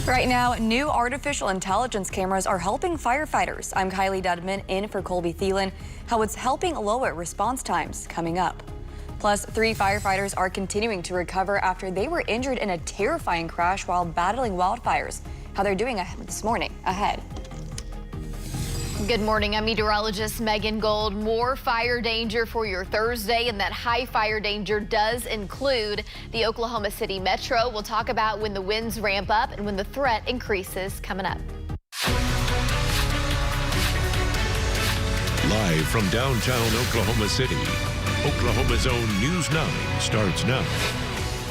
Right now, new artificial intelligence cameras are helping firefighters. I'm Kylie Dudman in for Colby Thielen. How it's helping lower response times coming up. Plus, 3 firefighters are continuing to recover after they were injured in a terrifying crash while battling wildfires. How they're doing this morning. Ahead. Good morning. I'm meteorologist Megan Gold. More fire danger for your Thursday, and that high fire danger does include the Oklahoma City Metro. We'll talk about when the winds ramp up and when the threat increases coming up. Live from downtown Oklahoma City, Oklahoma's own News 9 starts now.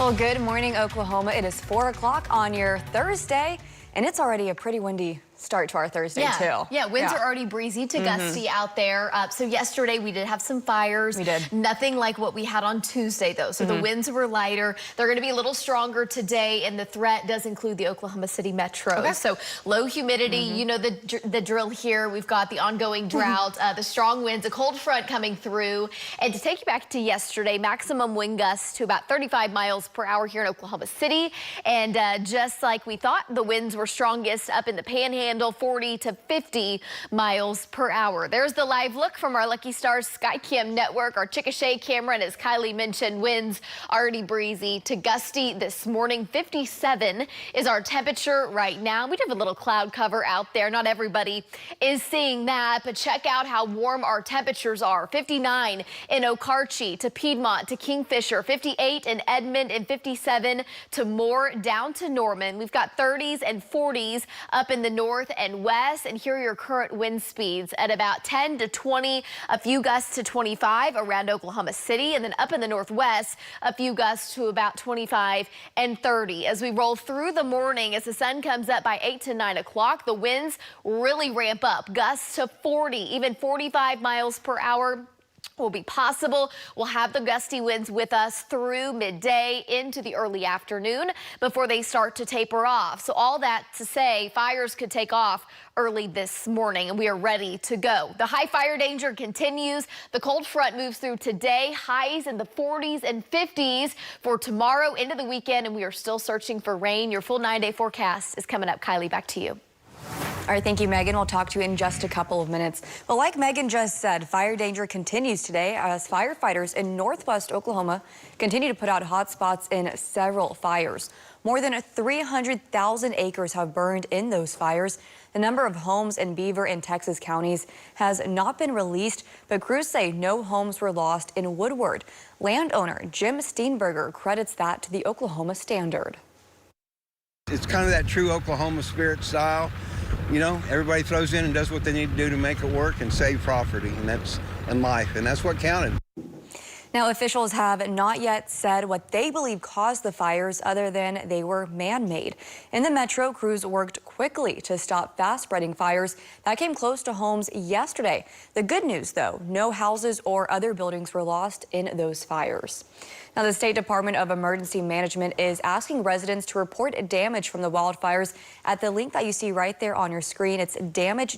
Well, good morning, Oklahoma. It is 4 o'clock on your Thursday, and it's already a pretty windy start to our Thursday, too. Yeah, winds are already breezy to gusty out there. So yesterday we did have some fires. We did. Nothing like what we had on Tuesday, though. So the winds were lighter. They're going to be a little stronger today, and the threat does include the Oklahoma City Metro. Okay. So low humidity, you know the drill here. We've got the ongoing drought, the strong winds, a cold front coming through. And to take you back to yesterday, maximum wind gusts to about 35 miles per hour here in Oklahoma City. And just like we thought, the winds were strongest up in the Panhandle, 40 to 50 miles per hour. There's the live look from our Lucky Stars Skycam network, our Chickasha camera, and as Kylie mentioned, winds already breezy to gusty this morning. 57 is our temperature right now. We do have a little cloud cover out there. Not everybody is seeing that, but check out how warm our temperatures are. 59 in Okarche to Piedmont to Kingfisher, 58 in Edmond, and 57 to Moore down to Norman. We've got 30s and 40s up in the north and west, and here are your current wind speeds at about 10 to 20, a few gusts to 25 around Oklahoma City, and then up in the northwest, a few gusts to about 25 and 30. As we roll through the morning, as the sun comes up by 8 to 9 o'clock, the winds really ramp up. Gusts to 40, even 45 miles per hour will be possible. We'll have the gusty winds with us through midday into the early afternoon before they start to taper off. So all that to say, fires could take off early this morning, and we are ready to go. The high fire danger continues. The cold front moves through today. Highs in the 40s and 50s for tomorrow into the weekend, and we are still searching for rain. Your full 9-day forecast is coming up. Kylie, back to you. All right, thank you, Megan. We'll talk to you in just a couple of minutes. Well, like Megan just said, fire danger continues today as firefighters in northwest Oklahoma continue to put out hot spots in several fires. More than 300,000 acres have burned in those fires. The number of homes in Beaver and Texas counties has not been released, but crews say no homes were lost in Woodward. Landowner Jim Steenberger credits that to the Oklahoma Standard. It's kind of that true Oklahoma spirit style. You know, everybody throws in and does what they need to do to make it work and save property, and that's in life, and that's what counted. Now, officials have not yet said what they believe caused the fires other than they were man-made. In the metro, crews worked quickly to stop fast-spreading fires that came close to homes yesterday. The good news, though, no houses or other buildings were lost in those fires. Now, the State Department of Emergency Management is asking residents to report damage from the wildfires at the link that you see right there on your screen. It's damage.ok.gov.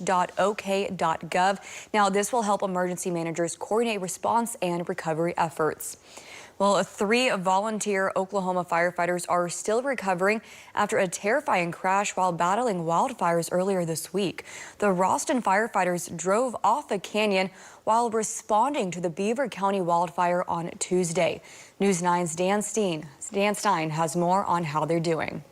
Now, this will help emergency managers coordinate response and recovery efforts. Well, 3 volunteer Oklahoma firefighters are still recovering after a terrifying crash while battling wildfires earlier this week. The Roston firefighters drove off a canyon while responding to the Beaver County wildfire on Tuesday. News 9's Dan Stein has more on how they're doing.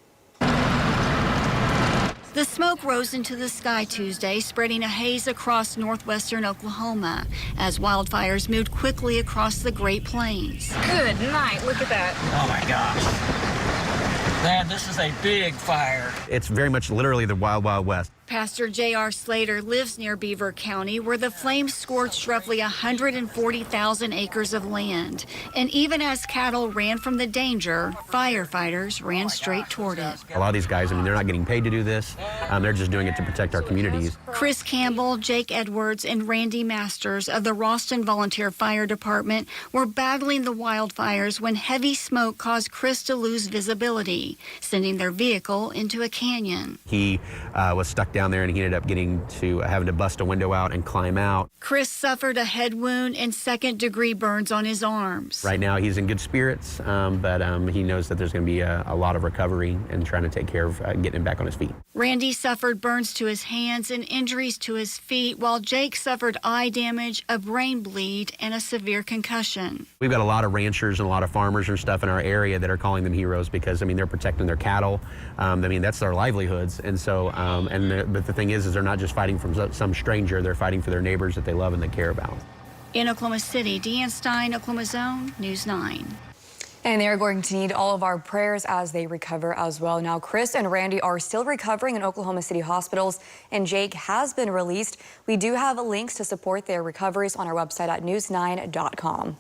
The smoke rose into the sky Tuesday, spreading a haze across northwestern Oklahoma as wildfires moved quickly across the Great Plains. Good night. Look at that. Oh my gosh. Man, this is a big fire. It's very much literally the Wild Wild West. Pastor J.R. Slater lives near Beaver County, where the flames scorched roughly 140,000 acres of land. And even as cattle ran from the danger, firefighters ran straight toward it. A lot of these guys, I mean, they're not getting paid to do this. They're just doing it to protect our communities. Chris Campbell, Jake Edwards, and Randy Masters of the Roston Volunteer Fire Department were battling the wildfires when heavy smoke caused Chris to lose visibility, sending their vehicle into a canyon. He was stuck down there, and he ended up having to bust a window out and climb out. Chris suffered a head wound and second-degree burns on his arms. Right now, he's in good spirits, but he knows that there's going to be a lot of recovery and trying to take care of getting him back on his feet. Randy suffered burns to his hands and injuries to his feet, while Jake suffered eye damage, a brain bleed, and a severe concussion. We've got a lot of ranchers and a lot of farmers and stuff in our area that are calling them heroes because, I mean, they're protecting their cattle. I mean, that's their livelihoods. And so, but the thing is they're not just fighting from some stranger. They're fighting for their neighbors that they love and they care about. In Oklahoma City, Deanne Stein, Oklahoma Zone, News 9. And they're going to need all of our prayers as they recover as well. Now, Chris and Randy are still recovering in Oklahoma City hospitals, and Jake has been released. We do have links to support their recoveries on our website at news9.com.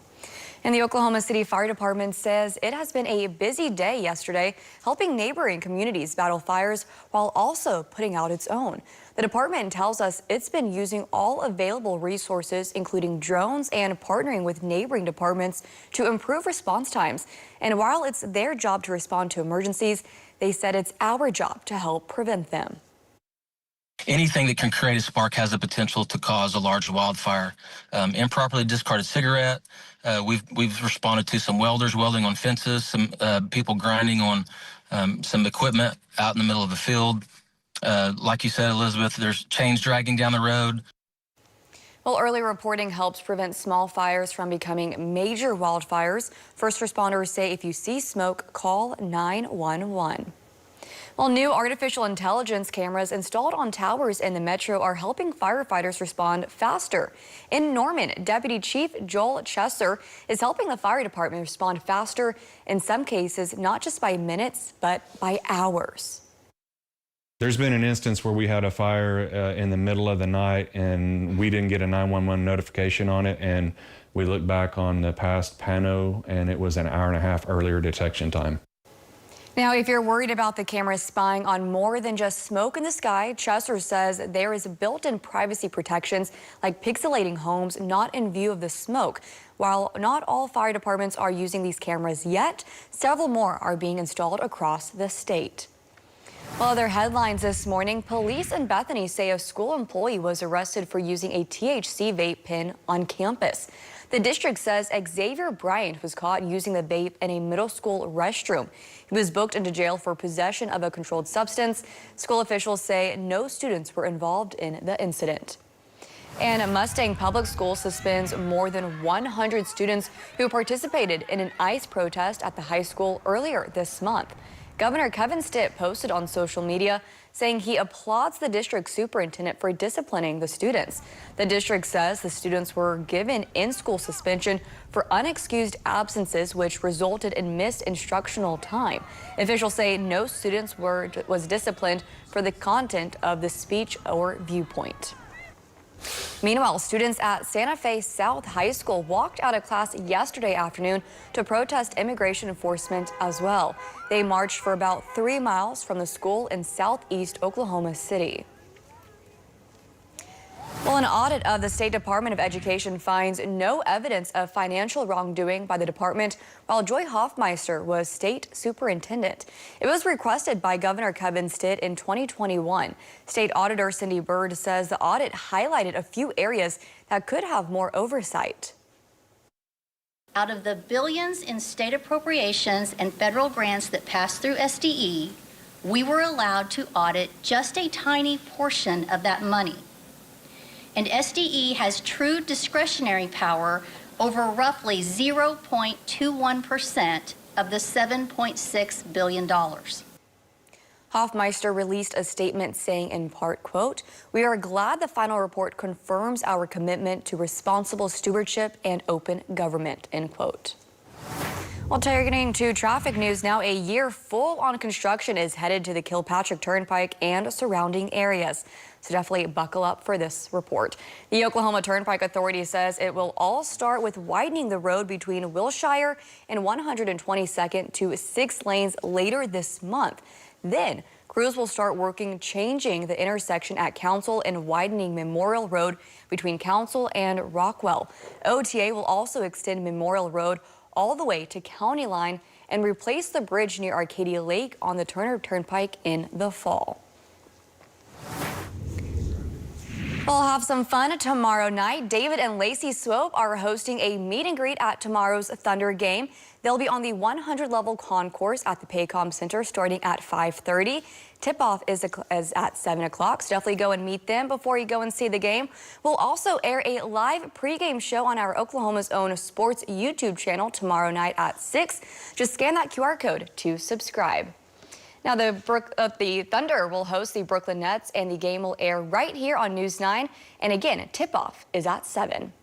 And the Oklahoma City Fire Department says it has been a busy day yesterday, helping neighboring communities battle fires while also putting out its own. The department tells us it's been using all available resources, including drones, and partnering with neighboring departments to improve response times. And while it's their job to respond to emergencies, they said it's our job to help prevent them. Anything that can create a spark has the potential to cause a large wildfire. Improperly discarded cigarette. We've responded to some welders welding on fences, some people grinding on some equipment out in the middle of the field. Like you said, Elizabeth, there's chains dragging down the road. Well, early reporting helps prevent small fires from becoming major wildfires. First responders say if you see smoke, call 911. Well, new artificial intelligence cameras installed on towers in the metro are helping firefighters respond faster. In Norman, Deputy Chief Joel Chesser is helping the fire department respond faster, in some cases not just by minutes, but by hours. There's been an instance where we had a fire in the middle of the night and we didn't get a 911 notification on it, and we looked back on the past pano and it was an hour and a half earlier detection time. Now, if you're worried about the cameras spying on more than just smoke in the sky, Chesser says there is built-in privacy protections like pixelating homes not in view of the smoke. While not all fire departments are using these cameras yet, several more are being installed across the state. Well, other headlines this morning, police in Bethany say a school employee was arrested for using a THC vape pen on campus. The district says Xavier Bryant was caught using the vape in a middle school restroom. He was booked into jail for possession of a controlled substance. School officials say no students were involved in the incident. And Mustang Public School suspends more than 100 students who participated in an ICE protest at the high school earlier this month. Governor Kevin Stitt posted on social media saying he applauds the district superintendent for disciplining the students. The district says the students were given in-school suspension for unexcused absences, which resulted in missed instructional time. Officials say no students was disciplined for the content of the speech or viewpoint. Meanwhile, students at Santa Fe South High School walked out of class yesterday afternoon to protest immigration enforcement as well. They marched for about 3 miles from the school in southeast Oklahoma City. Well, an audit of the State Department of Education finds no evidence of financial wrongdoing by the department, while Joy Hoffmeister was state superintendent. It was requested by Governor Kevin Stitt in 2021. State Auditor Cindy Bird says the audit highlighted a few areas that could have more oversight. Out of the billions in state appropriations and federal grants that pass through SDE, we were allowed to audit just a tiny portion of that money. And SDE has true discretionary power over roughly 0.21% of the $7.6 billion. Hoffmeister released a statement saying in part, quote, "We are glad the final report confirms our commitment to responsible stewardship and open government," end quote. Well, turning to traffic news now, a year full on construction is headed to the Kilpatrick Turnpike and surrounding areas. So definitely buckle up for this report. The Oklahoma Turnpike Authority says it will all start with widening the road between Wilshire and 122nd to 6 lanes later this month. Then crews will start working changing the intersection at Council and widening Memorial Road between Council and Rockwell. OTA will also extend Memorial Road all the way to County Line and replace the bridge near Arcadia Lake on the Turner Turnpike in the fall. We'll have some fun tomorrow night. David and Lacey Swope are hosting a meet and greet at tomorrow's Thunder game. They'll be on the 100 level concourse at the Paycom Center starting at 5:30. Tip-off is at 7 o'clock, so definitely go and meet them before you go and see the game. We'll also air a live pregame show on our Oklahoma's own sports YouTube channel tomorrow night at 6. Just scan that QR code to subscribe. Now, the Thunder will host the Brooklyn Nets, and the game will air right here on News 9. And again, tip-off is at 7.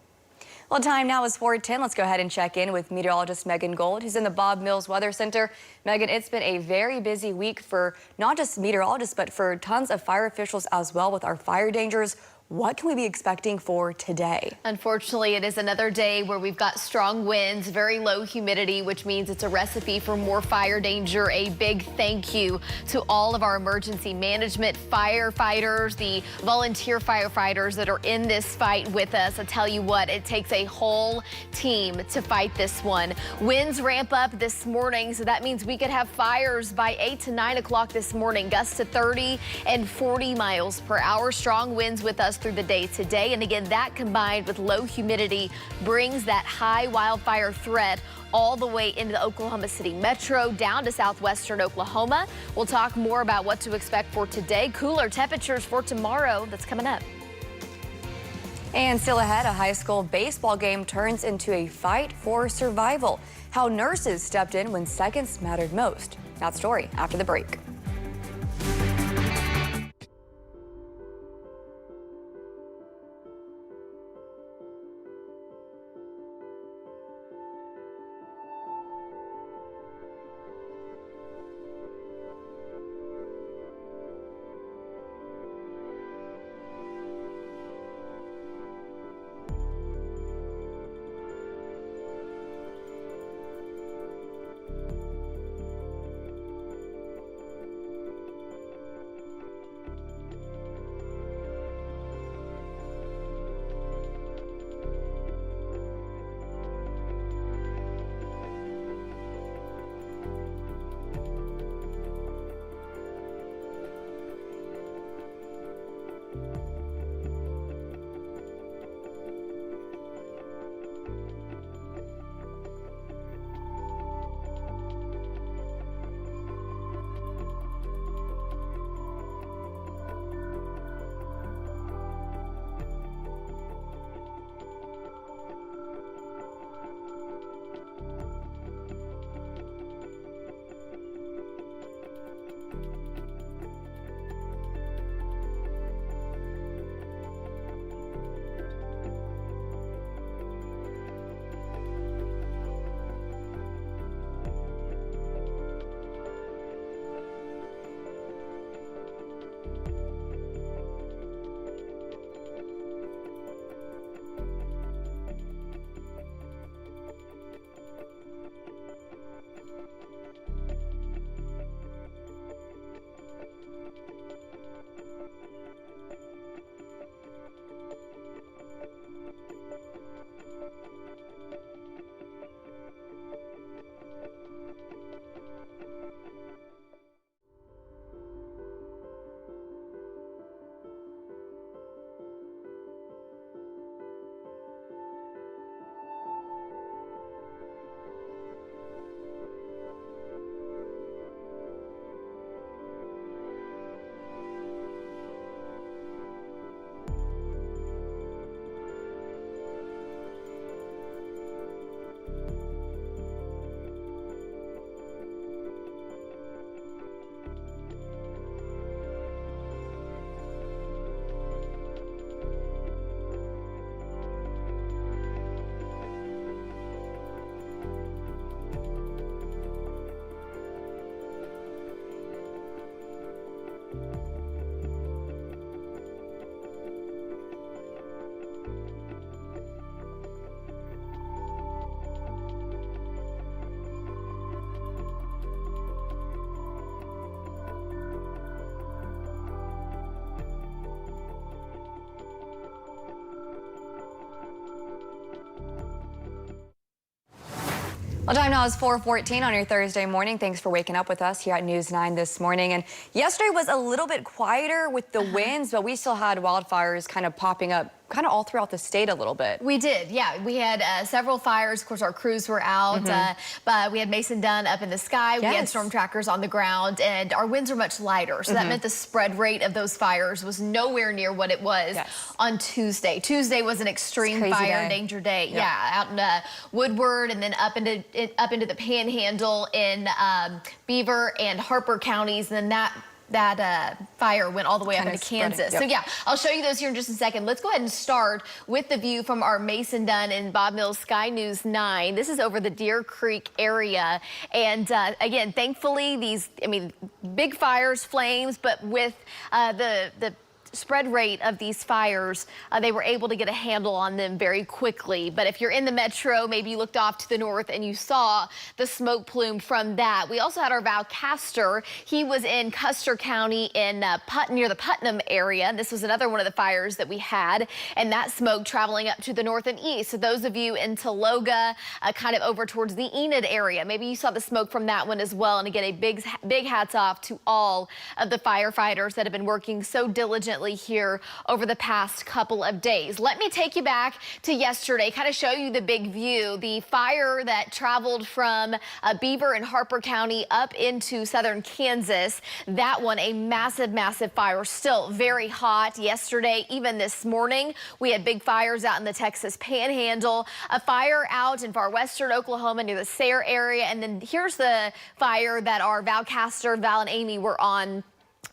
Well, time now is 4:10. Let's go ahead and check in with meteorologist Megan Gold, who's in the Bob Mills Weather Center. Megan, it's been a very busy week for not just meteorologists, but for tons of fire officials as well with our fire dangers. What can we be expecting for today? Unfortunately, it is another day where we've got strong winds, very low humidity, which means it's a recipe for more fire danger. A big thank you to all of our emergency management firefighters, the volunteer firefighters that are in this fight with us. I tell you what, it takes a whole team to fight this one. Winds ramp up this morning, so that means we could have fires by 8 to 9 o'clock this morning. Gusts to 30 and 40 miles per hour. Strong winds with us through the day today. And again, that combined with low humidity brings that high wildfire threat all the way into the Oklahoma City metro down to southwestern Oklahoma. We'll talk more about what to expect for today. Cooler temperatures for tomorrow. That's coming up. And still ahead, a high school baseball game turns into a fight for survival. How nurses stepped in when seconds mattered most. That story after the break. Well, time now is 4:14 on your Thursday morning. Thanks for waking up with us here at News 9 this morning. And yesterday was a little bit quieter with the winds, but we still had wildfires kind of popping up kind of all throughout the state a little bit. We did, yeah. We had several fires. Of course, our crews were out, but we had Mason Dunn up in the sky. We had storm trackers on the ground, and our winds are much lighter. So that meant the spread rate of those fires was nowhere near what it was on Tuesday. Tuesday was an extreme fire danger day. Yeah, out in Woodward and then up into the Panhandle in Beaver and Harper counties, and then that fire went all the way up into Kansas. So yeah, I'll show you those here in just a second. Let's go ahead and start with the view from our Mason Dunn and Bob Mills Sky News 9. This is over the Deer Creek area. And again, thankfully, these, big fires, flames, but with the spread rate of these fires, they were able to get a handle on them very quickly. But if you're in the metro, maybe you looked off to the north and you saw the smoke plume from that. We also had our Valcaster. He was in Custer County in near the Putnam area. This was another one of the fires that we had, and that smoke traveling up to the north and east. So those of you in Tologa, kind of over towards the Enid area, maybe you saw the smoke from that one as well. And again, a big hats off to all of the firefighters that have been working so diligently here over the past couple of days. Let me take you back to yesterday, kind of show you the big view. The fire that traveled from Beaver and Harper County up into southern Kansas, that one, a massive fire, still very hot. Yesterday, even this morning, we had big fires out in the Texas Panhandle, a fire out in far western Oklahoma near the Sayre area, and then here's the fire that our Valcaster, Val and Amy were on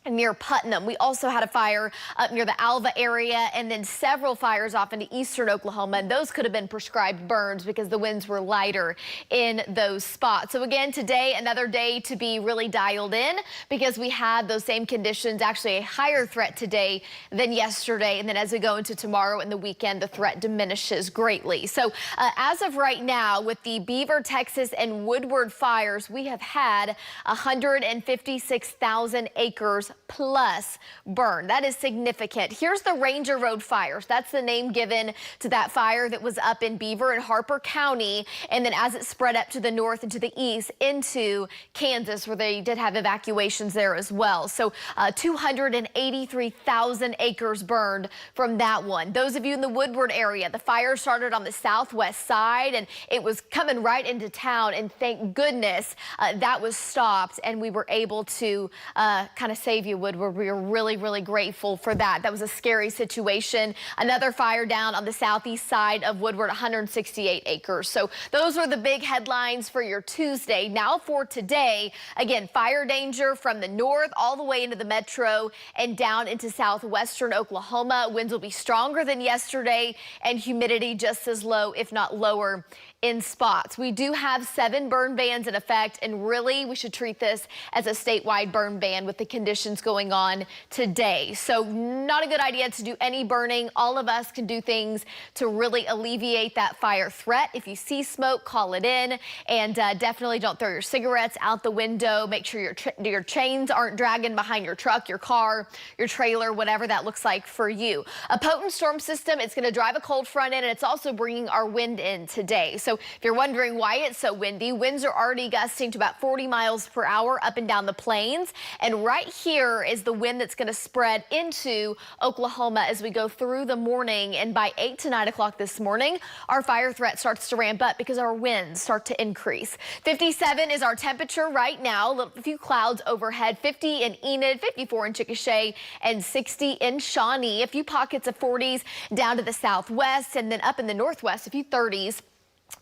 near Putnam. We also had a fire up near the Alva area, and then several fires off into eastern Oklahoma, and those could have been prescribed burns because the winds were lighter in those spots. So again, today, another day to be really dialed in because we had those same conditions, actually a higher threat today than yesterday, and then as we go into tomorrow and the weekend, the threat diminishes greatly. So as of right now, with the Beaver, Texas, and Woodward fires, we have had 156,000 acres plus burn. That is significant. Here's the Ranger Road fires. That's the name given to that fire that was up in Beaver and Harper County. And then as it spread up to the north and to the east into Kansas, where they did have evacuations there as well. So 283,000 acres burned from that one. Those of you in the Woodward area, the fire started on the southwest side and it was coming right into town. And thank goodness that was stopped and we were able to kind of save you, Woodward. We are really grateful for that. That was a scary situation. Another fire down on the southeast side of Woodward, 168 acres. So those were the big headlines for your Tuesday. Now for today, again, fire danger from the north all the way into the metro and down into southwestern Oklahoma. Winds will be stronger than yesterday and humidity just as low, if not lower, in spots. We do have 7 burn bans in effect, and really we should treat this as a statewide burn ban with the conditions going on today. So not a good idea to do any burning. All of us can do things to really alleviate that fire threat. If you see smoke, call it in, and definitely don't throw your cigarettes out the window. Make sure your chains aren't dragging behind your truck, your car, your trailer, whatever that looks like for you. A potent storm system, it's going to drive a cold front in, and it's also bringing our wind in today. So if you're wondering why it's so windy, winds are already gusting to about 40 miles per hour up and down the plains. And right here is the wind that's going to spread into Oklahoma as we go through the morning. And by 8 to 9 o'clock this morning, our fire threat starts to ramp up because our winds start to increase. 57 is our temperature right now. A few clouds overhead. 50 in Enid, 54 in Chickasha, and 60 in Shawnee. A few pockets of 40s down to the southwest, and then up in the northwest, a few 30s.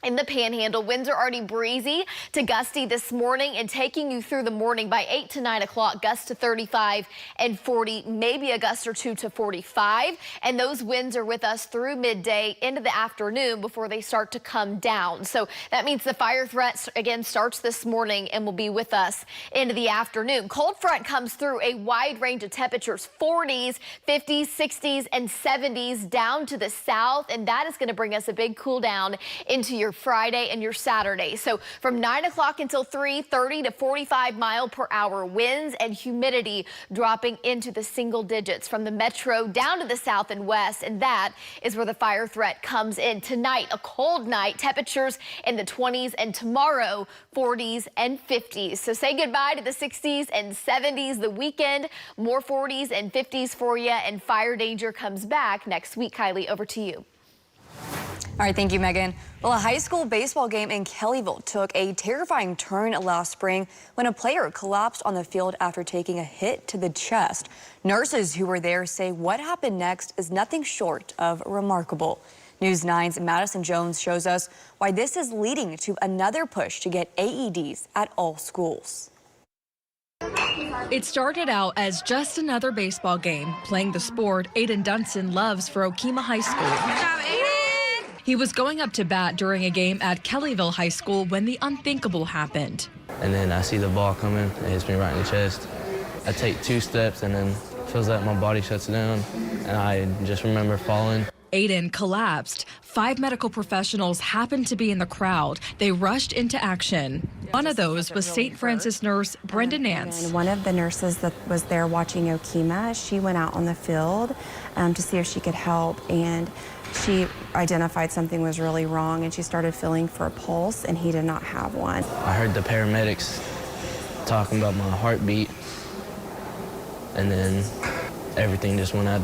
In the Panhandle, winds are already breezy to gusty this morning and taking you through the morning. By 8 to 9 o'clock, gusts to 35 and 40, maybe a gust or two to 45. And those winds are with us through midday into the afternoon before they start to come down. So that means the fire threat again starts this morning and will be with us into the afternoon. Cold front comes through, a wide range of temperatures, 40s, 50s, 60s, and 70s down to the south. And that is going to bring us a big cool down into your Friday and your Saturday. So from 9 o'clock until 3, 30 to 45 mile per hour winds and humidity dropping into the single digits from the metro down to the south and west. And that is where the fire threat comes in. Tonight, a cold night, temperatures in the 20s, and tomorrow 40s and 50s. So say goodbye to the 60s and 70s the weekend. More 40s and 50s for you, and fire danger comes back next week. Kylie, over to you. All right, thank you, Megan. Well, a high school baseball game in Kellyville took a terrifying turn last spring when a player collapsed on the field after taking a hit to the chest. Nurses who were there say what happened next is nothing short of remarkable. News 9's Madison Jones shows us why this is leading to another push to get AEDs at all schools. It started out as just another baseball game, playing the sport Aiden Dunson loves for Okemah High School. Good job, Aiden! He was going up to bat during a game at Kellyville High School when the unthinkable happened. And then I see the ball coming, it hits me right in the chest. I take 2 steps and then it feels like my body shuts down, and I just remember falling. Aiden collapsed. 5 medical professionals happened to be in the crowd. They rushed into action. One of those was St. Francis nurse Brenda Nance. And one of the nurses that was there watching Okemah, she went out on the field to see if she could help, and she identified something was really wrong, and she started feeling for a pulse, and he did not have one. I heard the paramedics talking about my heartbeat, and then everything just went out.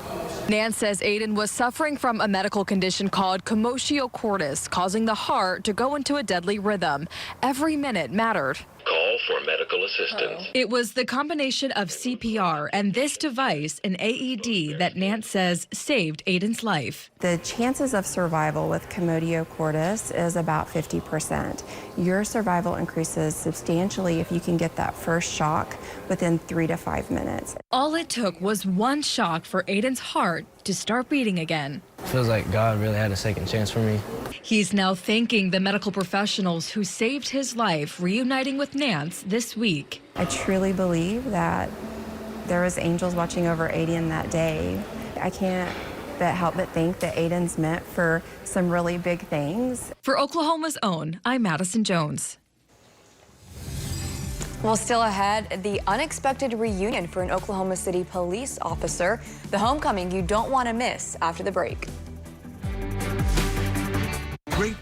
Nance says Aiden was suffering from a medical condition called commotio cordis, causing the heart to go into a deadly rhythm. Every minute mattered. Call for medical assistance. It was the combination of CPR and this device, an AED, that Nance says saved Aiden's life. The chances of survival with commotio cordis is about 50%. Your survival increases substantially if you can get that first shock within 3 to 5 minutes. All it took was one shock for Aiden's heart to start beating again. Feels like God really had a second chance for me. He's now thanking the medical professionals who saved his life, reuniting with Nance this week. I truly believe that there was angels watching over Aiden that day. I can't help but think that Aiden's meant for some really big things. For Oklahoma's Own, I'm Madison Jones. Well, still ahead, the unexpected reunion for an Oklahoma City police officer. The homecoming you don't want to miss after the break. Great.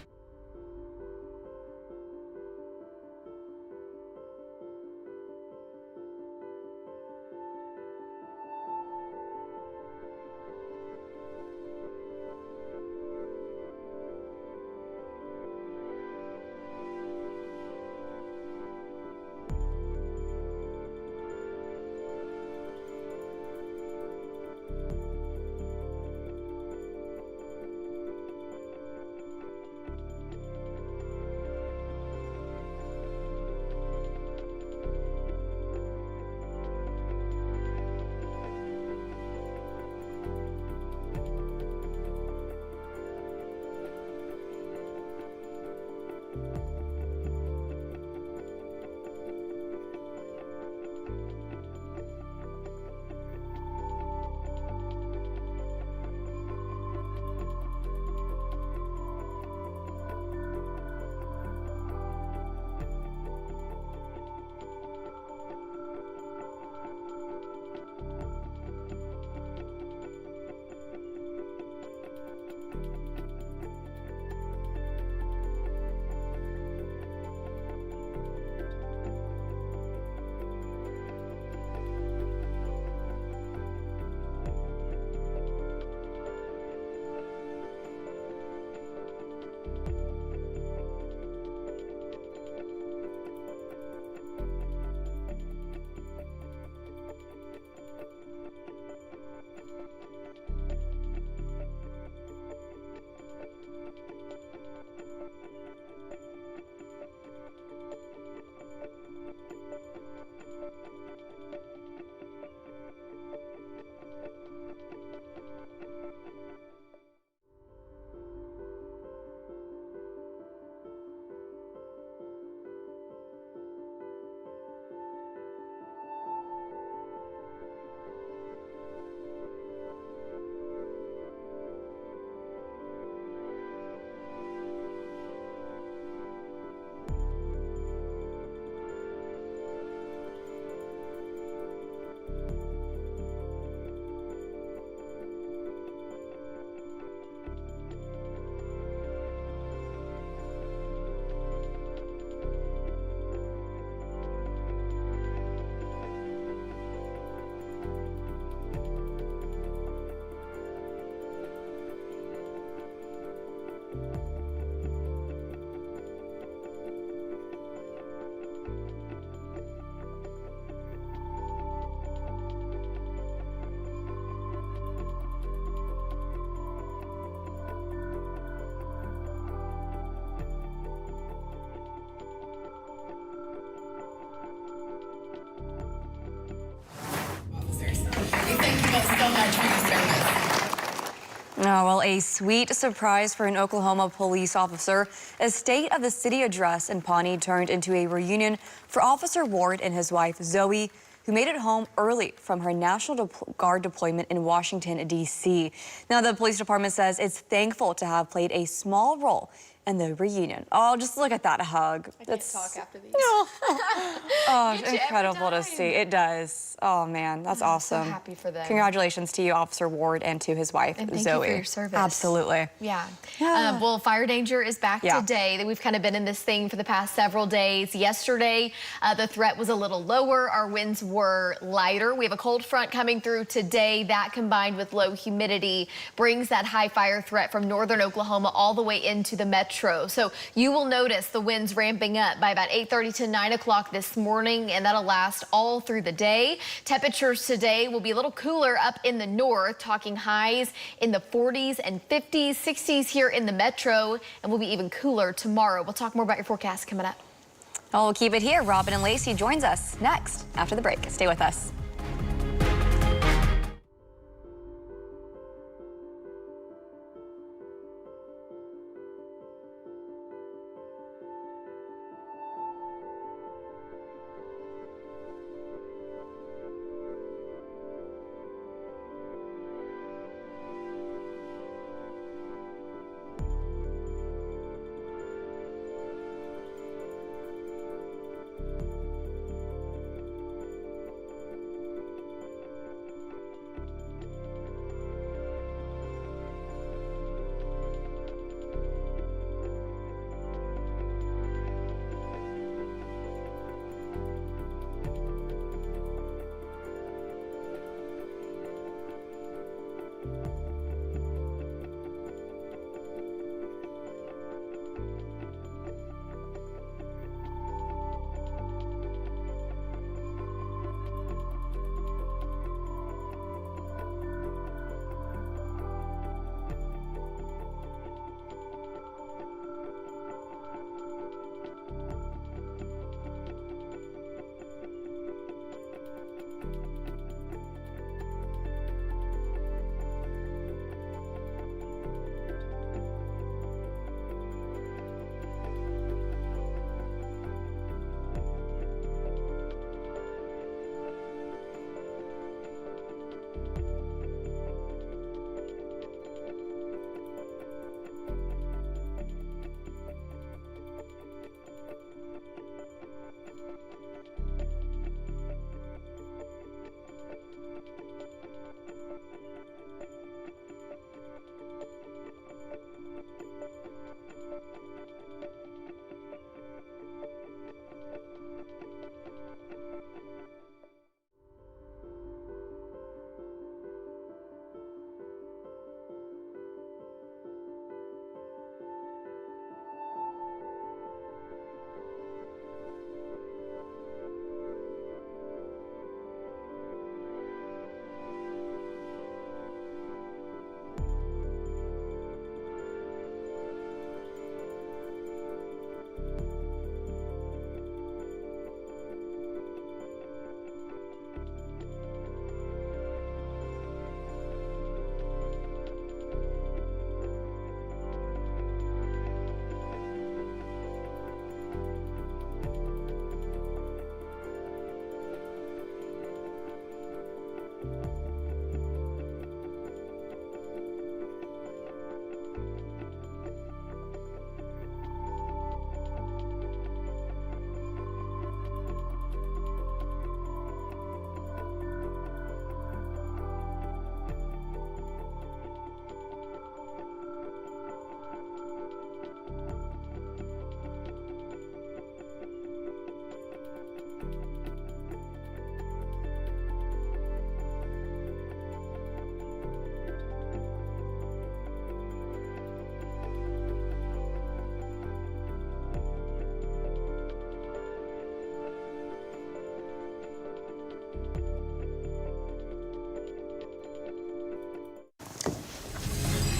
Oh, well, a sweet surprise for an Oklahoma police officer. A State of the City address in Pawnee turned into a reunion for Officer Ward and his wife, Zoe, who made it home early from her National Guard deployment in Washington, D.C. Now, the police department says it's thankful to have played a small role in the reunion. Oh, just look at that hug. I can't talk after these. Oh, it's incredible to see. It does. Oh, man, that's awesome. So happy for them. Congratulations to you, Officer Ward, and to his wife, and thank Zoe. you for your service. Absolutely. Yeah. Well, fire danger is back today. We've kind of been in this thing for the past several days. Yesterday, the threat was a little lower. Our winds were lighter. We have a cold front coming through today. That, combined with low humidity, brings that high fire threat from northern Oklahoma all the way into the metro. So you will notice the winds ramping up by about 8:30 to 9 o'clock this morning, and that'll last all through the day. Temperatures today will be a little cooler up in the north, talking highs in the 40s and 50s, 60s here in the metro, and will be even cooler tomorrow. We'll talk more about your forecast coming up. Well, we'll keep it here. Robin and Lacey joins us next after the break. Stay with us.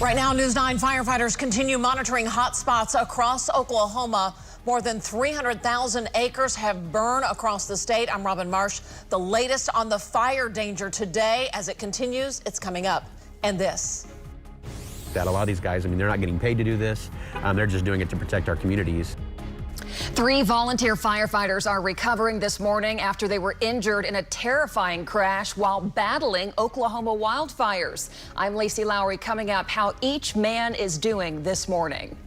Right now, News 9 firefighters continue monitoring hot spots across Oklahoma. More than 300,000 acres have burned across the state. I'm Robin Marsh. The latest on the fire danger today as it continues, it's coming up. And this. that. A lot of these guys, I mean, they're not getting paid to do this. They're just doing it to protect our communities. 3 volunteer firefighters are recovering this morning after they were injured in a terrifying crash while battling Oklahoma wildfires. I'm Lacey Lowry. Coming up, how each man is doing this morning.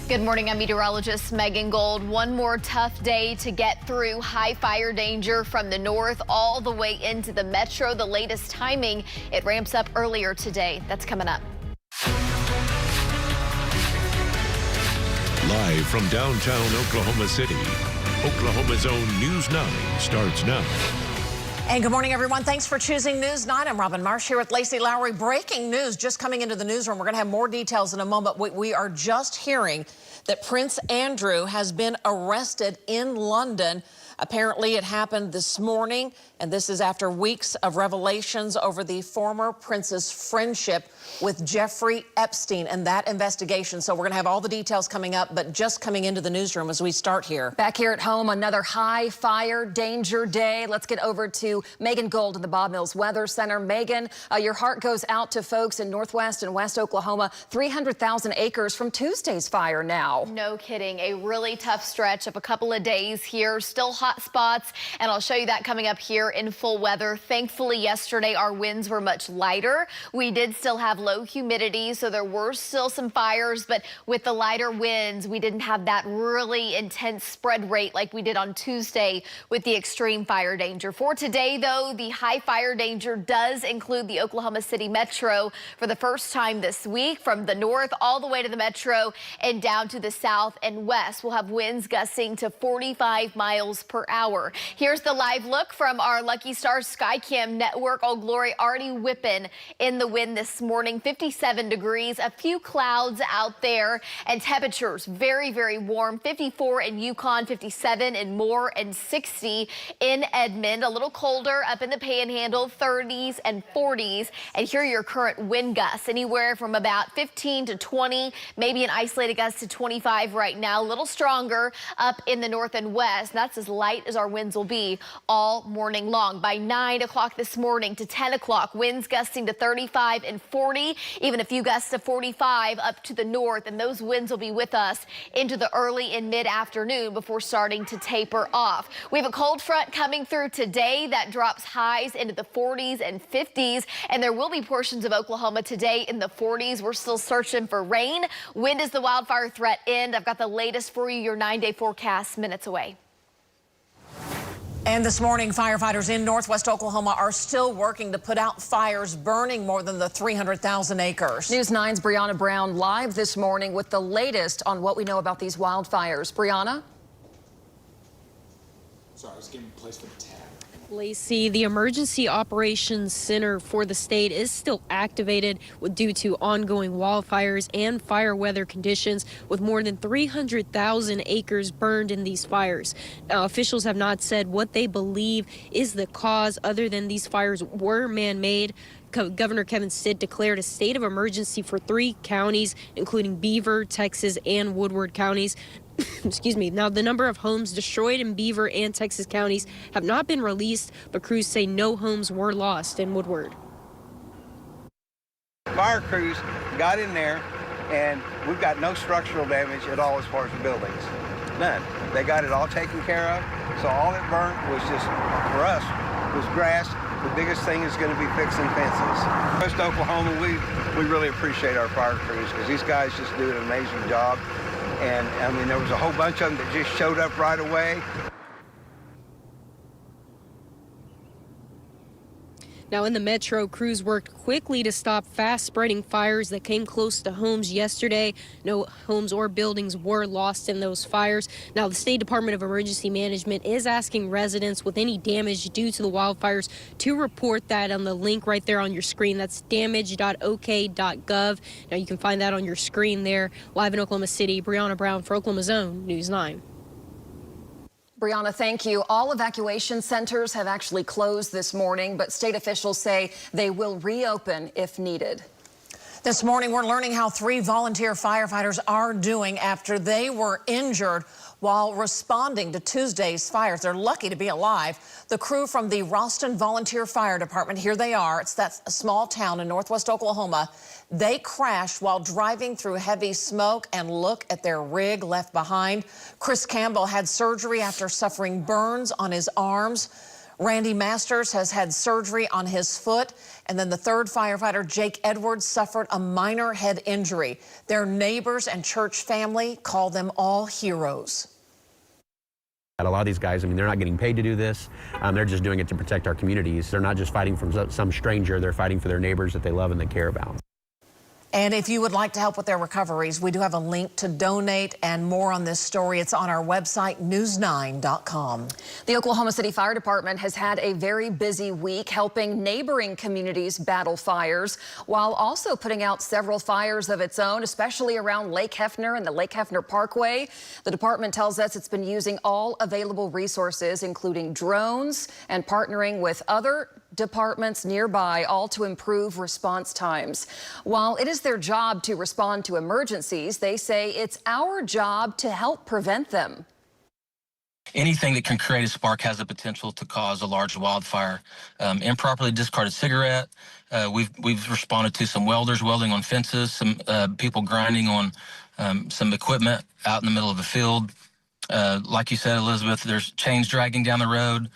Good morning, I'm meteorologist Megan Gold. One more tough day to get through. High fire danger from the north all the way into the metro. The latest timing, it ramps up earlier today. That's coming up. Live from downtown Oklahoma City, Oklahoma's own News 9 starts now. And good morning, everyone. Thanks for choosing News 9. I'm Robin Marsh here with Lacey Lowry. Breaking news just coming into the newsroom. We're going to have more details in a moment. We are just hearing that Prince Andrew has been arrested in London. Apparently, it happened this morning, and this is after weeks of revelations over the former prince's friendship with Jeffrey Epstein and that investigation. So we're going to have all the details coming up, but just coming into the newsroom as we start here. Back here at home, another high fire danger day. Let's get over to Megan Gold in the Bob Mills Weather Center. Megan, your heart goes out to folks in Northwest and West Oklahoma. 300,000 acres from Tuesday's fire now. No kidding. A really tough stretch of a couple of days here. Still hot spots, and I'll show you that coming up here in full weather. Thankfully, yesterday our winds were much lighter. We did still have low humidity, so there were still some fires, but with the lighter winds, we didn't have that really intense spread rate like we did on Tuesday with the extreme fire danger. For today, though, the high fire danger does include the Oklahoma City metro for the first time this week. From the north all the way to the metro and down to the south and west, we'll have winds gusting to 45 miles per hour. Here's the live look from our Lucky Star Skycam network. Old Glory already whipping in the wind this morning. 57 degrees, a few clouds out there, and temperatures very, very warm. 54 in Yukon, 57 in Moore, and 60 in Edmond. A little colder up in the Panhandle, 30s and 40s. And here are your current wind gusts, anywhere from about 15 to 20, maybe an isolated gust to 25 right now. A little stronger up in the north and west. That's as light as our winds will be all morning long. By 9 o'clock this morning to 10 o'clock, winds gusting to 35 and 40, even a few gusts to 45 up to the north, and those winds will be with us into the early and mid-afternoon before starting to taper off. We have a cold front coming through today that drops highs into the 40s and 50s, and there will be portions of Oklahoma today in the 40s. We're still searching for rain. When does the wildfire threat end? I've got the latest for you, your 9-day forecast minutes away. And this morning, firefighters in Northwest Oklahoma are still working to put out fires burning more than the 300,000 acres. News 9's Brianna Brown live this morning with the latest on what we know about these wildfires. Brianna? Sorry, I was getting placed for the tab. Lacey, the Emergency Operations Center for the state is still activated due to ongoing wildfires and fire weather conditions, with more than 300,000 acres burned in these fires. Now, officials have not said what they believe is the cause, other than these fires were man-made. Governor Kevin Stitt declared a state of emergency for 3 counties, including Beaver, Texas, and Woodward counties. Excuse me. Now, the number of homes destroyed in Beaver and Texas counties have not been released, but crews say no homes were lost in Woodward. Fire crews got in there, and we've got no structural damage at all as far as the buildings. None. They got it all taken care of. So all it burnt was just, for us, was grass. The biggest thing is going to be fixing fences. West Oklahoma, we really appreciate our fire crews because these guys just do an amazing job. And I mean, there was a whole bunch of them that just showed up right away. Now, in the metro, crews worked quickly to stop fast-spreading fires that came close to homes yesterday. No homes or buildings were lost in those fires. Now, the State Department of Emergency Management is asking residents with any damage due to the wildfires to report that on the link right there on your screen. That's damage.ok.gov. Now, you can find that on your screen there. Live in Oklahoma City, Brianna Brown for Oklahoma's own News 9. Brianna, thank you. All evacuation centers have actually closed this morning, but state officials say they will reopen if needed. This morning, we're learning how 3 volunteer firefighters are doing after they were injured while responding to Tuesday's fires. They're lucky to be alive. The crew from the Ralston Volunteer Fire Department, here they are. It's that small town in northwest Oklahoma. They crashed while driving through heavy smoke, and look at their rig left behind. Chris Campbell had surgery after suffering burns on his arms. Randy Masters has had surgery on his foot. And then the 3rd firefighter, Jake Edwards, suffered a minor head injury. Their neighbors and church family call them all heroes. A lot of these guys, I mean, they're not getting paid to do this. They're just doing it to protect our communities. They're not just fighting from some stranger. They're fighting for their neighbors that they love and they care about. And if you would like to help with their recoveries, we do have a link to donate and more on this story. It's on our website, news9.com. The Oklahoma City Fire Department has had a very busy week helping neighboring communities battle fires while also putting out several fires of its own, especially around Lake Hefner and the Lake Hefner Parkway. The department tells us it's been using all available resources, including drones, and partnering with other departments nearby, all to improve response times. While it is their job to respond to emergencies, they say it's our job to help prevent them. Anything that can create a spark has the potential to cause a large wildfire. Improperly discarded cigarette. We've responded to some welders welding on fences, some people grinding on some equipment out in the middle of the field. Like you said, Elizabeth, there's chains dragging down the road.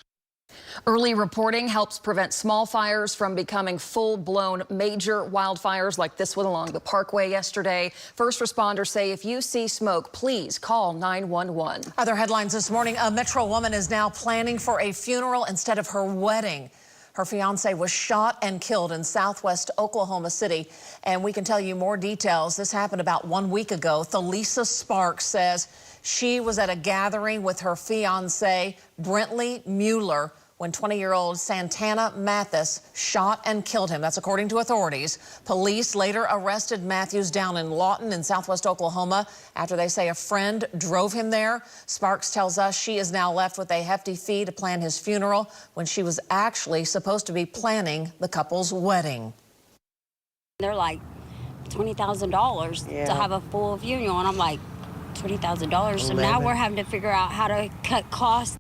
Early reporting helps prevent small fires from becoming full-blown major wildfires like this one along the Parkway yesterday. First responders say if you see smoke, please call 911. Other headlines this morning, a Metro woman is now planning for a funeral instead of her wedding. Her fiance was shot and killed in southwest Oklahoma City, and we can tell you more details. This happened about 1 week ago. Thalisa Sparks says she was at a gathering with her fiance, Brentley Mueller, when 20-year-old Santana Mathis shot and killed him. That's according to authorities. Police later arrested Matthews down in Lawton in southwest Oklahoma after they say a friend drove him there. Sparks tells us she is now left with a hefty fee to plan his funeral when she was actually supposed to be planning the couple's wedding. They're like $20,000 to have a full funeral, and I'm like, $20,000. So now we're having to figure out how to cut costs.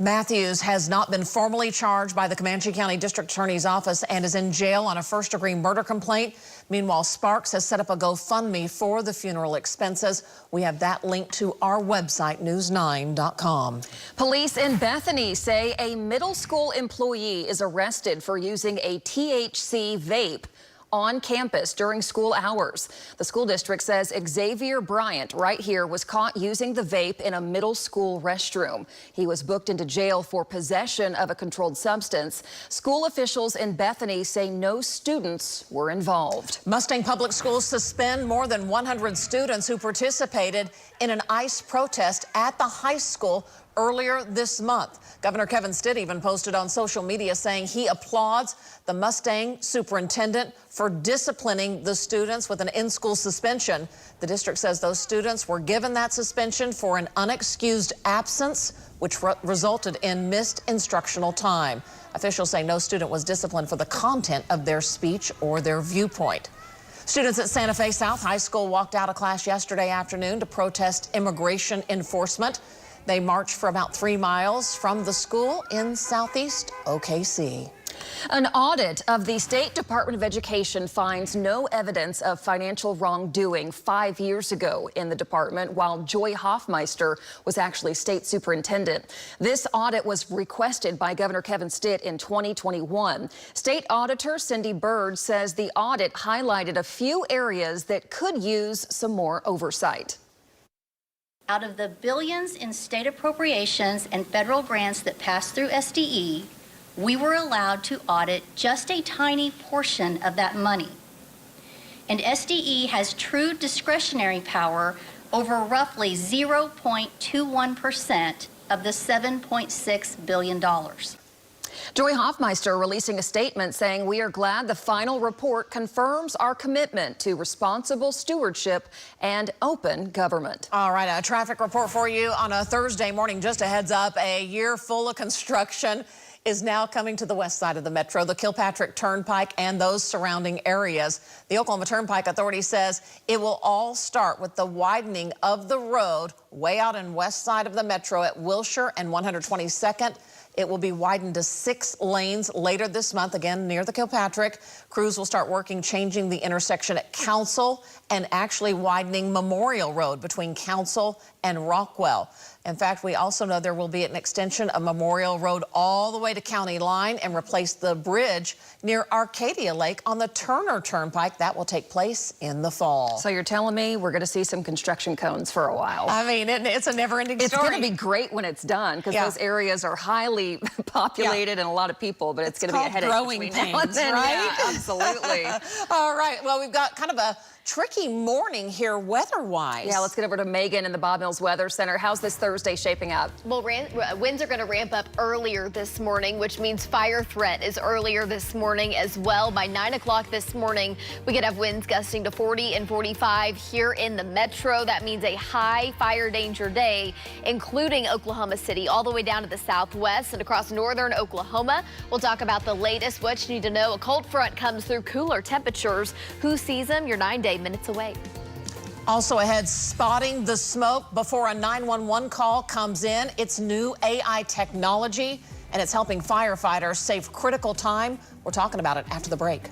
Matthews has not been formally charged by the Comanche County District Attorney's Office and is in jail on a first-degree murder complaint. Meanwhile, Sparks has set up a GoFundMe for the funeral expenses. We have that link to our website, news9.com. Police in Bethany say a middle school employee is arrested for using a THC vape on campus during school hours. The school district says Xavier Bryant, right here, was caught using the vape in a middle school restroom. He was booked into jail for possession of a controlled substance. School officials in Bethany say no students were involved. Mustang Public Schools suspend more than 100 students who participated in an ICE protest at the high school earlier this month. Governor Kevin Stitt even posted on social media saying he applauds the Mustang superintendent for disciplining the students with an in-school suspension. The district says those students were given that suspension for an unexcused absence, which resulted in missed instructional time. Officials say no student was disciplined for the content of their speech or their viewpoint. Students at Santa Fe South High School walked out of class yesterday afternoon to protest immigration enforcement. They marched for about 3 miles from the school in southeast OKC. An audit of the State Department of Education finds no evidence of financial wrongdoing 5 years ago in the department, while Joy Hoffmeister was actually state superintendent. This audit was requested by Governor Kevin Stitt in 2021. State Auditor Cindy Bird says the audit highlighted a few areas that could use some more oversight. Out of the billions in state appropriations and federal grants that pass through SDE, we were allowed to audit just a tiny portion of that money. And SDE has true discretionary power over roughly 0.21% of the $7.6 billion. Joy Hoffmeister releasing a statement saying, "We are glad the final report confirms our commitment to responsible stewardship and open government." All right, a traffic report for you on a Thursday morning. Just a heads up, a year full of construction is now coming to the west side of the metro, the Kilpatrick Turnpike and those surrounding areas. The Oklahoma Turnpike Authority says it will all start with the widening of the road way out in west side of the metro at Wilshire and 122nd. It will be widened to 6 lanes later this month, again near the Kilpatrick. Crews will start working changing the intersection at Council and actually widening Memorial Road between Council and Rockwell. In fact, we also know there will be an extension of Memorial Road all the way to County Line and replace the bridge near Arcadia Lake on the Turner Turnpike. That will take place in the fall. So you're telling me we're going to see some construction cones for a while? I mean, it's a never-ending story. It's going to be great when it's done because those areas are highly populated and a lot of people, but it's going to be a headache growing between now and pains, then. right? Yeah, absolutely. All right. Well, we've got kind of a tricky morning here weather-wise. Yeah, let's get over to Megan in the Bob Mills Weather Center. How's this Thursday shaping up? Well, winds are going to ramp up earlier this morning, which means fire threat is earlier this morning as well. By 9 o'clock this morning, we could have winds gusting to 40 and 45 here in the metro. That means a high fire danger day, including Oklahoma City, all the way down to the southwest and across northern Oklahoma. We'll talk about the latest, what you need to know. A cold front comes through, cooler temperatures. Who sees them? Your 9-day minutes away. Also ahead, spotting the smoke before a 911 call comes in. It's new AI technology, and it's helping firefighters save critical time. We're talking about it after the break.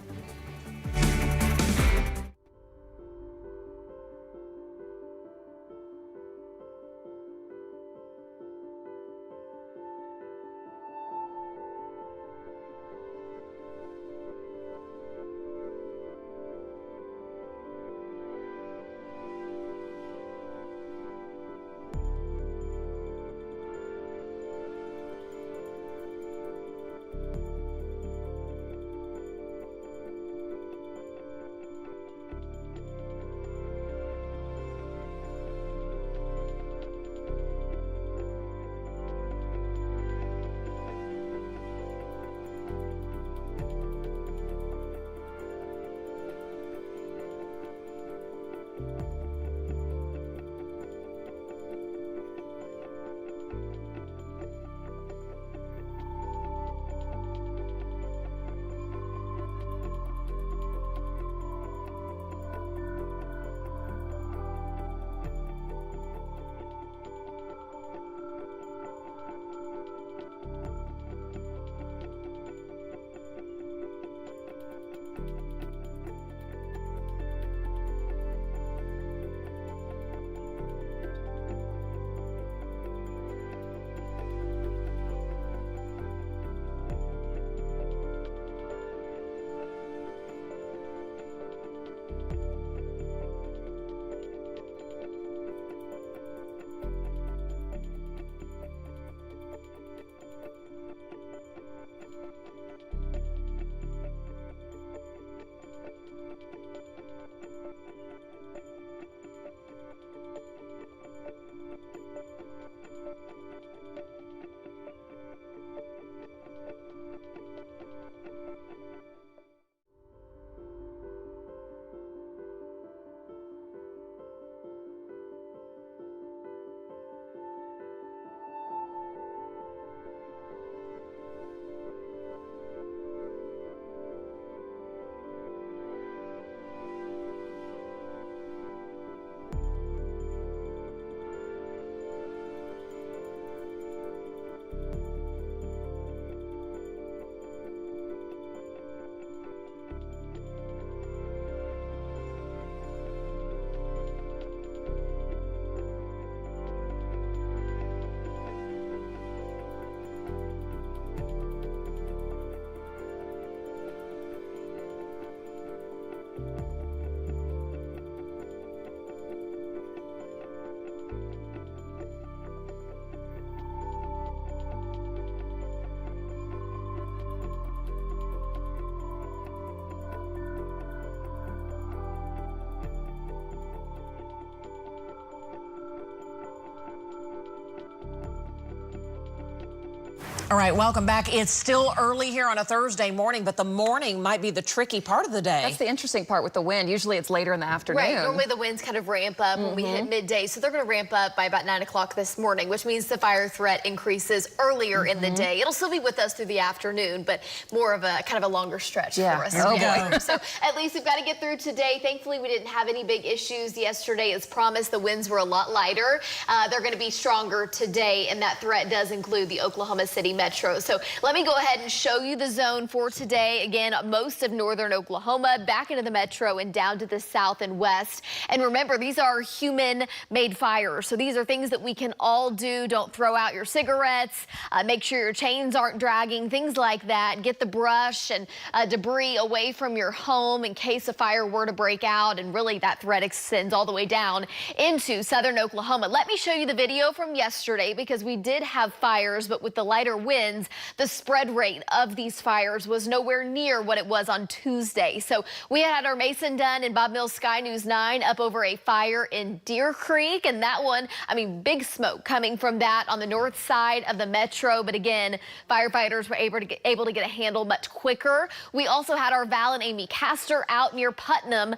All right, welcome back. It's still early here on a Thursday morning, but the morning might be the tricky part of the day. That's the interesting part with the wind. Usually it's later in the afternoon. Right, normally the winds kind of ramp up when we hit midday, so they're going to ramp up by about 9 o'clock this morning, which means the fire threat increases earlier in the day. It'll still be with us through the afternoon, but more of a kind of a longer stretch for us. So at least we've got to get through today. Thankfully, we didn't have any big issues yesterday. As promised, the winds were a lot lighter. They're going to be stronger today, and that threat does include the Oklahoma City metro. So let me go ahead and show you the zone for today. Again, most of northern Oklahoma, back into the metro and down to the south and west. And remember, these are human-made fires. So these are things that we can all do. Don't throw out your cigarettes. Make sure your chains aren't dragging, things like that. Get the brush and debris away from your home in case a fire were to break out. And really, that threat extends all the way down into southern Oklahoma. Let me show you the video from yesterday because we did have fires, but with the lighter winds, the spread rate of these fires was nowhere near what it was on Tuesday. So we had our Mason done in Bob Mills Sky News 9 up over a fire in Deer Creek. And that one, I mean, big smoke coming from that on the north side of the metro. But again, firefighters were able to get a handle much quicker. We also had our Val and Amy Castor out near Putnam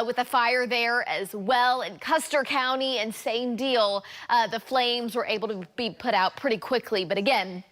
with a fire there as well in Custer County. And same deal, the flames were able to be put out pretty quickly. But again,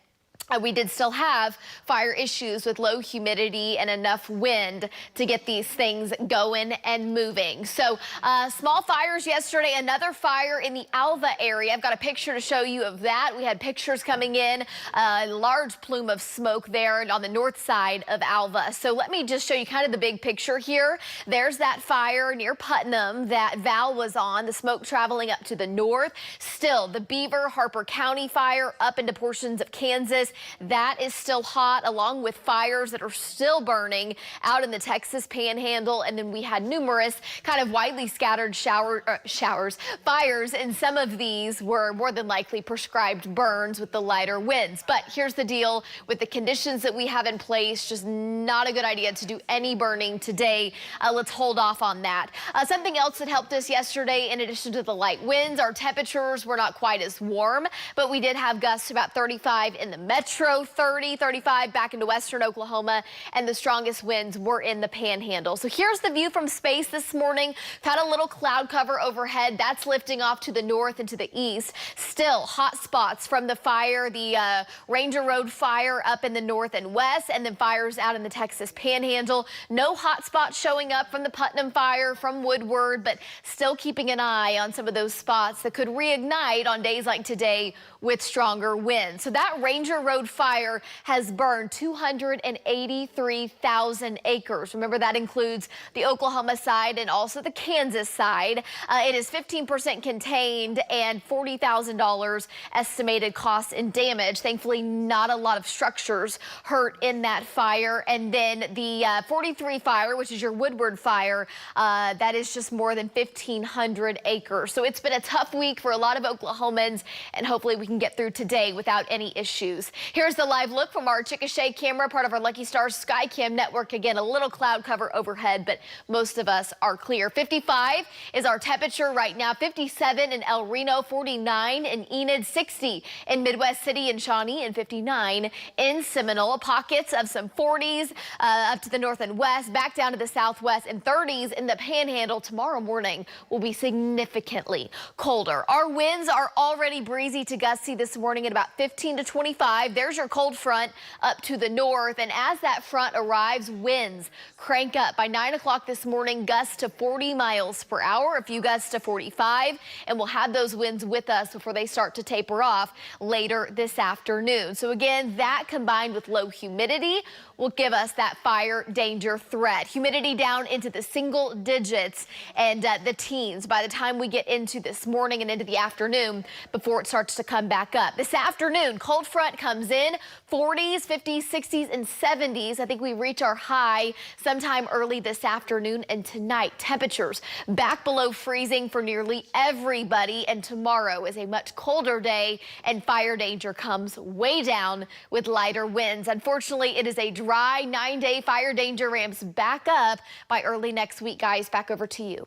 we did still have fire issues with low humidity and enough wind to get these things going and moving. So small fires yesterday, another fire in the Alva area. I've got a picture to show you of that. We had pictures coming in, a large plume of smoke there on the north side of Alva. So let me just show you kind of the big picture here. There's that fire near Putnam that Val was on, the smoke traveling up to the north. Still, the Beaver Harper County fire up into portions of Kansas. That is still hot, along with fires that are still burning out in the Texas Panhandle. And then we had numerous kind of widely scattered fires, and some of these were more than likely prescribed burns with the lighter winds. But here's the deal with the conditions that we have in place, just not a good idea to do any burning today. Let's hold off on that. Something else that helped us yesterday, in addition to the light winds, our temperatures were not quite as warm, but we did have gusts about 35 in the metro. 30, 35 back into western Oklahoma, and the strongest winds were in the Panhandle. So here's the view from space this morning. Had a little cloud cover overhead. That's lifting off to the north and to the east. Still hot spots from the fire, the Ranger Road fire up in the north and west, and then fires out in the Texas Panhandle. No hot spots showing up from the Putnam fire, from Woodward, but still keeping an eye on some of those spots that could reignite on days like today with stronger winds. So that Ranger Road fire has burned 283,000 acres. Remember, that includes the Oklahoma side and also the Kansas side. It is 15% contained and $40,000 estimated cost and damage. Thankfully, not a lot of structures hurt in that fire. And then the 43 fire, which is your Woodward fire, that is just more than 1,500 acres. So it's been a tough week for a lot of Oklahomans, and hopefully we can get through today without any issues. Here's the live look from our Chickasha camera, part of our Lucky Stars Skycam network. Again, a little cloud cover overhead, but most of us are clear. 55 is our temperature right now. 57 in El Reno, 49 in Enid, 60 in Midwest City and Shawnee, and 59 in Seminole. Pockets of some 40s up to the north and west, back down to the southwest, and 30s in the Panhandle. Tomorrow morning will be significantly colder. Our winds are already breezy to gusty this morning at about 15 to 25. There's your cold front up to the north, and as that front arrives, winds crank up. By 9 o'clock this morning, gusts to 40 miles per hour, a few gusts to 45, and we'll have those winds with us before they start to taper off later this afternoon. So again, that combined with low humidity will give us that fire danger threat. Humidity down into the single digits and the teens by the time we get into this morning and into the afternoon before it starts to come back up. This afternoon, cold front comes in, 40s, 50s, 60s, and 70s. I think we reach our high sometime early this afternoon, and tonight temperatures back below freezing for nearly everybody, and tomorrow is a much colder day and fire danger comes way down with lighter winds. Unfortunately, it is a dry 9-day fire danger ramps back up by early next week. Guys, back over to you.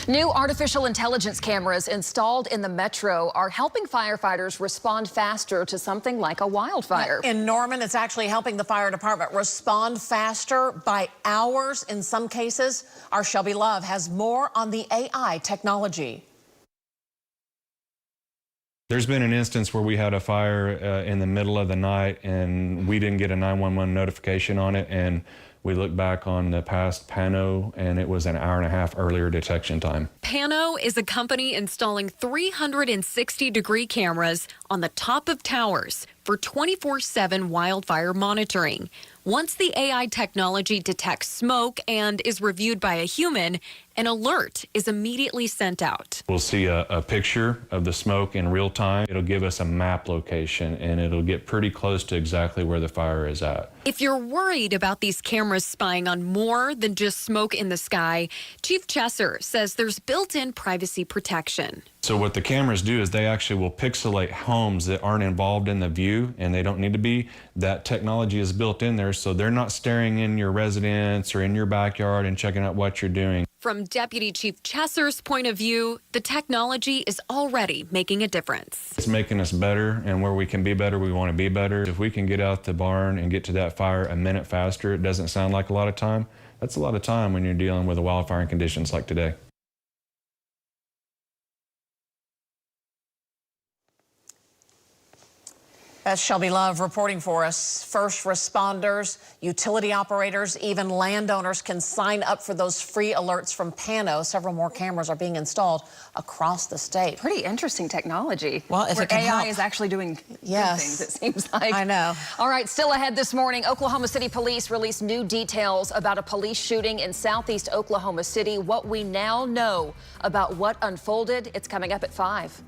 New artificial intelligence cameras installed in the metro are helping firefighters respond faster to something like a wildfire. In Norman, it's actually helping the fire department respond faster by hours in some cases. Our Shelby Love has more on the AI technology. There's been an instance where we had a fire in the middle of the night and we didn't get a 911 notification on it, and we looked back on the past pano and it was an hour-and-a-half earlier detection time. Pano is a company installing 360-degree cameras on the top of towers for 24/7 wildfire monitoring. Once the AI technology detects smoke and is reviewed by a human, an alert is immediately sent out. We'll see a picture of the smoke in real time. It'll give us a map location and it'll get pretty close to exactly where the fire is at. If you're worried about these cameras spying on more than just smoke in the sky, Chief Chesser says there's built-in privacy protection. So what the cameras do is they actually will pixelate homes that aren't involved in the view, and they don't need to be. That technology is built in there, so they're not staring in your residence or in your backyard and checking out what you're doing. From Deputy Chief Chesser's point of view, the technology is already making a difference. It's making us better, and where we can be better, we want to be better. If we can get out the barn and get to that fire a minute faster, it doesn't sound like a lot of time. That's a lot of time when you're dealing with a wildfire in conditions like today. That's Shelby Love reporting for us. First responders, utility operators, even landowners can sign up for those free alerts from Pano. Several more cameras are being installed across the state. Pretty interesting technology. Well, if where it can AI help. is actually doing good things, it seems like. I know. All right, still ahead this morning, Oklahoma City police released new details about a police shooting in southeast Oklahoma City. What we now know about what unfolded, it's coming up at 5.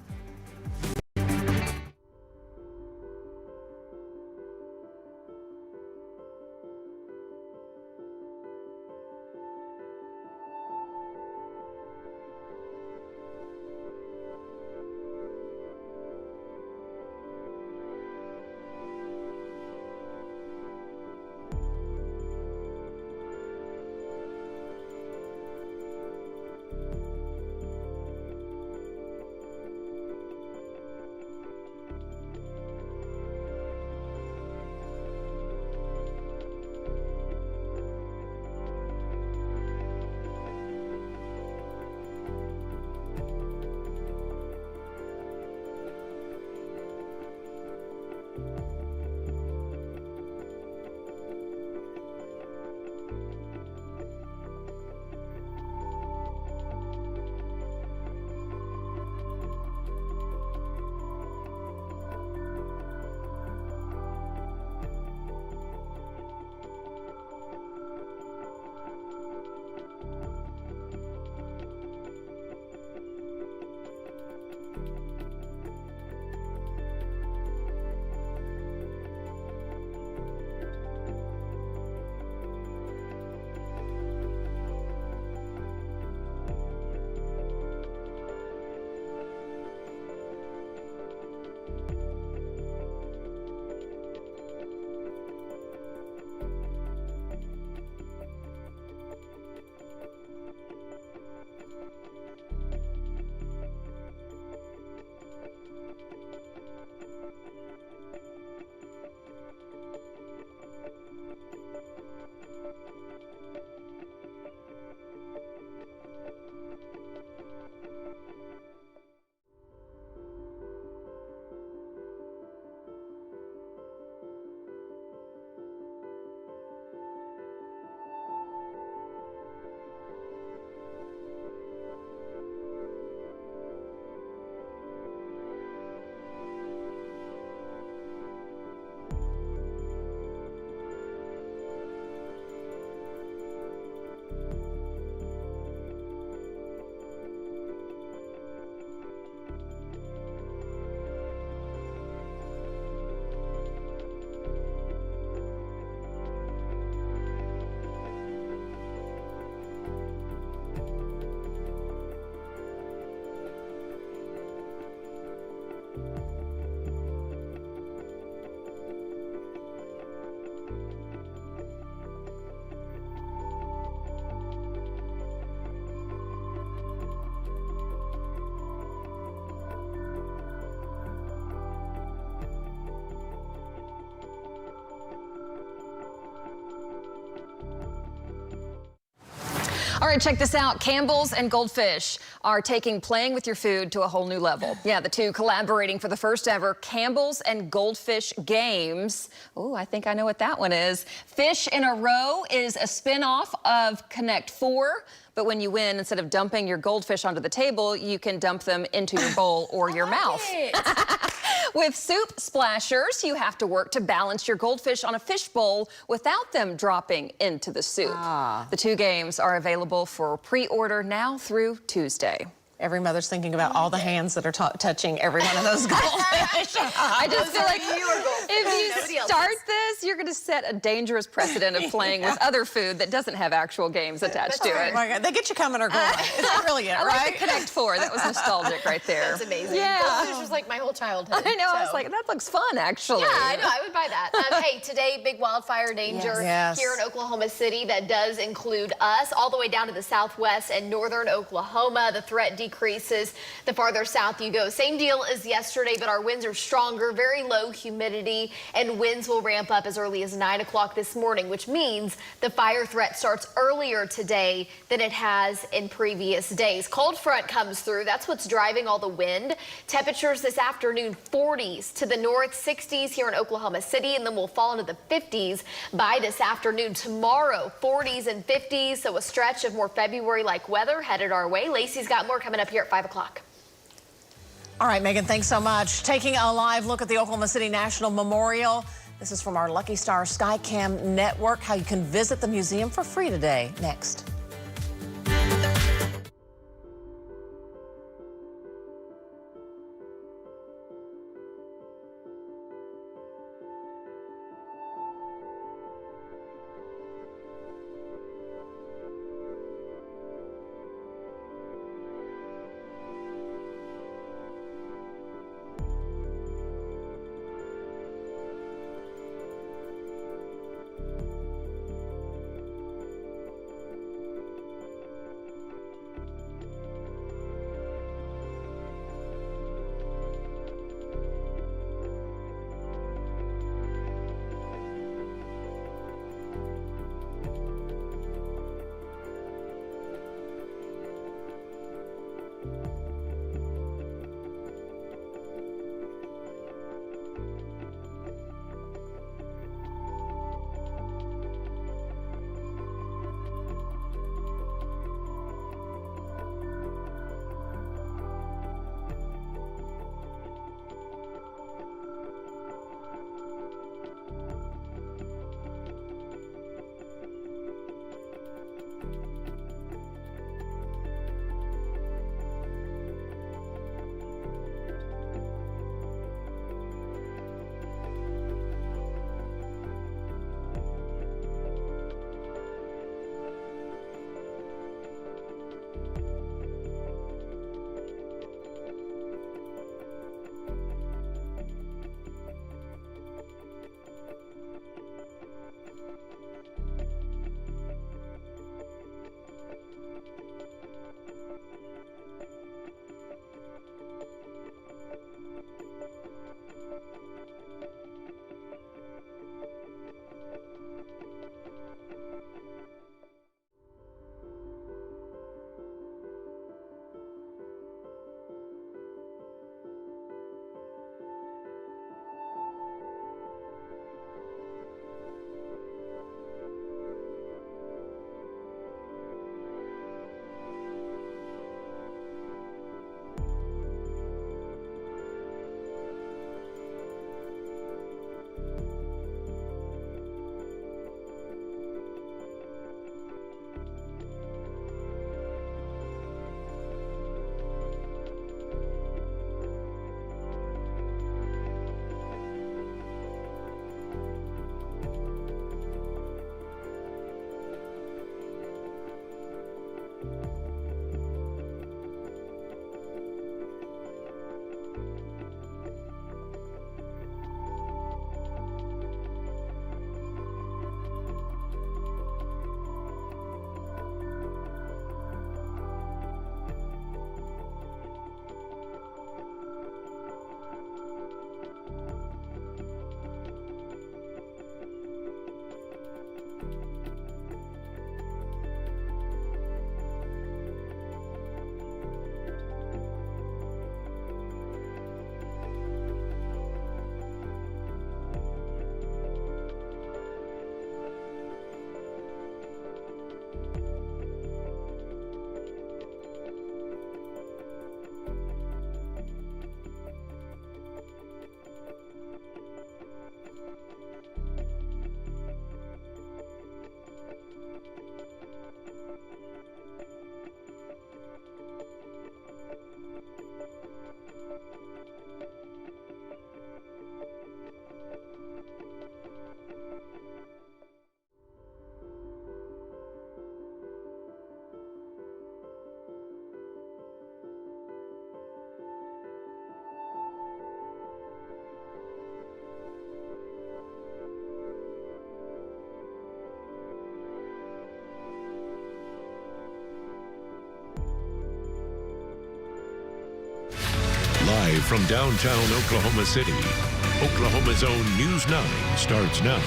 All right, check this out. Campbell's and Goldfish are taking playing with your food to a whole new level. Yeah, the two collaborating for the first ever Campbell's and Goldfish games. Oh, I think I know what that one is. Fish in a Row is a spin-off of Connect 4. But when you win, instead of dumping your goldfish onto the table, you can dump them into your bowl or your mouth. With Soup Splashers, you have to work to balance your goldfish on a fish bowl without them dropping into the soup. The two games are available for pre-order now through Tuesday. Every mother's thinking about all the hands that are touching every one of those goldfish. I just feel like if you start this, you're going to set a dangerous precedent of playing with other food that doesn't have actual games attached to it. Oh my God, they get you coming or going. It's brilliant, I right? like the Connect 4. That was nostalgic right there. That's amazing. Yeah. Goldfish was like my whole childhood. I know. I was like, that looks fun, actually. Yeah, I know. I would buy that. Hey, today, big wildfire danger here in Oklahoma City. That does include us all the way down to the southwest and northern Oklahoma. The threat decreases the farther south you go. Same deal as yesterday, but our winds are stronger, very low humidity, and winds will ramp up as early as 9 o'clock this morning, which means the fire threat starts earlier today than it has in previous days. Cold front comes through. That's what's driving all the wind. Temperatures this afternoon, 40s to the north, 60s here in Oklahoma City, and then we'll fall into the 50s by this afternoon. Tomorrow, 40s and 50s, so a stretch of more February-like weather headed our way. Lacey's got more coming up here at 5 o'clock. All right, Megan, thanks so much. Taking a live look at the Oklahoma City National Memorial. This is from our Lucky Star Skycam network, how you can visit the museum for free today. Next. From downtown Oklahoma City, Oklahoma's own News 9 starts now.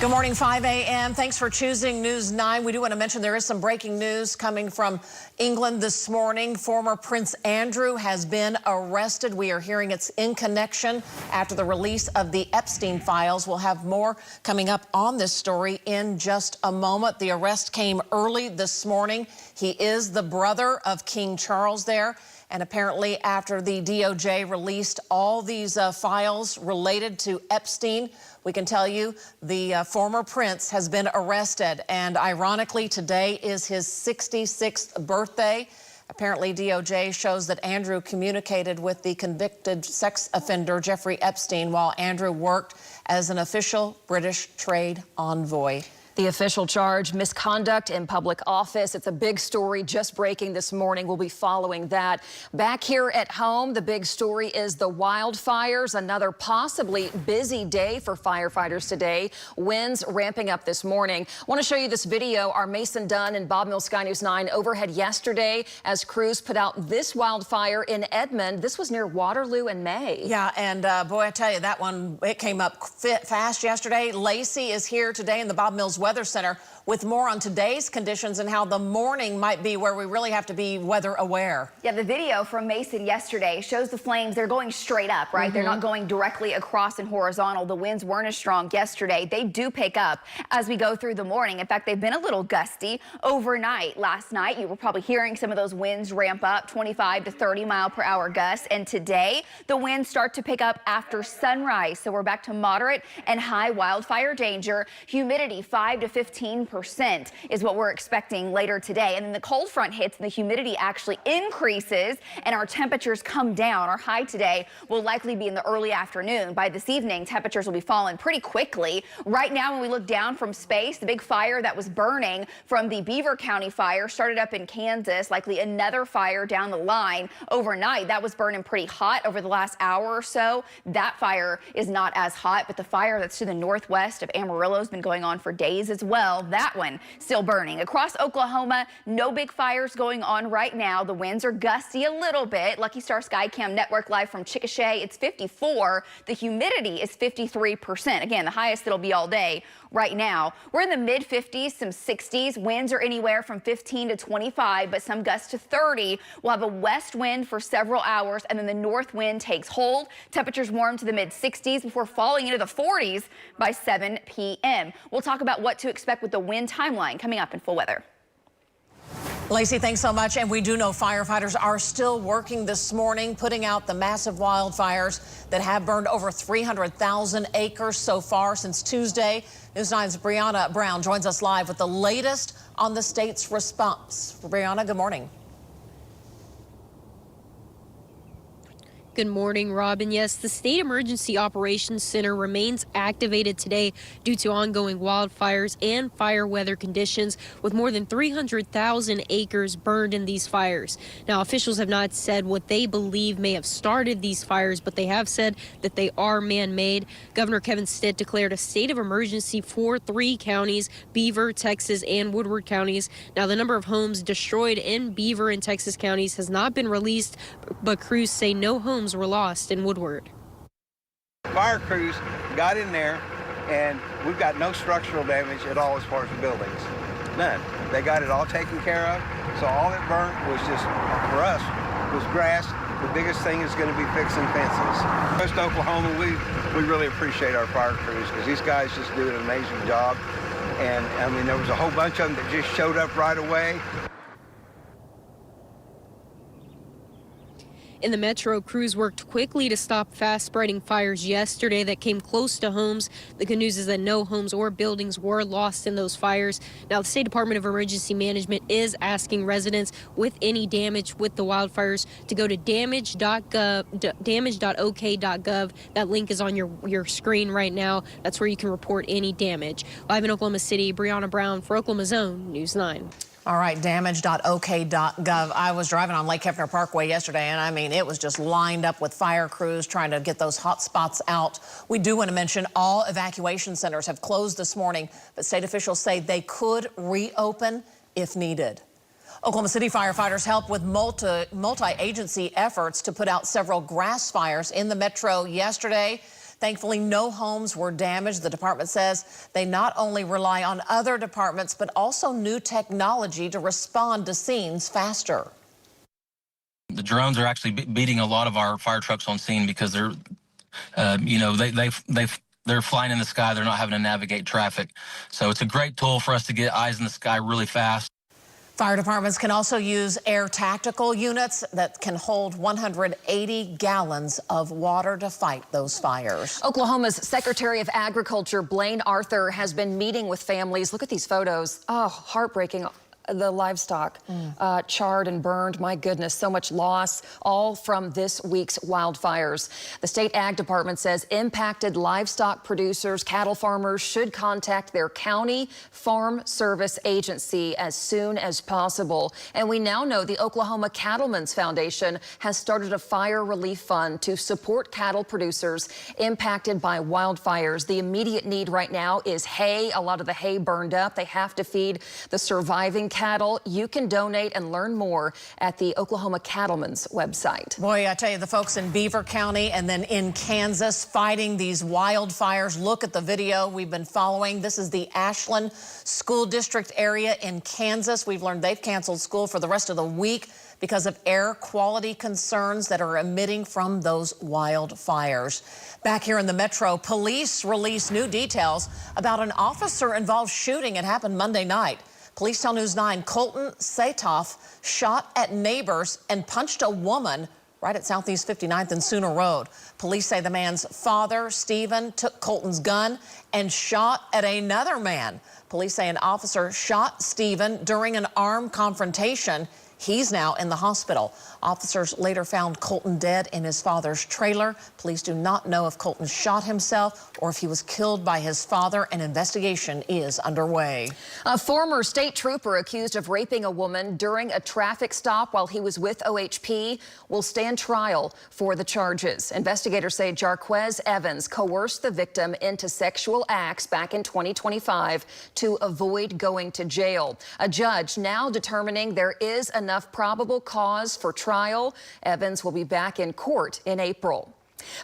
Good morning, 5 a.m. Thanks for choosing News 9. We do want to mention there is some breaking news coming from England this morning. Former Prince Andrew has been arrested. We are hearing it's in connection after the release of the Epstein files. We'll have more coming up on this story in just a moment. The arrest came early this morning. He is the brother of King Charles there. And apparently after the DOJ released all these files related to Epstein, we can tell you the former prince has been arrested. And ironically, today is his 66th birthday. Apparently, DOJ shows that Andrew communicated with the convicted sex offender Jeffrey Epstein while Andrew worked as an official British trade envoy. The official charge, misconduct in public office. It's a big story just breaking this morning. We'll be following that. Back here at home, the big story is the wildfires. Another possibly busy day for firefighters today. Winds ramping up this morning. I want to show you this video. Our Mason Dunn and Bob Mills, Sky News 9 overhead yesterday as crews put out this wildfire in Edmond. This was near Waterloo in May. Yeah, and boy, I tell you, that one, it came up fast yesterday. Lacey is here today in the Bob Mills Weather Center with more on today's conditions and how the morning might be where we really have to be weather aware. Yeah, the video from Mason yesterday shows the flames. They're going straight up, right? They're not going directly across and horizontal. The winds weren't as strong yesterday. They do pick up as we go through the morning. In fact, they've been a little gusty overnight. Last night, you were probably hearing some of those winds ramp up, 25 to 30 mile per hour gusts. And today, the winds start to pick up after sunrise. So we're back to moderate and high wildfire danger. Humidity 5 to 15% is what we're expecting later today. And then the cold front hits and the humidity actually increases and our temperatures come down. Our high today will likely be in the early afternoon. By this evening, temperatures will be falling pretty quickly. Right now, when we look down from space, the big fire that was burning from the Beaver County fire started up in Kansas, likely another fire down the line overnight. That was burning pretty hot over the last hour or so. That fire is not as hot, but the fire that's to the northwest of Amarillo has been going on for days as well. That one still burning. Across Oklahoma, no big fires going on right now. The winds are gusty a little bit. Lucky Star Skycam Network live from Chickasha. It's 54. The humidity is 53%. Again, the highest it'll be all day right now. We're in the mid 50s, some 60s. Winds are anywhere from 15 to 25, but some gusts to 30. We'll have a west wind for several hours, and then the north wind takes hold. Temperatures warm to the mid 60s before falling into the 40s by 7 p.m. We'll talk about what to expect with the wind timeline coming up in full weather. Lacey, thanks so much. And we do know firefighters are still working this morning, putting out the massive wildfires that have burned over 300,000 acres so far since Tuesday. News 9's Brianna Brown joins us live with the latest on the state's response. Brianna, good morning. Good morning, Robin. Yes, the State Emergency Operations Center remains activated today due to ongoing wildfires and fire weather conditions, with more than 300,000 acres burned in these fires. Now, officials have not said what they believe may have started these fires, but they have said that they are man-made. Governor Kevin Stitt declared a state of emergency for 3 counties, Beaver, Texas, and Woodward counties. Now, the number of homes destroyed in Beaver and Texas counties has not been released, but crews say no homes were lost in Woodward. Fire crews got in there, and we've got no structural damage at all as far as the buildings. None. They got it all taken care of. So all it burnt was just, for us, was grass. The biggest thing is going to be fixing fences. West Oklahoma, we really appreciate our fire crews because these guys just do an amazing job. And I mean, there was a whole bunch of them that just showed up right away. In the metro, crews worked quickly to stop fast-spreading fires yesterday that came close to homes. The good news is that no homes or buildings were lost in those fires. Now, the State Department of Emergency Management is asking residents with any damage with the wildfires to go to damage.ok.gov. That link is on your screen right now. That's where you can report any damage. Live in Oklahoma City, Brianna Brown for Oklahoma's Own News 9. All right, damage.ok.gov. I was driving on Lake Hefner Parkway yesterday, and I mean, it was just lined up with fire crews trying to get those hot spots out. We do want to mention all evacuation centers have closed this morning, but state officials say they could reopen if needed. Oklahoma City firefighters helped with multi-agency efforts to put out several grass fires in the metro yesterday. Thankfully, no homes were damaged. The department says they not only rely on other departments, but also new technology to respond to scenes faster. The drones are actually beating a lot of our fire trucks on scene because they're, they're flying in the sky. They're not having to navigate traffic. So it's a great tool for us to get eyes in the sky really fast. Fire departments can also use air tactical units that can hold 180 gallons of water to fight those fires. Oklahoma's Secretary of Agriculture, Blaine Arthur, has been meeting with families. Look at these photos. Oh, heartbreaking. The livestock charred and burned. My goodness, so much loss, all from this week's wildfires. The state ag department says impacted livestock producers, cattle farmers should contact their county farm service agency as soon as possible. And we now know the Oklahoma Cattlemen's Foundation has started a fire relief fund to support cattle producers impacted by wildfires. The immediate need right now is hay. A lot of the hay burned up. They have to feed the surviving cattle. You can donate and learn more at the Oklahoma Cattlemen's website. Boy, I tell you, the folks in Beaver County and then in Kansas fighting these wildfires. Look at the video we've been following. This is the Ashland School District area in Kansas. We've learned they've canceled school for the rest of the week because of air quality concerns that are emitting from those wildfires. Back here in the metro, police released new details about an officer-involved shooting. It happened Monday night. Police tell News 9 Colton Satoff shot at neighbors and punched a woman right at Southeast 59th and Sooner Road. Police say the man's father, Stephen, took Colton's gun and shot at another man. Police say an officer shot Stephen during an armed confrontation. He's now in the hospital. Officers later found Colton dead in his father's trailer. Police do not know if Colton shot himself or if he was killed by his father. An investigation is underway. A former state trooper accused of raping a woman during a traffic stop while he was with OHP will stand trial for the charges. Investigators say Jarquez Evans coerced the victim into sexual acts back in 2025 to avoid going to jail. A judge now determining there is enough probable cause for trial. Evans will be back in court in April.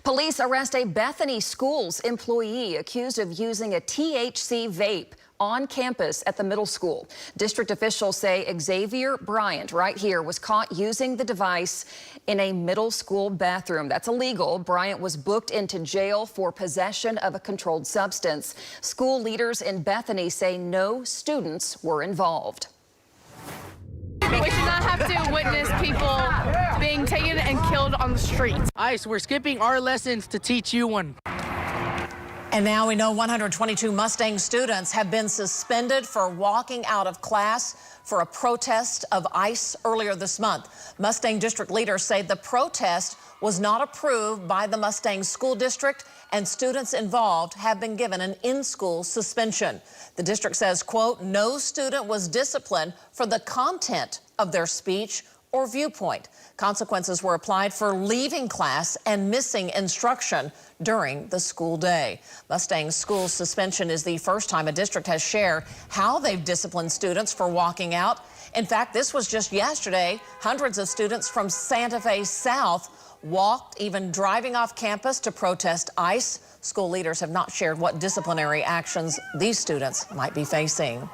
Police arrest a Bethany Schools employee accused of using a THC vape on campus at the middle school. District officials say Xavier Bryant, right here, was caught using the device in a middle school bathroom. That's illegal. Bryant was booked into jail for possession of a controlled substance. School leaders in Bethany say no students were involved. We should not have to witness people being taken and killed on the streets. ICE, we're skipping our lessons to teach you one. And now we know 122 Mustang students have been suspended for walking out of class for a protest of ICE earlier this month. Mustang district leaders say the protest was not approved by the Mustang School District, and students involved have been given an in-school suspension. The district says, quote, no student was disciplined for the content of their speech or viewpoint. Consequences were applied for leaving class and missing instruction during the school day. Mustang's school suspension is the first time a district has shared how they've disciplined students for walking out. In fact, this was just yesterday. Hundreds of students from Santa Fe South walked, even driving off campus to protest ICE. School leaders have not shared what disciplinary actions these students might be facing.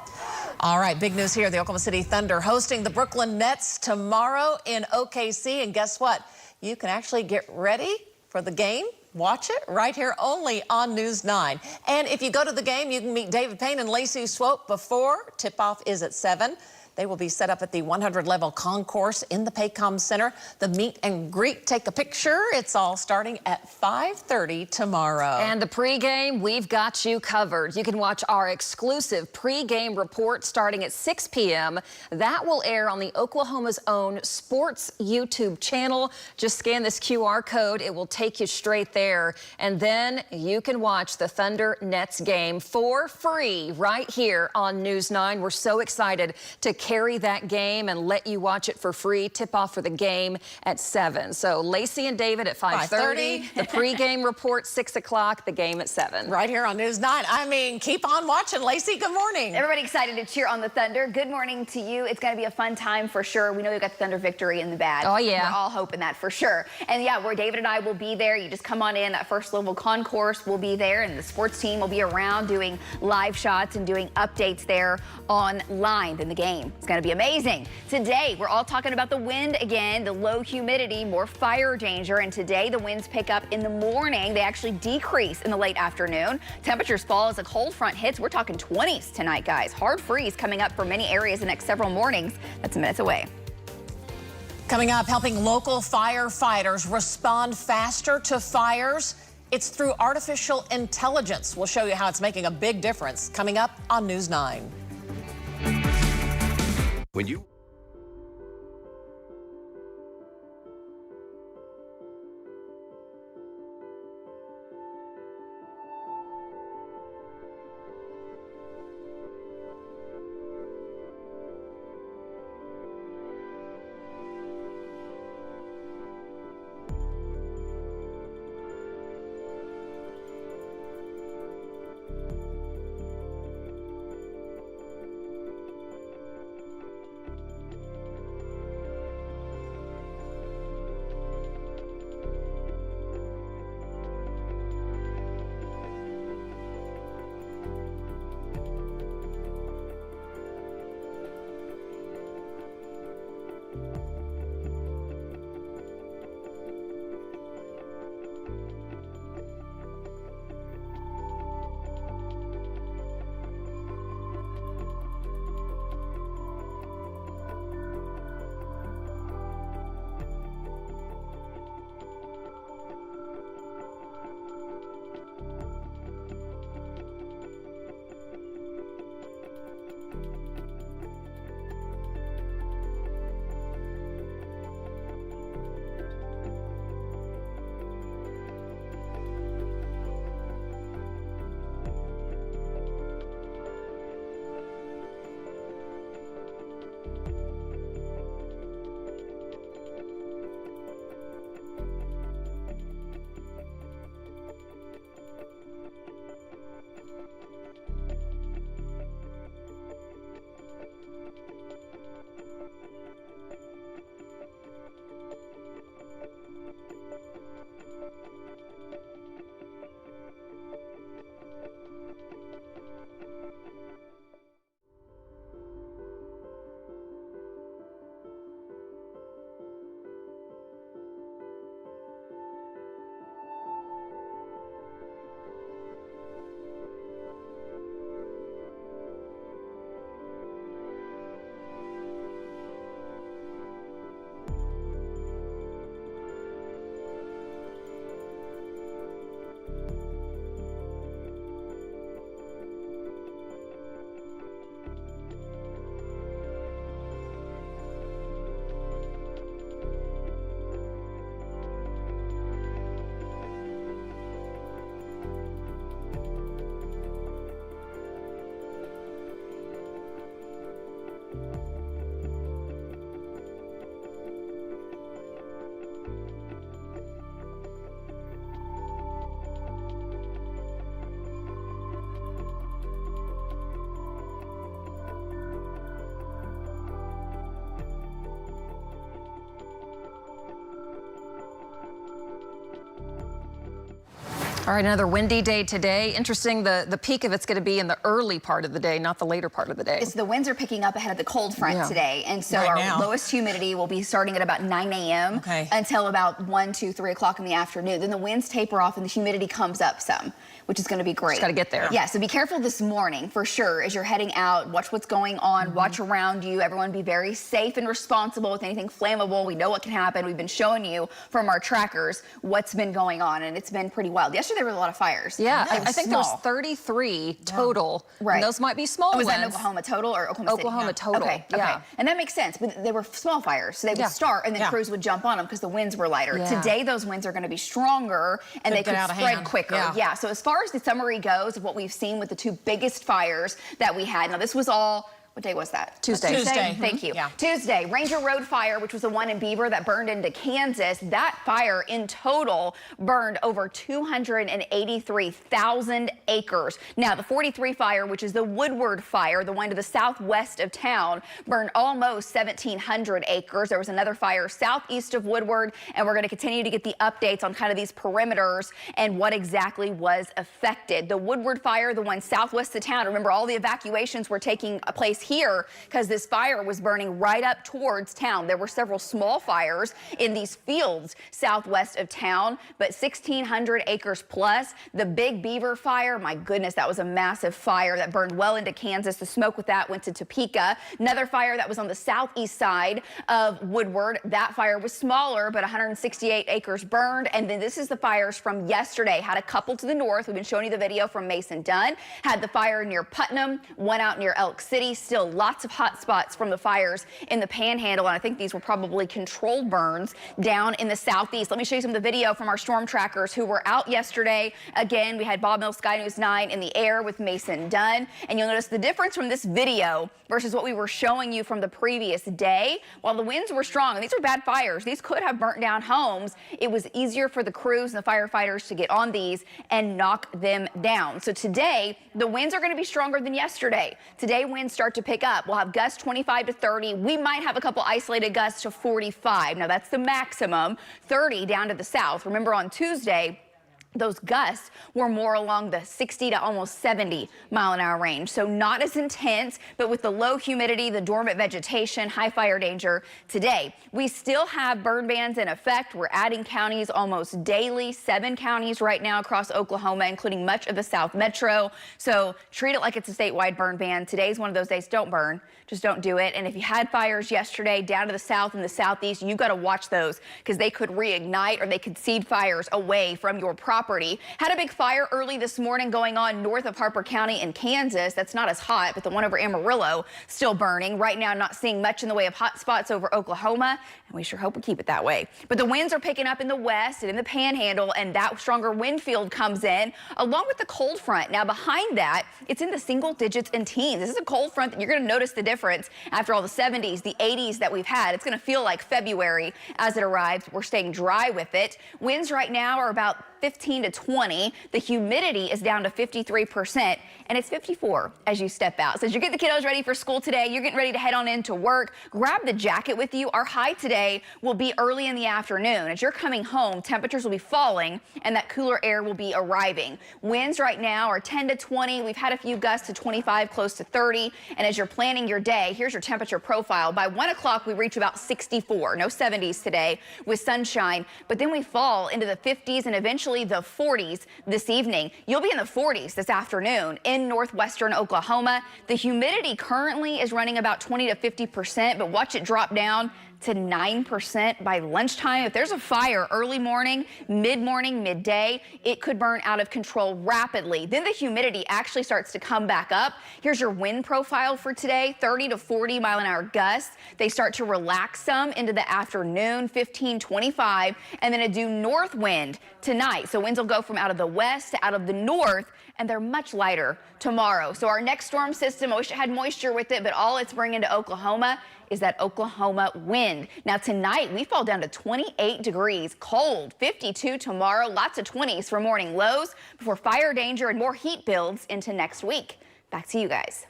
All right, big news here. The Oklahoma City Thunder hosting the Brooklyn Nets tomorrow in OKC. And guess what? You can actually get ready for the game. Watch it right here only on News 9. And if you go to the game, you can meet David Payne and Lacey Swope before tip-off is at 7. They will be set up at the 100-level concourse in the Paycom Center. The meet and greet, take a picture. It's all starting at 5:30 tomorrow. And the pregame, we've got you covered. You can watch our exclusive pregame report starting at 6 p.m. That will air on the Oklahoma's own sports YouTube channel. Just scan this QR code. It will take you straight there. And then you can watch the Thunder Nets game for free right here on News 9. We're so excited to carry that game and let you watch it for free. Tip-off for the game at 7. So Lacey and David at 5:30. The pregame report 6 o'clock. The game at 7. Right here on News 9. I mean, keep on watching. Lacey, good morning. Everybody excited to cheer on the Thunder. Good morning to you. It's going to be a fun time for sure. We know we've got the Thunder victory in the bag. Oh, yeah. We're all hoping that for sure. And yeah, where David and I will be there. You just come on in. That first level concourse will be there, and the sports team will be around doing live shots and doing updates there online in the game. It's going to be amazing. Today, we're all talking about the wind again, the low humidity, more fire danger. And today, the winds pick up in the morning. They actually decrease in the late afternoon. Temperatures fall as a cold front hits. We're talking 20s tonight, guys. Hard freeze coming up for many areas the next several mornings. That's minutes away. Coming up, helping local firefighters respond faster to fires. It's through artificial intelligence. We'll show you how it's making a big difference. Coming up on News 9. When you All right, another windy day today. Interesting, the peak of it's going to be in the early part of the day, not the later part of the day. The winds are picking up ahead of the cold front today, and so our lowest humidity will be starting at about 9 a.m. Until about 1, 2, 3 o'clock in the afternoon. Then the winds taper off and the humidity comes up some, which is going to be great. Just got to get there. Yeah, so be careful this morning for sure as you're heading out. Watch what's going on. Watch around you. Everyone be very safe and responsible with anything flammable. We know what can happen. We've been showing you from our trackers what's been going on, and it's been pretty wild. Yesterday there were a lot of fires. Yeah, I think there's 33 total. Right. And those might be small ones. Was that in Oklahoma total or Oklahoma City? Oklahoma total. Okay, okay. And that makes sense. But they were small fires, so they would start and then crews would jump on them because the winds were lighter. Today those winds are going to be stronger and they could spread quicker. Yeah. So as far as the summary goes of what we've seen with the two biggest fires that we had, now this was all what day was that? Tuesday. Tuesday. Thank you. Yeah. Tuesday, Ranger Road fire, which was the one in Beaver that burned into Kansas. That fire in total burned over 283,000 acres. Now, the 43 fire, which is the Woodward fire, the one to the southwest of town, burned almost 1,700 acres. There was another fire southeast of Woodward, and we're going to continue to get the updates on kind of these perimeters and what exactly was affected. The Woodward fire, the one southwest of town, remember all the evacuations were taking place here because this fire was burning right up towards town. There were several small fires in these fields southwest of town, but 1,600 acres plus. The Big Beaver fire, my goodness, that was a massive fire that burned well into Kansas. The smoke with that went to Topeka. Another fire that was on the southeast side of Woodward. That fire was smaller, but 168 acres burned. And then this is the fires from yesterday. Had a couple to the north. We've been showing you the video from Mason Dunn. Had the fire near Putnam, one out near Elk City. Still lots of hot spots from the fires in the Panhandle, and I think these were probably controlled burns down in the southeast. Let me show you some of the video from our storm trackers who were out yesterday. Again, we had Bob Mills, Sky News 9 in the air with Mason Dunn, and you'll notice the difference from this video versus what we were showing you from the previous day. While the winds were strong, and these are bad fires, these could have burnt down homes, it was easier for the crews and the firefighters to get on these and knock them down. So today, the winds are going to be stronger than yesterday. Today, winds start to pick up. We'll have gusts 25 to 30. We might have a couple isolated gusts to 45. Now, that's the maximum. 30 down to the south. Remember, on Tuesday, those gusts were more along the 60 to almost 70 mile an hour range. So not as intense, but with the low humidity, the dormant vegetation, high fire danger today. We still have burn bans in effect. We're adding counties almost daily, 7 counties right now across Oklahoma, including much of the South Metro. So treat it like it's a statewide burn ban. Today's one of those days. Don't burn. Just don't do it. And if you had fires yesterday down to the south and the southeast, you got to watch those because they could reignite or they could seed fires away from your property. Had a big fire early this morning going on north of Harper County in Kansas. That's not as hot, but the one over Amarillo still burning. Right now, not seeing much in the way of hot spots over Oklahoma, and we sure hope we keep it that way. But the winds are picking up in the west and in the Panhandle, and that stronger wind field comes in along with the cold front. Now, behind that, it's in the single digits and teens. This is a cold front that you're going to notice the difference after all the 70s, the 80s that we've had. It's going to feel like February as it arrives. We're staying dry with it. Winds right now are about 15 to 20. The humidity is down to 53%, and it's 54 as you step out. So as you get the kiddos ready for school today, you're getting ready to head on into work. Grab the jacket with you. Our high today will be early in the afternoon. As you're coming home, temperatures will be falling, and that cooler air will be arriving. Winds right now are 10 to 20. We've had a few gusts to 25, close to 30. And as you're planning your day, here's your temperature profile. By 1 o'clock, we reach about 64. No 70s today with sunshine, but then we fall into the 50s and eventually the 40s this evening. You'll be in the 40s this afternoon in northwestern Oklahoma. The humidity currently is running about 20 to 50%, but watch it drop down to 9% by lunchtime. If there's a fire early morning, mid-morning, midday, it could burn out of control rapidly. Then the humidity actually starts to come back up. Here's your wind profile for today, 30 to 40 mile an hour gusts. They start to relax some into the afternoon, 15, 25, and then a due north wind tonight. So winds will go from out of the west to out of the north, and they're much lighter tomorrow. So our next storm system, I wish it had moisture with it, but all it's bringing to Oklahoma is that Oklahoma wind. Now tonight, we fall down to 28 degrees, cold, 52 tomorrow, lots of 20s for morning lows before fire danger and more heat builds into next week. Back to you guys.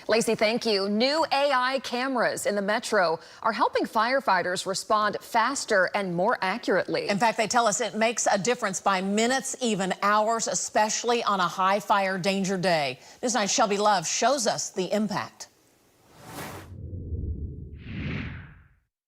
Lacey, thank you. New AI cameras in the metro are helping firefighters respond faster and more accurately. In fact, they tell us it makes a difference by minutes, even hours, especially on a high fire danger day. This night, Shelby Love shows us the impact.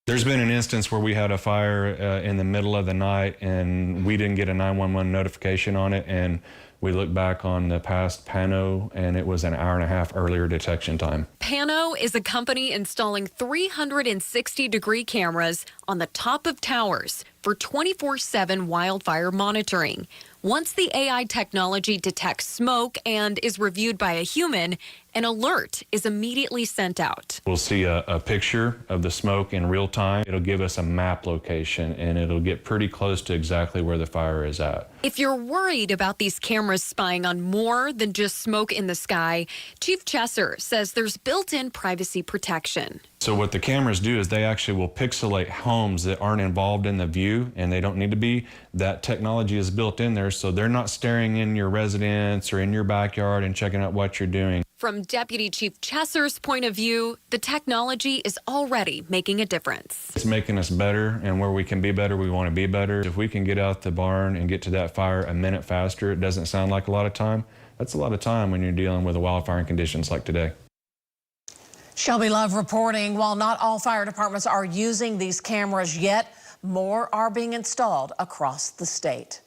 There's been an instance where we had a fire in the middle of the night and we didn't get a 911 notification on it, and we looked back on the past Pano and it was an hour-and-a-half earlier detection time. Pano is a company installing 360-degree cameras on the top of towers for 24/7 wildfire monitoring. Once the AI technology detects smoke and is reviewed by a human, an alert is immediately sent out. We'll see a picture of the smoke in real time. It'll give us a map location, and it'll get pretty close to exactly where the fire is at. If you're worried about these cameras cameras spying on more than just smoke in the sky. Chief Chesser says there's built-in privacy protection. So what the cameras do is they actually will pixelate homes that aren't involved in the view, and they don't need to be. That technology is built in there, so they're not staring in your residence or in your backyard and checking out what you're doing. From Deputy Chief Chesser's point of view, the technology is already making a difference. It's making us better, and where we can be better, we want to be better. If we can get out the barn and get to that fire a minute faster, it doesn't sound like a lot of time. That's a lot of time when you're dealing with a wildfire in conditions like today. Shelby Love reporting, while not all fire departments are using these cameras yet, more are being installed across the state.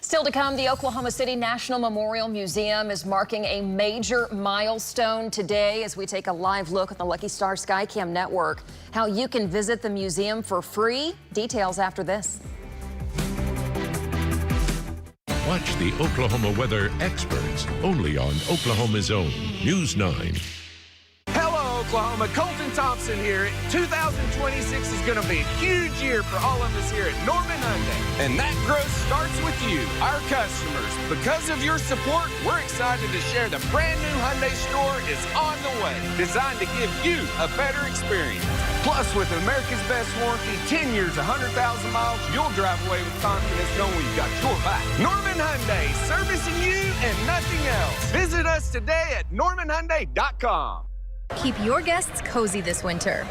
Still to come, the Oklahoma City National Memorial Museum is marking a major milestone today as we take a live look at the Lucky Star Skycam network. How you can visit the museum for free. Details after this. Watch the Oklahoma weather experts only on Oklahoma's own News 9. Hello, Oklahoma. Colton Thompson here. 2026 is going to be a huge year for all of us here at Norman Hyundai. And that growth starts with you, our customers. Because of your support, we're excited to share the brand new Hyundai store is on the way, designed to give you a better experience. Plus, with America's Best Warranty, 10 years, 100,000 miles, you'll drive away with confidence knowing we've got your back. Norman Hyundai, servicing you and nothing else. Visit us today at normanhyundai.com. Keep your guests cozy this winter.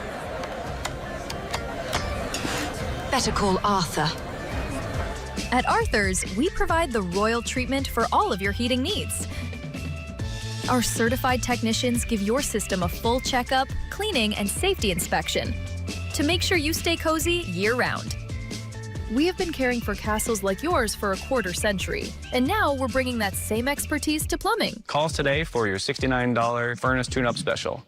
Better call Arthur. At Arthur's, we provide the royal treatment for all of your heating needs. Our certified technicians give your system a full checkup, cleaning, and safety inspection to make sure you stay cozy year-round. We have been caring for castles like yours for a quarter century, and now we're bringing that same expertise to plumbing. Call us today for your $69 furnace tune-up special.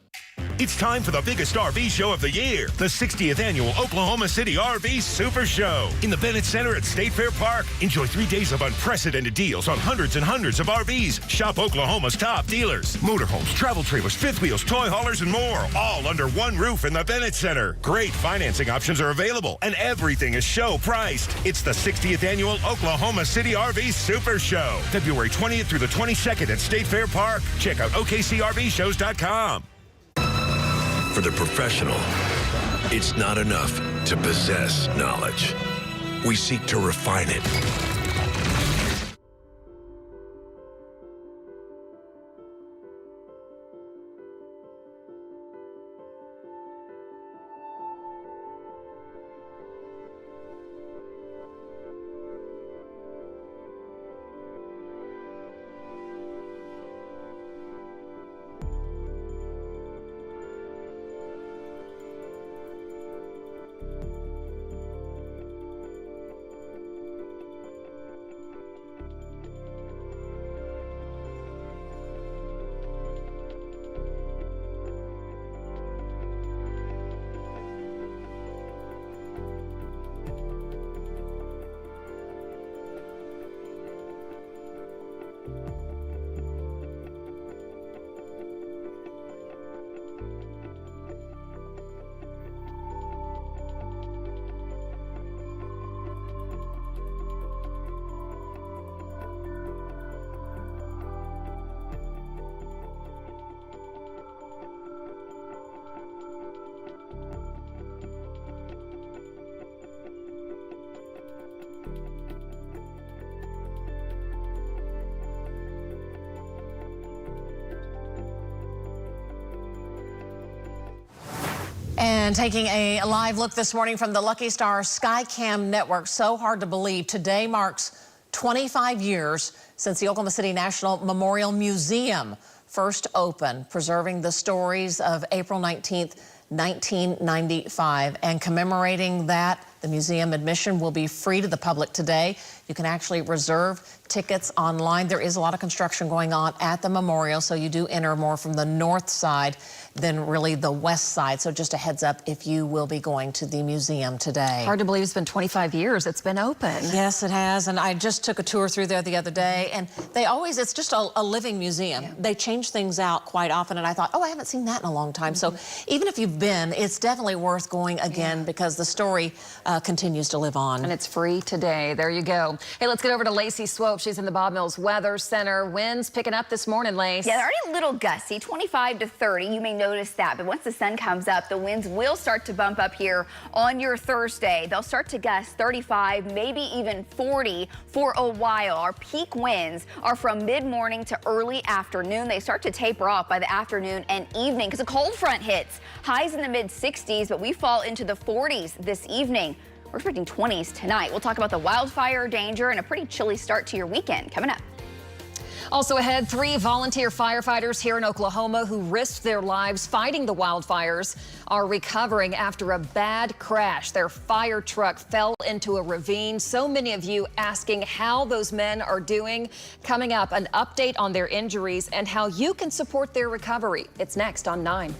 It's time for the biggest RV show of the year, the 60th annual Oklahoma City RV Super Show in the Bennett Center at State Fair Park. Enjoy 3 days of unprecedented deals on hundreds and hundreds of RVs. Shop Oklahoma's top dealers. Motorhomes, travel trailers, fifth wheels, toy haulers, and more, all under one roof in the Bennett Center. Great financing options are available, and everything is show priced. It's the 60th annual Oklahoma City RV Super Show, February 20th through the 22nd at State Fair Park. Check out OKCRVshows.com. For the professional, it's not enough to possess knowledge. We seek to refine it. And taking a live look this morning from the Lucky Star Skycam network. So hard to believe. Today marks 25 years since the Oklahoma City National Memorial Museum first opened, preserving the stories of April 19th, 1995. And commemorating that, the museum admission will be free to the public today. You can actually reserve tickets online. There is a lot of construction going on at the memorial, so you do enter more from the north side than really the west side. So just a heads up if you will be going to the museum today. Hard to believe it's been 25 years it's been open. Yes, it has. And I just took a tour through there the other day, and they always, it's just a living museum. Yeah. They change things out quite often, and I thought, oh, I haven't seen that in a long time. So even if you've been, it's definitely worth going again because the story continues to live on. And it's free today. There you go. Hey, let's get over to Lacey Swope. She's in the Bob Mills Weather Center. Winds picking up this morning, Lace. Yeah, they're already a little gusty, 25 to 30. You may notice that, but once the sun comes up, the winds will start to bump up here on your Thursday. They'll start to gust 35, maybe even 40 for a while. Our peak winds are from mid-morning to early afternoon. They start to taper off by the afternoon and evening because a cold front hits. Highs in the mid-60s, but we fall into the 40s this evening. We're expecting 20s tonight. We'll talk about the wildfire danger and a pretty chilly start to your weekend coming up. Also ahead, 3 volunteer firefighters here in Oklahoma who risked their lives fighting the wildfires are recovering after a bad crash. Their fire truck fell into a ravine. So many of you asking how those men are doing. Coming up, an update on their injuries and how you can support their recovery. It's next on 9.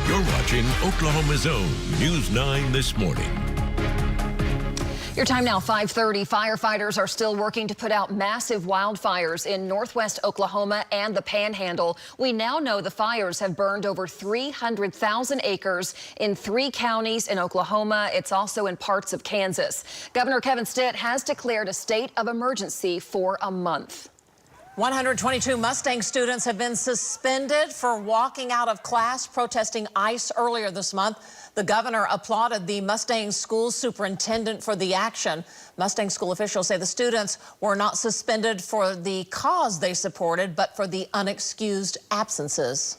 You're watching Oklahoma's own News 9 this morning. Your time now, 5:30. Firefighters are still working to put out massive wildfires in northwest Oklahoma and the Panhandle. We now know the fires have burned over 300,000 acres in 3 counties in Oklahoma. It's also in parts of Kansas. Governor Kevin Stitt has declared a state of emergency for a month. 122 Mustang students have been suspended for walking out of class protesting ICE earlier this month. The governor applauded the Mustang school superintendent for the action. Mustang school officials say the students were not suspended for the cause they supported, but for the unexcused absences.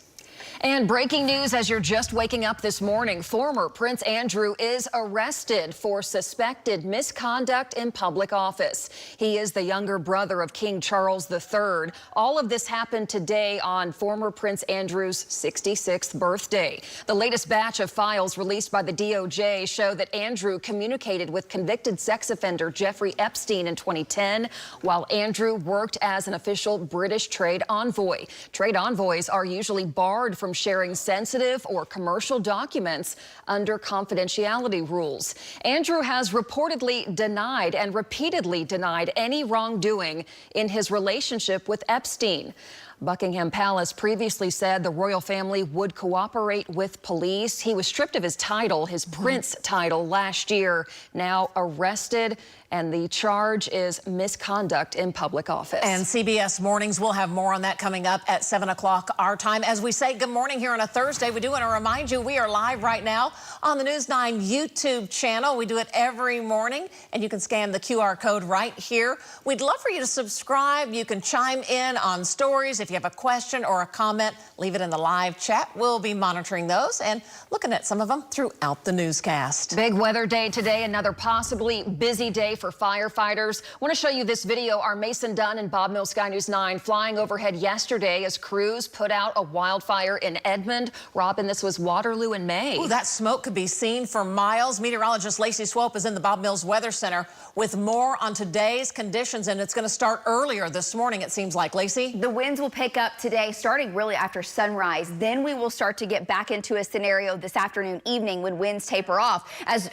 And breaking news as you're just waking up this morning, former Prince Andrew is arrested for suspected misconduct in public office. He is the younger brother of King Charles III. All of this happened today on former Prince Andrew's 66th birthday. The latest batch of files released by the DOJ show that Andrew communicated with convicted sex offender Jeffrey Epstein in 2010, while Andrew worked as an official British trade envoy. Trade envoys are usually barred from sharing sensitive or commercial documents under confidentiality rules. Andrew has reportedly denied and repeatedly denied any wrongdoing in his relationship with Epstein. Buckingham Palace previously said the royal family would cooperate with police. He was stripped of his title, his prince title, last year, now arrested, and the charge is misconduct in public office. And CBS Mornings will have more on that coming up at 7 o'clock our time. As we say good morning here on a Thursday, we do want to remind you we are live right now on the News 9 YouTube channel. We do it every morning, and you can scan the QR code right here. We'd love for you to subscribe. You can chime in on stories. If you have a question or a comment, leave it in the live chat. We'll be monitoring those and looking at some of them throughout the newscast. Big weather day today, another possibly busy day for firefighters. I want to show you this video. Our Mason Dunn and Bob Mills Sky News 9 flying overhead yesterday as crews put out a wildfire in Edmond. Robin, this was Waterloo in May. Ooh, that smoke could be seen for miles. Meteorologist Lacey Swope is in the Bob Mills Weather Center with more on today's conditions, and it's going to start earlier this morning, it seems like. Lacey? The winds will pick up today, starting really after sunrise. Then we will start to get back into a scenario this afternoon, evening, when winds taper off. As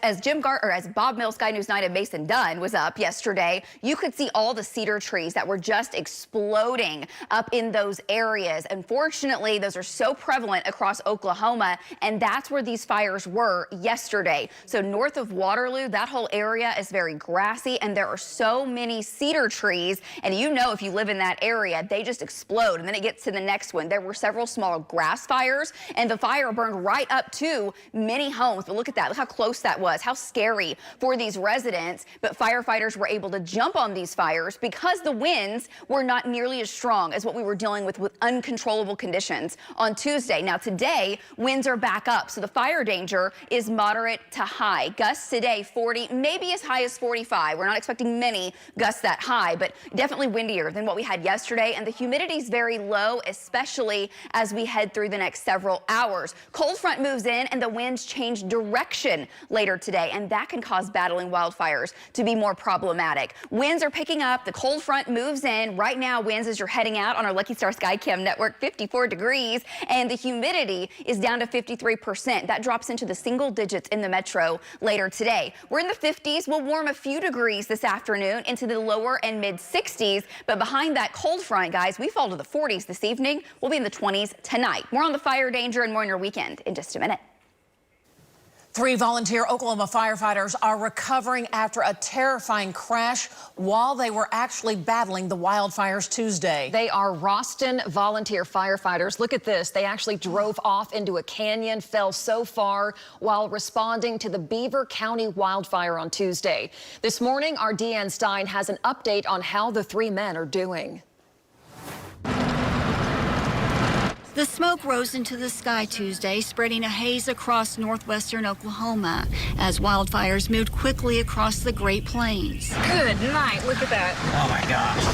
Bob Mills Sky News 9 and Mason Dunn was up yesterday, you could see all the cedar trees that were just exploding up in those areas. Unfortunately, those are so prevalent across Oklahoma, and that's where these fires were yesterday. So north of Waterloo, that whole area is very grassy, and there are so many cedar trees. And you know, if you live in that area, they just explode. And then it gets to the next one. There were several small grass fires, and the fire burned right up to many homes. But look at that. Look how close that was. How scary for these residents. But firefighters were able to jump on these fires because the winds were not nearly as strong as what we were dealing with uncontrollable conditions on Tuesday. Now today, winds are back up, so the fire danger is moderate to high. Gusts today 40, maybe as high as 45. We're not expecting many gusts that high, but definitely windier than what we had yesterday. And the humidity is very low, especially as we head through the next several hours. Cold front moves in and the winds change direction later today, and that can cause battling wildfires to be more problematic. Winds are picking up. The cold front moves in. Right now, winds as you're heading out on our Lucky Star Skycam network, 54 degrees, and the humidity is down to 53%. That drops into the single digits in the metro later today. We're in the 50s. We'll warm a few degrees this afternoon into the lower and mid 60s, but behind that cold front, guys, we fall to the 40s this evening. We'll be in the 20s tonight. More on the fire danger and more on your weekend in just a minute. 3 volunteer Oklahoma firefighters are recovering after a terrifying crash while they were actually battling the wildfires Tuesday. They are Roston volunteer firefighters. Look at this. They actually drove off into a canyon, fell so far while responding to the Beaver County wildfire on Tuesday. This morning, our Deanne Stein has an update on how the 3 men are doing. The smoke rose into the sky Tuesday, spreading a haze across northwestern Oklahoma as wildfires moved quickly across the Great Plains. Good night. Look at that. Oh, my gosh.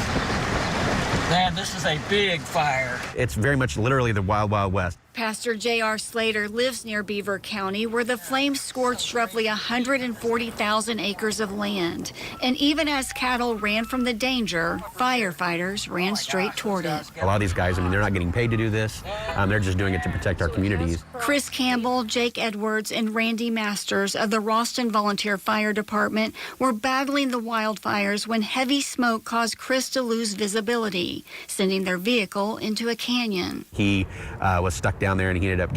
Man, this is a big fire. It's very much literally the Wild Wild West. Pastor J.R. Slater lives near Beaver County, where the flames scorched roughly 140,000 acres of land. And even as cattle ran from the danger, firefighters ran straight toward it. A lot of these guys, I mean, they're not getting paid to do this. They're just doing it to protect our communities. Chris Campbell, Jake Edwards, and Randy Masters of the Roston Volunteer Fire Department were battling the wildfires when heavy smoke caused Chris to lose visibility, sending their vehicle into a canyon. He was stuck down down there, and he ended up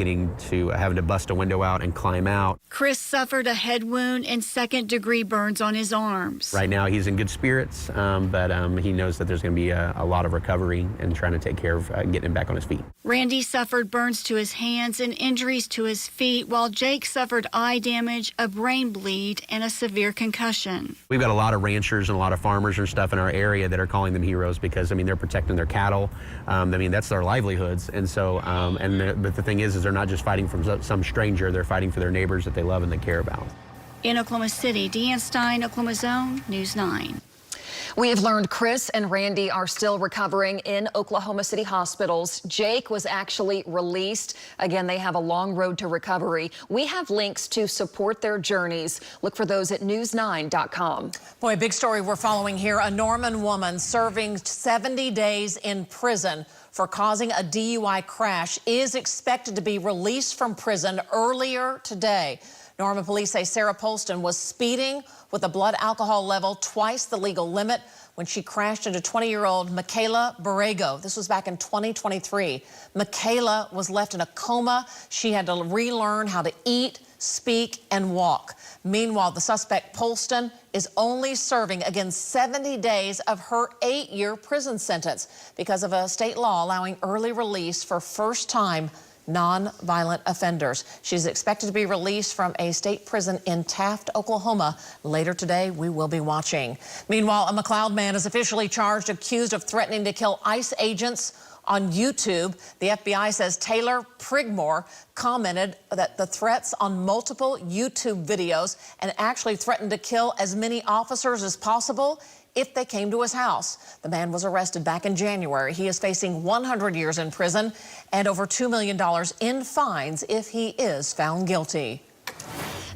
having to bust a window out and climb out. Chris suffered a head wound and second-degree burns on his arms. Right now he's in good spirits, but he knows that there's going to be a lot of recovery and trying to take care of getting him back on his feet. Randy suffered burns to his hands and injuries to his feet, while Jake suffered eye damage, a brain bleed, and a severe concussion. We've got a lot of ranchers and a lot of farmers and stuff in our area that are calling them heroes because, I mean, they're protecting their cattle. I mean, that's their livelihoods. And so, but the thing is they're not just fighting from some stranger. They're fighting for their neighbors that they love and they care about. In Oklahoma City, Deanne Stein, Oklahoma Zone, News 9. We have learned Chris and Randy are still recovering in Oklahoma City hospitals. Jake was actually released. Again, they have a long road to recovery. We have links to support their journeys. Look for those at news9.com. Boy, big story we're following here. A Norman woman serving 70 days in prison for causing a DUI crash is expected to be released from prison earlier today. Norman police say Sarah Polston was speeding with a blood alcohol level twice the legal limit when she crashed into 20-year-old Michaela Borrego. This was back in 2023. Michaela was left in a coma. She had to relearn how to eat, speak, and walk. Meanwhile, the suspect, Polston, is only serving, again, 70 days of her 8-year prison sentence because of a state law allowing early release for first-time non-violent offenders. She's expected to be released from a state prison in Taft, Oklahoma. Later today, we will be watching. Meanwhile, a McLeod man is officially charged, accused of threatening to kill ICE agents on YouTube. The FBI says Taylor Prigmore commented that the threats on multiple YouTube videos and actually threatened to kill as many officers as possible if they came to his house. The man was arrested back in January. He is facing 100 years in prison and over $2 million in fines if he is found guilty.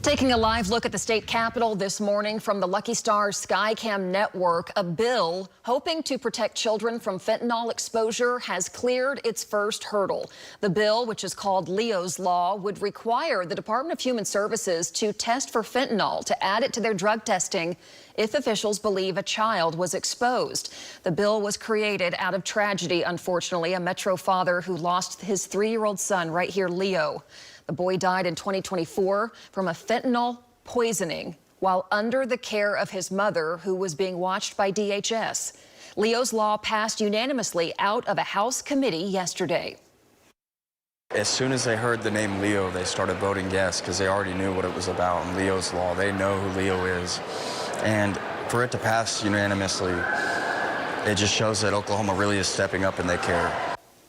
Taking a live look at the state capitol this morning from the Lucky Stars Skycam network, a bill hoping to protect children from fentanyl exposure has cleared its first hurdle. The bill, which is called Leo's Law, would require the Department of Human Services to test for fentanyl to add it to their drug testing if officials believe a child was exposed. The bill was created out of tragedy, unfortunately, a Metro father who lost his 3-year-old son right here, Leo. The boy died in 2024 from a fentanyl poisoning while under the care of his mother, who was being watched by DHS. Leo's Law passed unanimously out of a House committee yesterday. As soon as they heard the name Leo, they started voting yes because they already knew what it was about. And Leo's Law, they know who Leo is. And for it to pass unanimously, it just shows that Oklahoma really is stepping up and they care.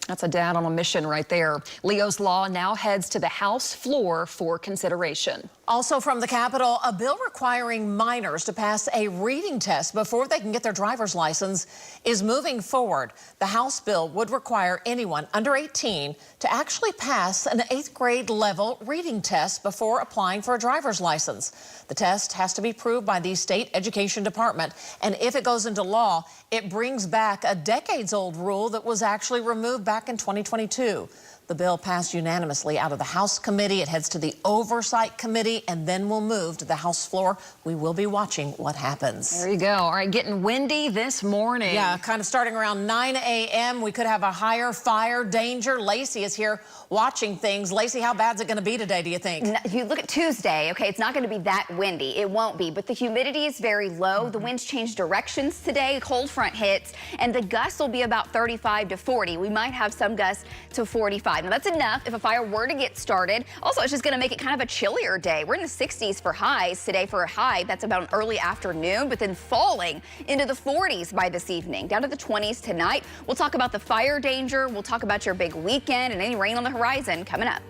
That's a dad on a mission right there. Leo's Law now heads to the House floor for consideration. Also from the Capitol, a bill requiring minors to pass a reading test before they can get their driver's license is moving forward. The House bill would require anyone under 18 to actually pass an 8th grade level reading test before applying for a driver's license. The test has to be approved by the state education department, and if it goes into law, it brings back a decades-old rule that was actually removed back in 2022. The bill passed unanimously out of the House committee. It heads to the Oversight Committee and then will move to the House floor. We will be watching what happens. There you go. All right, getting windy this morning. Yeah, kind of starting around 9 a.m. We could have a higher fire danger. Lacey is here watching things. Lacey, how bad is it going to be today, do you think? If you look at Tuesday, okay, it's not going to be that windy. It won't be, but the humidity is very low. The winds change directions today. Cold front hits, and the gusts will be about 35 to 40. We might have some gusts to 45. Now, that's enough if a fire were to get started. Also, it's just going to make it kind of a chillier day. We're in the 60s for highs today. For a high, that's about an early afternoon, but then falling into the 40s by this evening, down to the 20s tonight. We'll talk about the fire danger. We'll talk about your big weekend and any rain on the horizon coming up.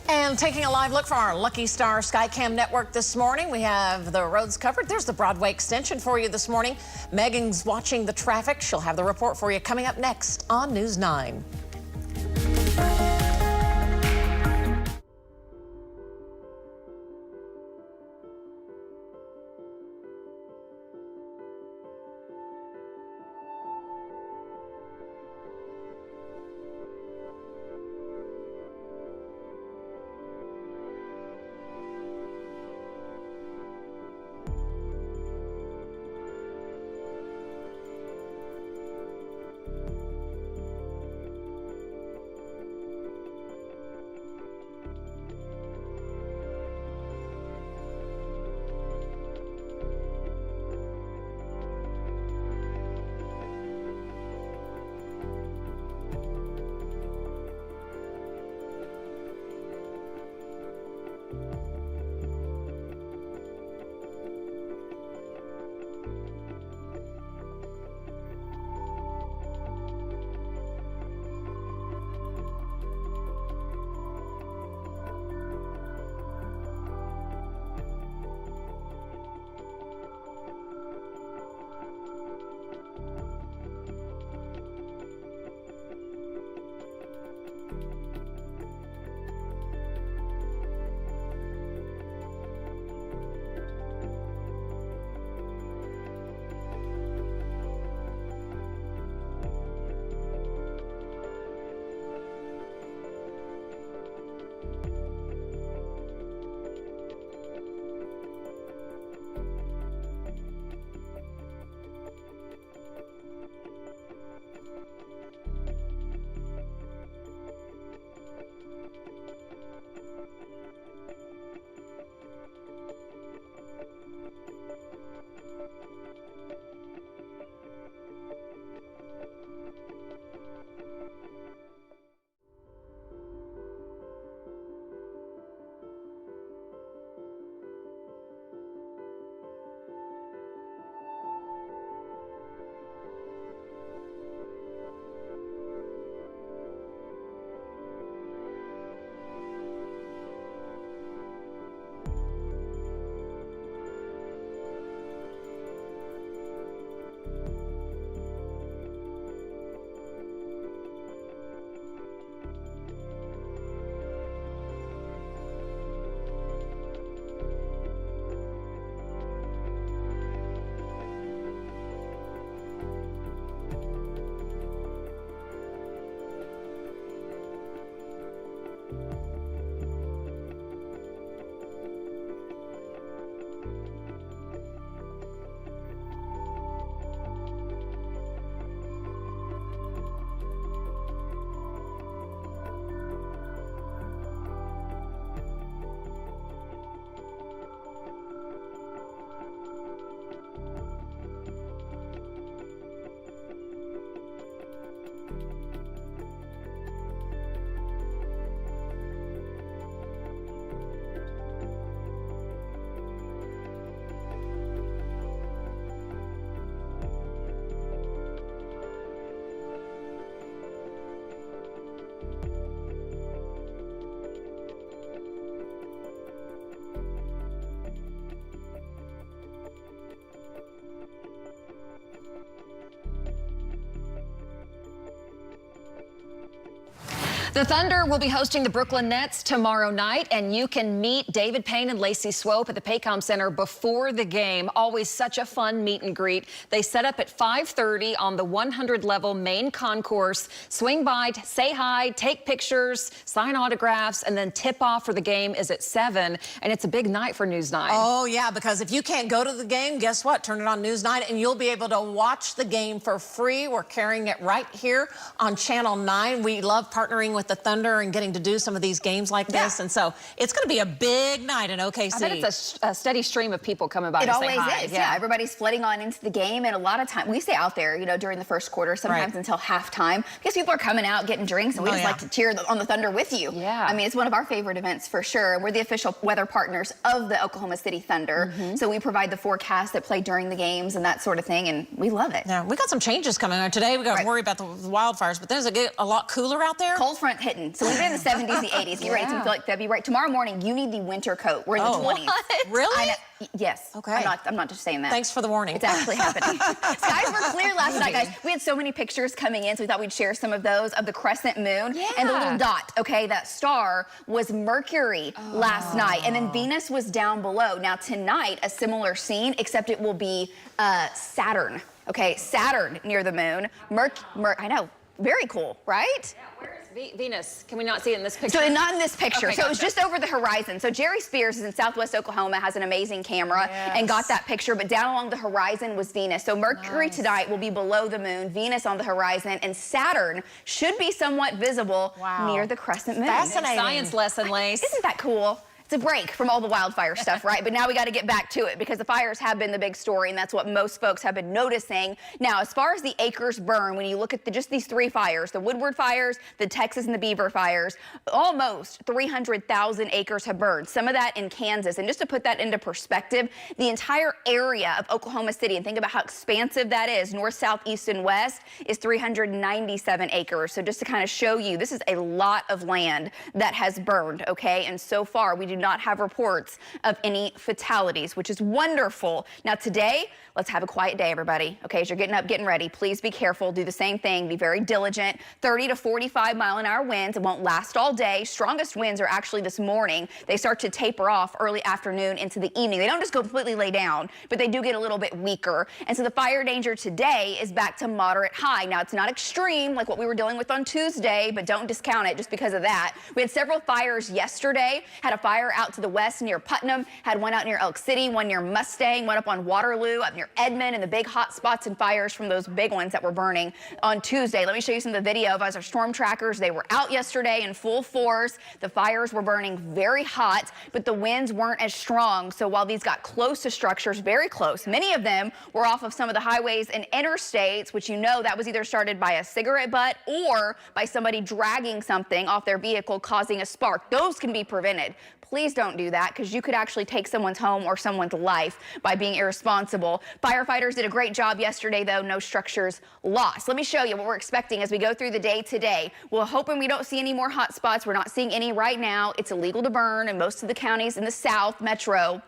And taking a live look from our Lucky Star Skycam network this morning, we have the roads covered. There's the Broadway extension for you this morning. Megan's watching the traffic. She'll have the report for you coming up next on News 9. The Thunder will be hosting the Brooklyn Nets tomorrow night, and you can meet David Payne and Lacey Swope at the Paycom Center before the game. Always such a fun meet and greet. They set up at 5:30 on the 100-level main concourse. Swing by, say hi, take pictures, sign autographs, and then tip-off for the game is at 7. And it's a big night for News 9. Oh, yeah, because if you can't go to the game, guess what? Turn it on News 9, and you'll be able to watch the game for free. We're carrying it right here on Channel 9. We love partnering with the Thunder and getting to do some of these games like this, and so it's going to be a big night in OKC. I bet it's a steady stream of people coming by It to always say hi. is, yeah. Everybody's flooding on into the game, and a lot of time we stay out there, you know, during the first quarter, sometimes until halftime, because people are coming out getting drinks, and we just like to cheer on the Thunder with you. Yeah. I mean, it's one of our favorite events for sure. We're the official weather partners of the Oklahoma City Thunder, so we provide the forecast that play during the games and that sort of thing, and we love it. Yeah, we got some changes coming on today. We got to worry about the wildfires, but then does it get a lot cooler out there? Cold front hitting. So we've been in the 70s, the 80s. Get ready to feel like February. Tomorrow morning, you need the winter coat. We're in the 20s. What? Really? I know. Yes. Okay. I'm not just saying that. Thanks for the warning. It's actually happening. Skies were clear last night, guys. We had so many pictures coming in, so we thought we'd share some of those of the crescent moon and the little dot. Okay, that star was Mercury last night, and then Venus was down below. Now tonight, a similar scene, except it will be Saturn. Okay, Saturn near the moon. I know. Very cool, right? Yeah, where is Venus? Can we not see it in this picture? So not in this picture. Okay, so it was just over the horizon. So Jerry Spears is in Southwest Oklahoma, has an amazing camera and got that picture, but down along the horizon was Venus. So Mercury tonight will be below the moon, Venus on the horizon, and Saturn should be somewhat visible near the crescent moon. Fascinating. Science lesson, Lace. Isn't that cool? It's a break from all the wildfire stuff, right? But now we got to get back to it because the fires have been the big story, and that's what most folks have been noticing. Now, as far as the acres burn, when you look at just these 3 fires, the Woodward fires, the Texas and the Beaver fires, almost 300,000 acres have burned, some of that in Kansas. And just to put that into perspective, the entire area of Oklahoma City, and think about how expansive that is, north, south, east, and west, is 397 acres. So just to kind of show you, this is a lot of land that has burned, okay? And so far, we do not have reports of any fatalities, which is wonderful. Now today, let's have a quiet day, everybody. Okay, as you're getting up, getting ready, please be careful, do the same thing, be very diligent. 30 to 45 mile-an-hour winds. It won't last all day. Strongest winds are actually this morning. They start to taper off early afternoon into the evening. They don't just completely lay down, but they do get a little bit weaker. And so the fire danger today is back to moderate high. Now it's not extreme like what we were dealing with on Tuesday, but don't discount it just because of that. We had several fires yesterday. Had a fire out to the west near Putnam, had one out near Elk City, one near Mustang, one up on Waterloo, up near Edmond, and the big hot spots and fires from those big ones that were burning on Tuesday. Let me show you some of the video of our storm trackers. They were out yesterday in full force. The fires were burning very hot, but the winds weren't as strong. So while these got close to structures, very close, many of them were off of some of the highways and interstates, which you know that was either started by a cigarette butt or by somebody dragging something off their vehicle causing a spark. Those can be prevented. Please don't do that because you could actually take someone's home or someone's life by being irresponsible. Firefighters did a great job yesterday, though. No structures lost. Let me show you what we're expecting as we go through the day today. We're hoping we don't see any more hot spots. We're not seeing any right now. It's illegal to burn in most of the counties in the South Metro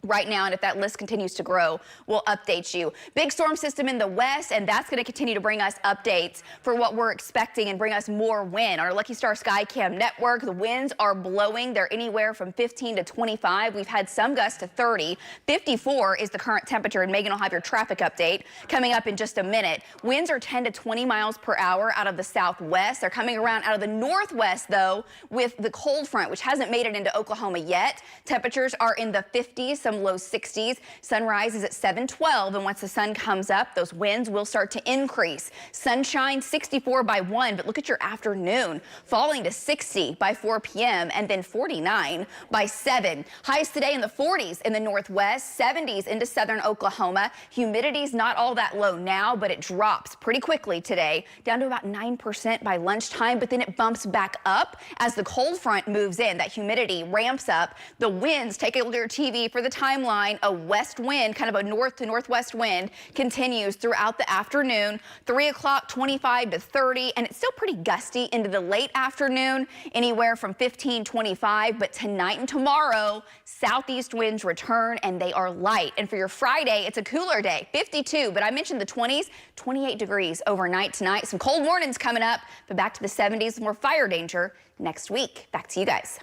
right now, and if that list continues to grow, we'll update you. Big storm system in the west, and that's going to continue to bring us updates for what we're expecting and bring us more wind. On our Lucky Star Skycam network, the winds are blowing. They're anywhere from 15 to 25. We've had some gusts to 30. 54 is the current temperature, and Megan will have your traffic update coming up in just a minute. Winds are 10 to 20 miles per hour out of the southwest. They're coming around out of the northwest, though, with the cold front, which hasn't made it into Oklahoma yet. Temperatures are in the 50s, some low 60s. Sunrise is at 7:12, and once the sun comes up, those winds will start to increase. Sunshine 64 by 1, but look at your afternoon, falling to 60 by 4 p.m. and then 49 by 7. Highs today in the 40s in the northwest, 70s into southern Oklahoma. Humidity's not all that low now, but it drops pretty quickly today, down to about 9% by lunchtime, but then it bumps back up as the cold front moves in. That humidity ramps up. The winds, take a look at your TV for the time timeline, a west wind, kind of a north to northwest wind, continues throughout the afternoon. 3 o'clock, 25 to 30, and it's still pretty gusty into the late afternoon, anywhere from 15, 25. But tonight and tomorrow, southeast winds return, and they are light. And for your Friday, it's a cooler day, 52. But I mentioned the 20s, 28 degrees overnight tonight. Some cold warnings coming up, but back to the 70s, more fire danger next week. Back to you guys.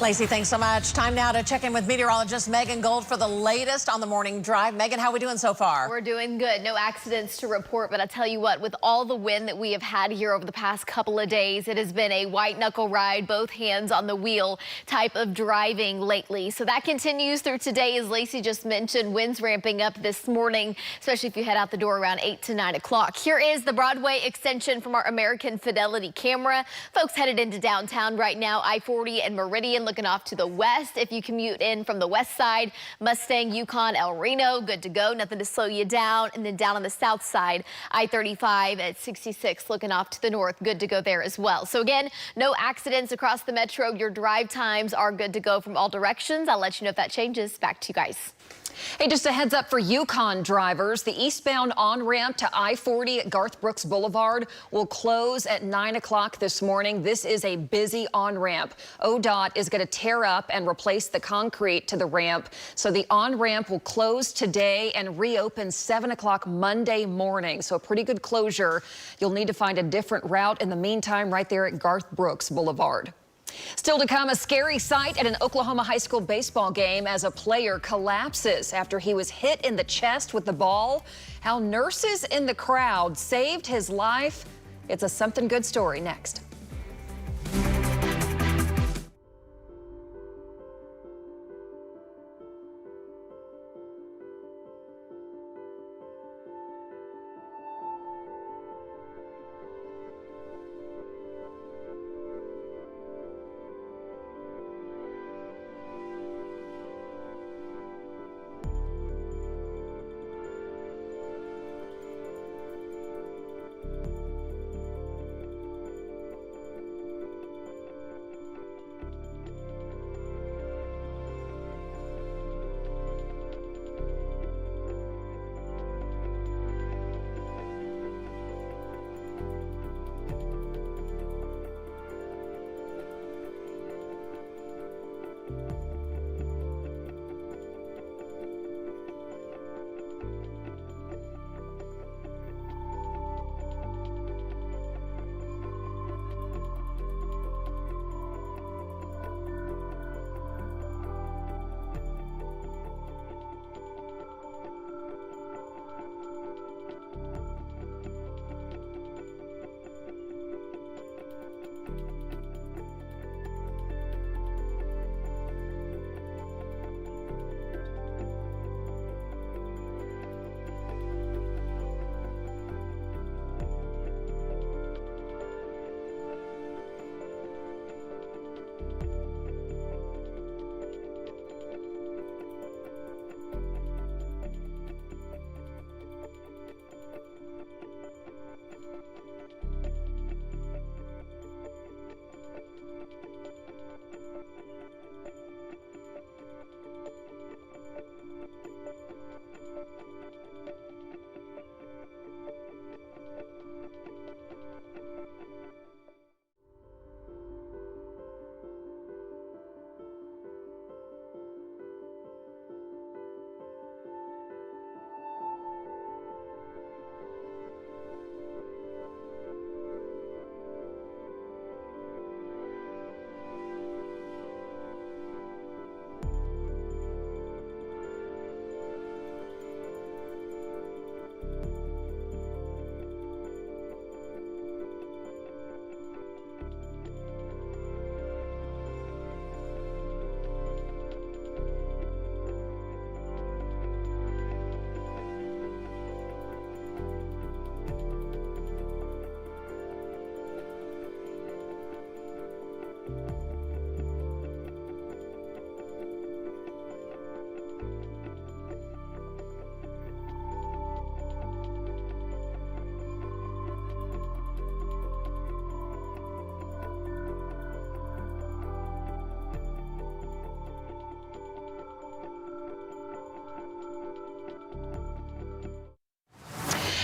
Lacey, thanks so much. Time now to check in with meteorologist Megan Gold for the latest on the morning drive. Megan, how are we doing so far? We're doing good. No accidents to report, but I'll tell you what, with all the wind that we have had here over the past couple of days, it has been a white knuckle ride, both hands on the wheel type of driving lately. So that continues through today, as Lacey just mentioned. Winds ramping up this morning, especially if you head out the door around 8 to 9 o'clock. Here is the Broadway extension from our American Fidelity camera. Folks headed into downtown right now, I-40 and Meridian, looking off to the west. If you commute in from the west side, Mustang, Yukon, El Reno, good to go. Nothing to slow you down. And then down on the south side, I-35 at 66, looking off to the north, good to go there as well. So again, no accidents across the metro. Your drive times are good to go from all directions. I'll let you know if that changes. Back to you guys. Hey, just a heads up for Yukon drivers. The eastbound on-ramp to I-40 at Garth Brooks Boulevard will close at 9 o'clock this morning. This is a busy on-ramp. ODOT is going to tear up and replace the concrete to the ramp. So the on-ramp will close today and reopen 7 o'clock Monday morning. So a pretty good closure. You'll need to find a different route in the meantime right there at Garth Brooks Boulevard. Still to come, a scary sight at an Oklahoma high school baseball game as a player collapses after he was hit in the chest with the ball. How nurses in the crowd saved his life. It's a something good story next.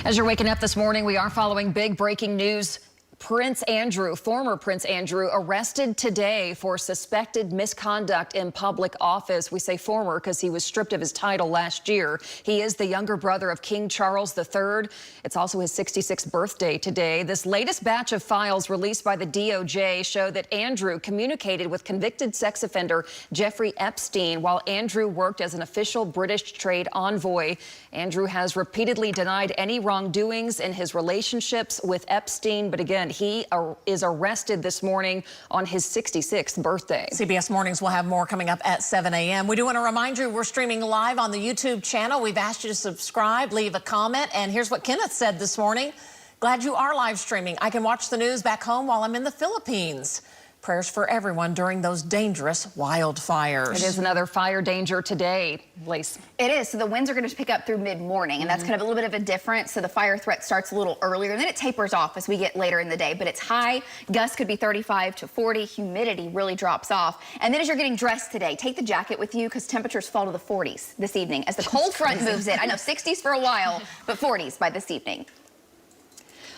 As you're waking up this morning, we are following big breaking news. Prince Andrew, former Prince Andrew, arrested today for suspected misconduct in public office. We say former because he was stripped of his title last year. He is the younger brother of King Charles III. It's also his 66th birthday today. This latest batch of files released by the DOJ show that Andrew communicated with convicted sex offender Jeffrey Epstein while Andrew worked as an official British trade envoy. Andrew has repeatedly denied any wrongdoings in his relationships with Epstein, but again, he is arrested this morning on his 66th birthday. CBS Mornings will have more coming up at 7 a.m. We do want to remind you we're streaming live on the YouTube channel. We've asked you to subscribe, leave a comment, and here's what Kenneth said this morning. Glad you are live streaming. I can watch the news back home while I'm in the Philippines. Prayers for everyone during those dangerous wildfires. It is another fire danger today, Lace. It is. So the winds are going to pick up through mid-morning, and that's kind of a little bit of a difference. So the fire threat starts a little earlier, and then it tapers off as we get later in the day. But it's high. Gusts could be 35 to 40. Humidity really drops off. And then as you're getting dressed today, take the jacket with you because temperatures fall to the 40s this evening as the cold front moves in. I know 60s for a while, but 40s by this evening.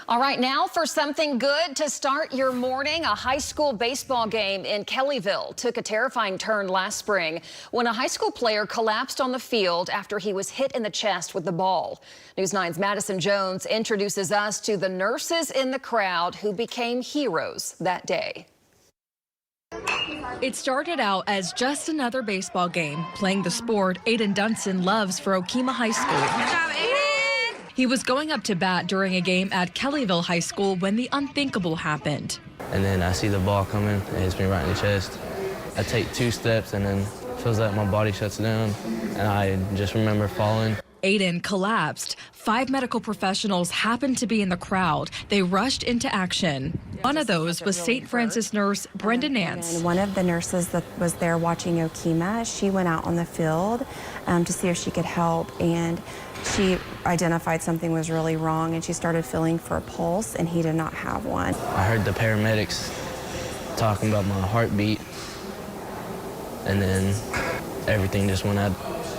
All right, now for something good to start your morning. A high school baseball game in Kellyville took a terrifying turn last spring when a high school player collapsed on the field after he was hit in the chest with the ball. News 9's Madison Jones introduces us to the nurses in the crowd who became heroes that day. It started out as just another baseball game, playing the sport Aiden Dunson loves for Okima High School. Good job, Aiden! He was going up to bat during a game at Kellyville High School when the unthinkable happened. And then I see the ball coming, it hits me right in the chest. I take 2 steps and then it feels like my body shuts down and I just remember falling. Aiden collapsed. 5 medical professionals happened to be in the crowd. They rushed into action. One of those was St. Francis nurse Brenda Nance. And one of the nurses that was there watching Okima, she went out on the field to see if she could help, and she identified something was really wrong, and she started feeling for a pulse, and he did not have one. I heard the paramedics talking about my heartbeat, and then everything just went out.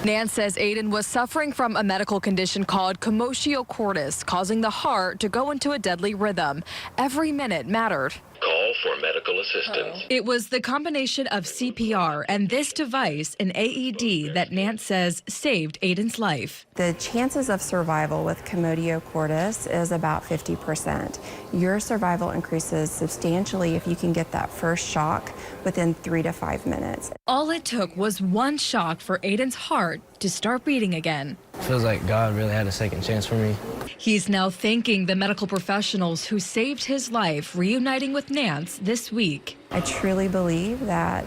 Nance says Aiden was suffering from a medical condition called commotio cordis, causing the heart to go into a deadly rhythm. Every minute mattered. Call for medical assistance. It was the combination of CPR and this device, an AED, that Nance says saved Aiden's life. The chances of survival with commotio cordis is about 50%. Your survival increases substantially if you can get that first shock within 3 to 5 minutes. All it took was one shock for Aiden's heart to start beating again. Feels like God really had a second chance for me. He's now thanking the medical professionals who saved his life, reuniting with Nance this week. I truly believe that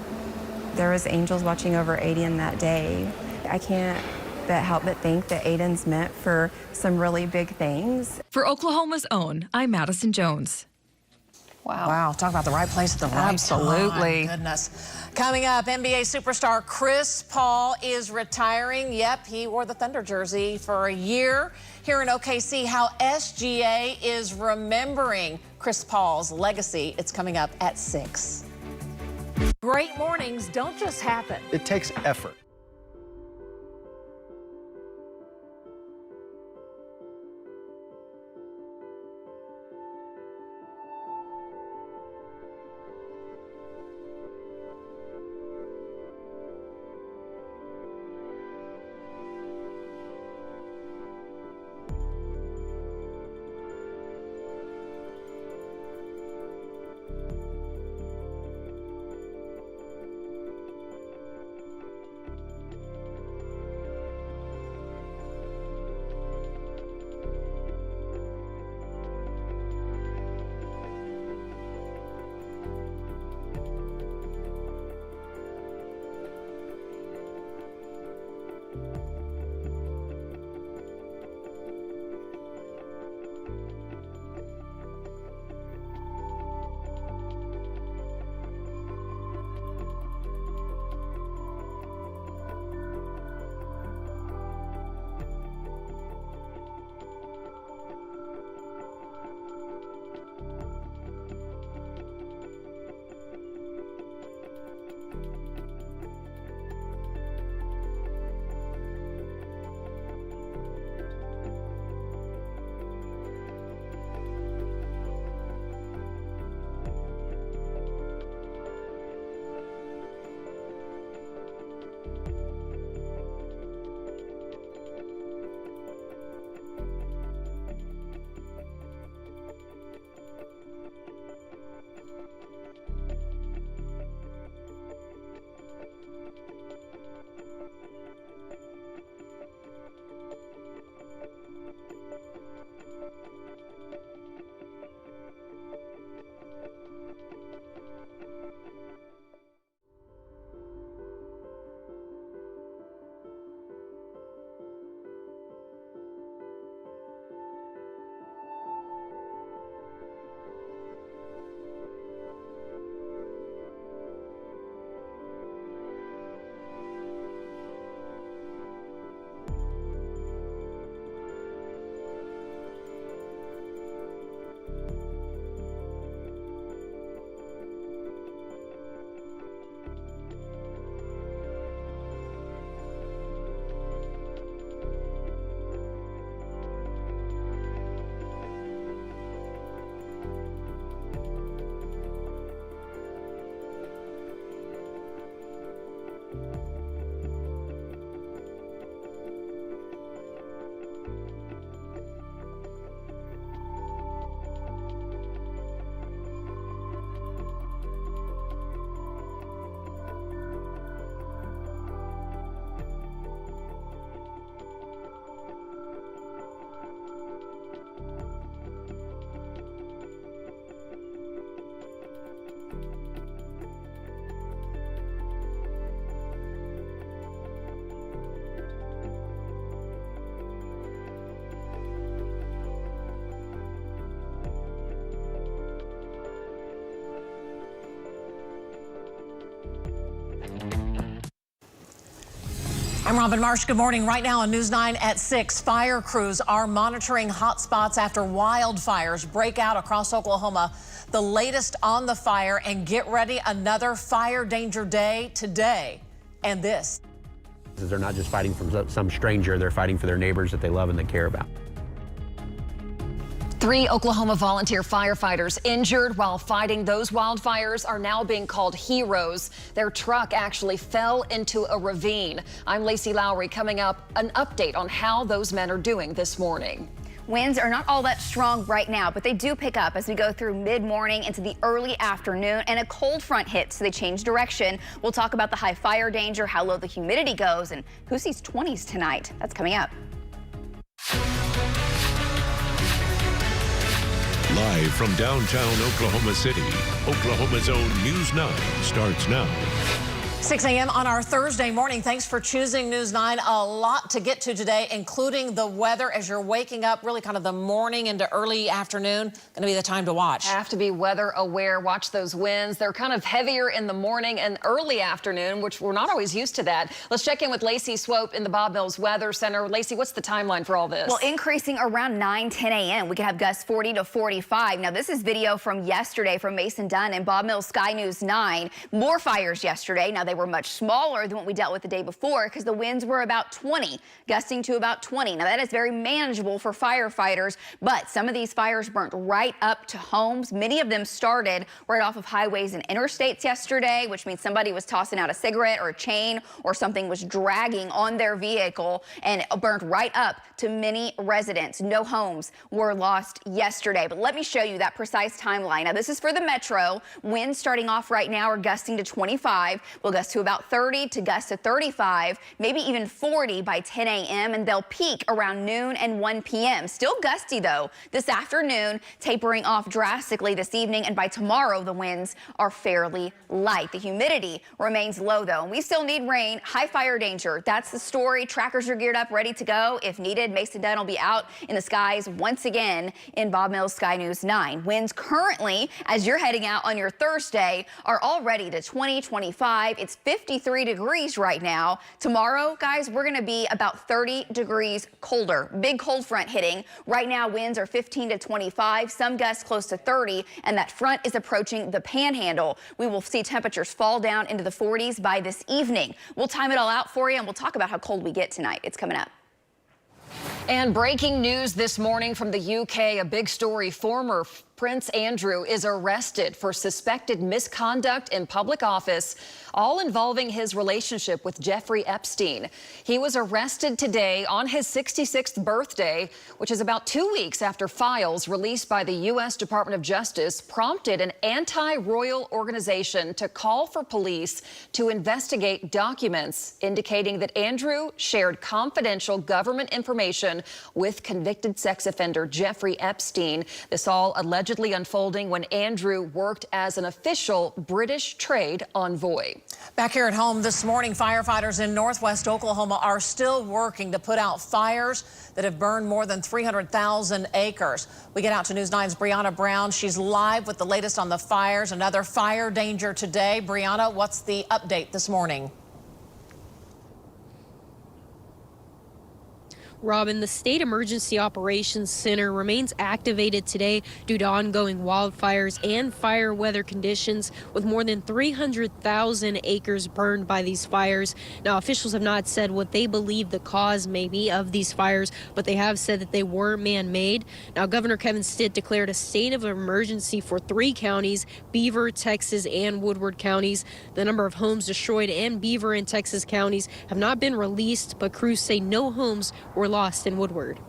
there was angels watching over Aiden that day. I can't help but think that Aiden's meant for some really big things. For Oklahoma's own, I'm Madison Jones. Wow, talk about the right place at the right Absolutely. time. Goodness. Coming up, NBA superstar Chris Paul is retiring. Yep, he wore the Thunder jersey for a year. Here in OKC, how SGA is remembering Chris Paul's legacy. It's coming up at 6. Great mornings don't just happen. It takes effort. I'm Robin Marsh. Good morning. Right now on News 9 at 6, fire crews are monitoring hot spots after wildfires break out across Oklahoma. The latest on the fire, and get ready, another fire danger day today. And this. They're not just fighting from some stranger, they're fighting for their neighbors that they love and they care about. 3 Oklahoma volunteer firefighters injured while fighting those wildfires are now being called heroes. Their truck actually fell into a ravine. I'm Lacey Lowry. Coming up, an update on how those men are doing this morning. Winds are not all that strong right now, but they do pick up as we go through mid-morning into the early afternoon, and a cold front hits, so they change direction. We'll talk about the high fire danger, how low the humidity goes, and who sees 20s tonight. That's coming up. Live from downtown Oklahoma City, Oklahoma's own News 9 starts now. 6 a.m. on our Thursday morning. Thanks for choosing News 9. A lot to get to today, including the weather as you're waking up, really kind of the morning into early afternoon. Going to be the time to watch. Have to be weather aware. Watch those winds. They're kind of heavier in the morning and early afternoon, which we're not always used to that. Let's check in with Lacey Swope in the Bob Mills Weather Center. Lacey, what's the timeline for all this? Well, increasing around 9-10 a.m. We could have gusts 40 to 45. Now, this is video from yesterday from Mason Dunn and Bob Mills Sky News 9. More fires yesterday. Now, they were much smaller than what we dealt with the day before because the winds were about 20, gusting to about 20. Now, that is very manageable for firefighters, but some of these fires burnt right up to homes. Many of them started right off of highways and interstates yesterday, which means somebody was tossing out a cigarette or a chain or something was dragging on their vehicle and burnt right up to many residents. No homes were lost yesterday, but let me show you that precise timeline. Now, this is for the metro. Winds starting off right now are gusting to 25. We'll gust to about 30 to gust to 35, maybe even 40 by 10 a.m. and they'll peak around noon and 1 p.m. Still gusty though this afternoon, tapering off drastically this evening, and by tomorrow the winds are fairly light. The humidity remains low though, and we still need rain. High fire danger. That's the story. Trackers are geared up, ready to go if needed. Mason Dunn will be out in the skies once again in Bob Mills Sky News 9. Winds currently, as you're heading out on your Thursday, are already to 20, 25. It's 53 degrees right now. Tomorrow, guys, we're going to be about 30 degrees colder. Big cold front hitting. Right now, winds are 15 to 25, some gusts close to 30, and that front is approaching the panhandle. We will see temperatures fall down into the 40s by this evening. We'll time it all out for you, and we'll talk about how cold we get tonight. It's coming up. And breaking news this morning from the UK, a big story. Former Prince Andrew is arrested for suspected misconduct in public office, all involving his relationship with Jeffrey Epstein. He was arrested today on his 66th birthday, which is about 2 weeks after files released by the U.S. Department of Justice prompted an anti-royal organization to call for police to investigate documents indicating that Andrew shared confidential government information with convicted sex offender Jeffrey Epstein. This all allegedly unfolding when Andrew worked as an official British trade envoy. Back here at home this morning, firefighters in northwest Oklahoma are still working to put out fires that have burned more than 300,000 acres. We get out to News 9's Brianna Brown. She's live with the latest on the fires. Another fire danger today. Brianna, what's the update this morning? Robin, the State Emergency Operations Center remains activated today due to ongoing wildfires and fire weather conditions, with more than 300,000 acres burned by these fires. Now, officials have not said what they believe the cause may be of these fires, but they have said that they were man-made. Now, Governor Kevin Stitt declared a state of emergency for 3 counties, Beaver, Texas, and Woodward counties. The number of homes destroyed in Beaver and Texas counties have not been released, but crews say no homes were lost in Woodward.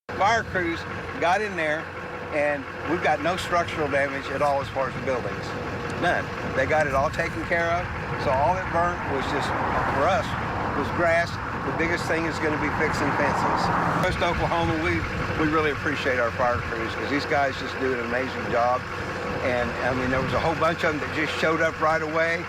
Fire crews got in there, and we've got no structural damage at all as far as the buildings. None. They got it all taken care of. So all that burnt was just, for us, was grass. The biggest thing is going to be fixing fences. West Oklahoma, we really appreciate our fire crews because these guys just do an amazing job. And I mean, there was a whole bunch of them that just showed up right away.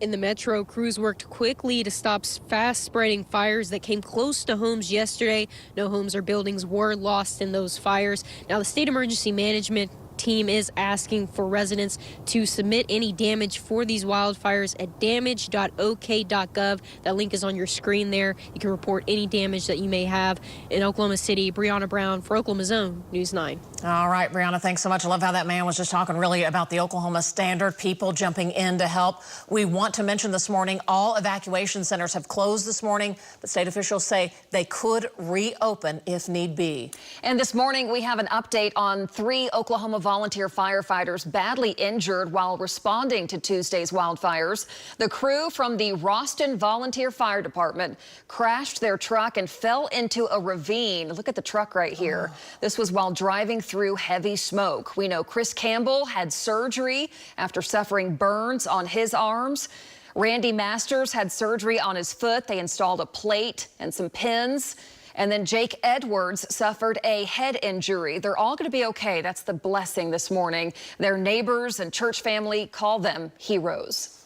In the metro, crews worked quickly to stop fast-spreading fires that came close to homes yesterday. No homes or buildings were lost in those fires. Now, the State Emergency Management team is asking for residents to submit any damage for these wildfires at damage.ok.gov. That link is on your screen there. You can report any damage that you may have in Oklahoma City. Brianna Brown for Oklahoma's Own News 9. All right, Brianna, thanks so much. I love how that man was just talking really about the Oklahoma Standard, people jumping in to help. We want to mention this morning, all evacuation centers have closed this morning, but state officials say they could reopen if need be. And this morning, we have an update on 3 Oklahoma volunteer firefighters badly injured while responding to Tuesday's wildfires. The crew from the Roston Volunteer Fire Department crashed their truck and fell into a ravine. Look at the truck right here. This was while driving through heavy smoke. We know Chris Campbell had surgery after suffering burns on his arms. Randy Masters had surgery on his foot. They installed a plate and some pins. And then Jake Edwards suffered a head injury. They're all going to be okay. That's the blessing this morning. Their neighbors and church family call them heroes.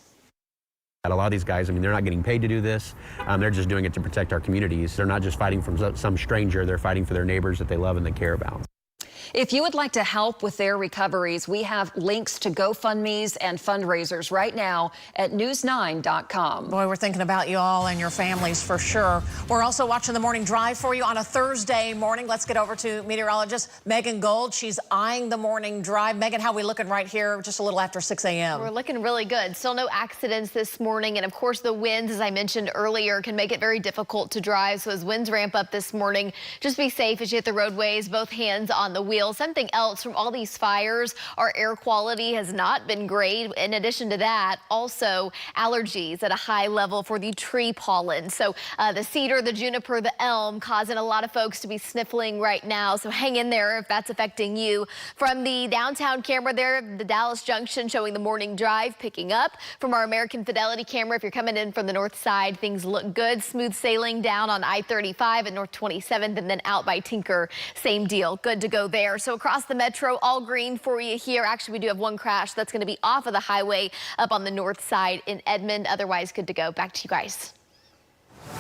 A lot of these guys, I mean, they're not getting paid to do this. They're just doing it to protect our communities. They're not just fighting from some stranger. They're fighting for their neighbors that they love and they care about. If you would like to help with their recoveries, we have links to GoFundMes and fundraisers right now at news9.com. Boy, we're thinking about you all and your families for sure. We're also watching the morning drive for you on a Thursday morning. Let's get over to meteorologist Megan Gold. She's eyeing the morning drive. Megan, how are we looking right here just a little after 6 a.m.? We're looking really good. Still no accidents this morning. And of course, the winds, as I mentioned earlier, can make it very difficult to drive. So as winds ramp up this morning, just be safe as you hit the roadways, both hands on the wheel. Something else from all these fires, our air quality has not been great. In addition to that, also allergies at a high level for the tree pollen. So the cedar, the juniper, the elm causing a lot of folks to be sniffling right now. So hang in there if that's affecting you. From the downtown camera there, the Dallas Junction showing the morning drive picking up. From our American Fidelity camera, if you're coming in from the north side, things look good. Smooth sailing down on I-35 at North 27th and then out by Tinker. Same deal. Good to go there. So across the metro, all green for you here. Actually, we do have one crash that's going to be off of the highway up on the north side in Edmond. Otherwise, good to go. Back to you guys.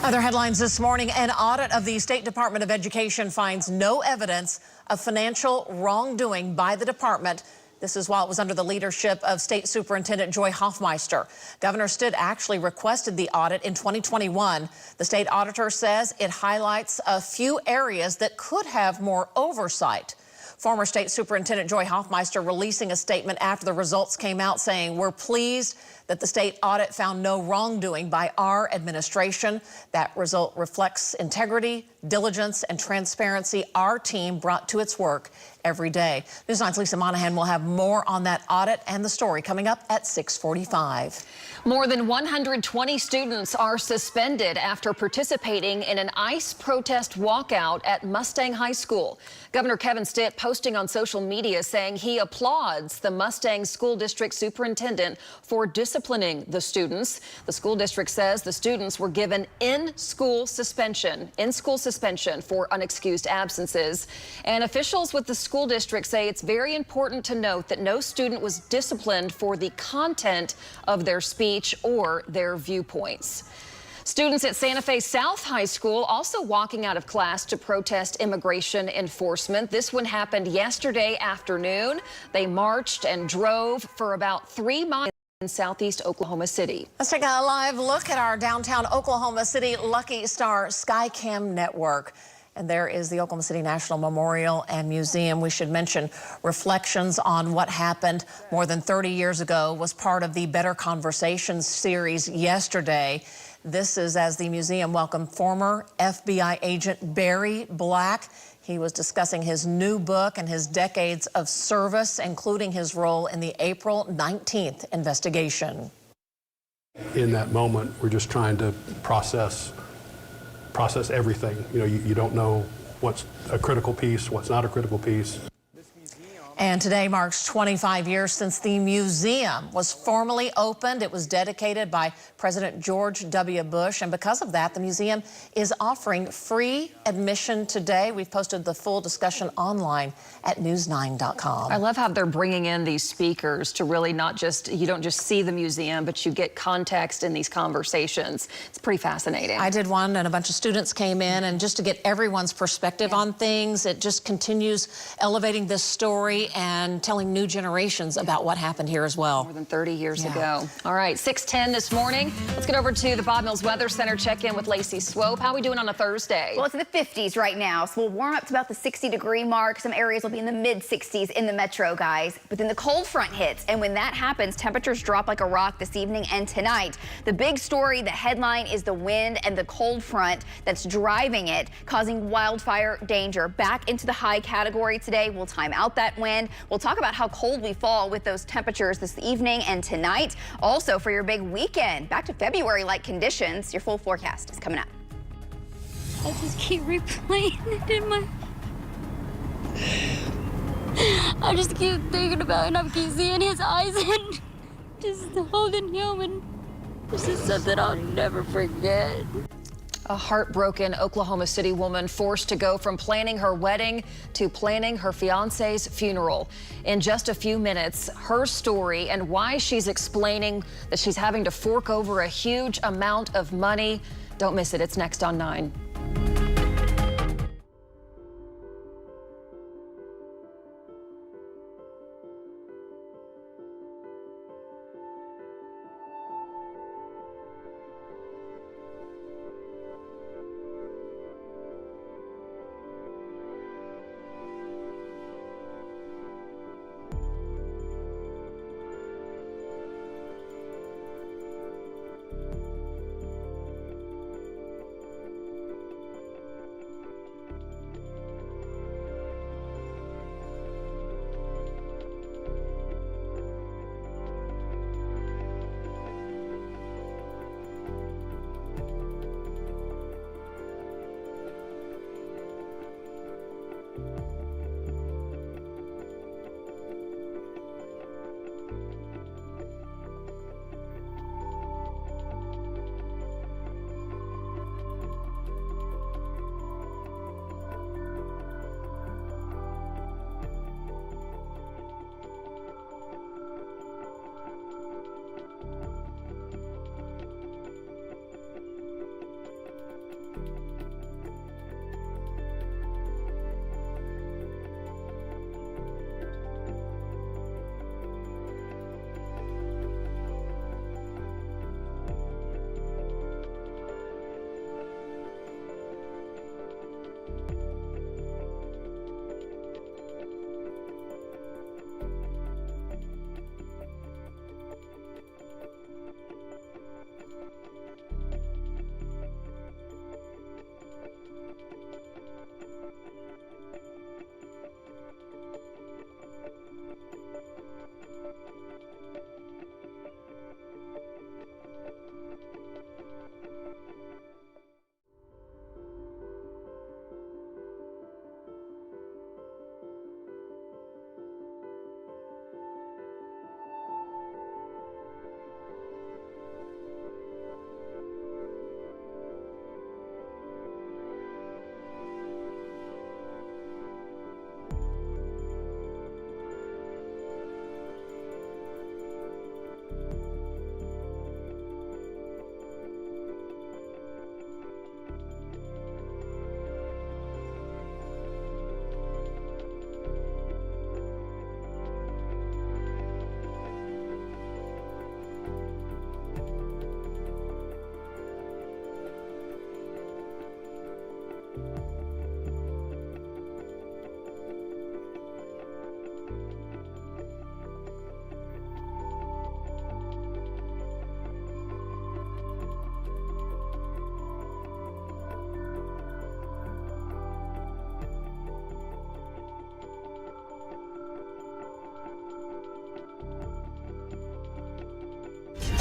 Other headlines this morning, an audit of the State Department of Education finds no evidence of financial wrongdoing by the department. This is while it was under the leadership of State Superintendent Joy Hoffmeister. Governor Stitt actually requested the audit in 2021. The state auditor says it highlights a few areas that could have more oversight. Former State Superintendent Joy Hoffmeister releasing a statement after the results came out saying, "We're pleased that the state audit found no wrongdoing by our administration. That result reflects integrity, diligence, and transparency our team brought to its work every day." News 9's Lisa Monahan will have more on that audit and the story coming up at 6:45. More than 120 students are suspended after participating in an ICE protest walkout at Mustang High School. Governor Kevin Stitt posting on social media saying he applauds the Mustang School District Superintendent for disciplining the students. The school district says the students were given in-school suspension for unexcused absences. And officials with the school district say it's very important to note that no student was disciplined for the content of their speech or their viewpoints. Students at Santa Fe South High School also walking out of class to protest immigration enforcement. This one happened yesterday afternoon. They marched and drove for about 3 miles in southeast Oklahoma City. Let's take a live look at our downtown Oklahoma City Lucky Star Skycam network. And there is the Oklahoma City National Memorial and Museum. We should mention reflections on what happened more than 30 years ago was part of the Better Conversations series yesterday. This is as the museum welcomed former FBI agent Barry Black. He was discussing his new book and his decades of service, including his role in the April 19th investigation. In that moment, we're just trying to process everything. You know, you don't know what's a critical piece, what's not a critical piece. And today marks 25 years since the museum was formally opened. It was dedicated by President George W. Bush. And because of that, the museum is offering free admission today. We've posted the full discussion online at news9.com. I love how they're bringing in these speakers to really not just, you don't just see the museum, but you get context in these conversations. It's pretty fascinating. I did one and a bunch of students came in, and just to get everyone's perspective on things, it just continues elevating this story story and telling new generations about what happened here as well. More than 30 years ago. All right, 6:10 this morning. Let's get over to the Bob Mills Weather Center. Check in with Lacey Swope. How are we doing on a Thursday? Well, it's in the 50s right now, so we'll warm up to about the 60-degree mark. Some areas will be in the mid-60s in the metro, guys. But then the cold front hits, and when that happens, temperatures drop like a rock this evening and tonight. The big story, the headline, is the wind and the cold front that's driving it, causing wildfire danger. Back into the high category today. We'll time out that wind. We'll talk about how cold we fall with those temperatures this evening and tonight. Also, for your big weekend, back to February-like conditions. Your full forecast is coming up. I just keep replaying it in my... I just keep thinking about it, and I keep seeing his eyes and just holding him, and this is something I'll never forget. A heartbroken Oklahoma City woman forced to go from planning her wedding to planning her fiance's funeral. In just a few minutes, her story and why she's explaining that she's having to fork over a huge amount of money. Don't miss it. It's next on 9.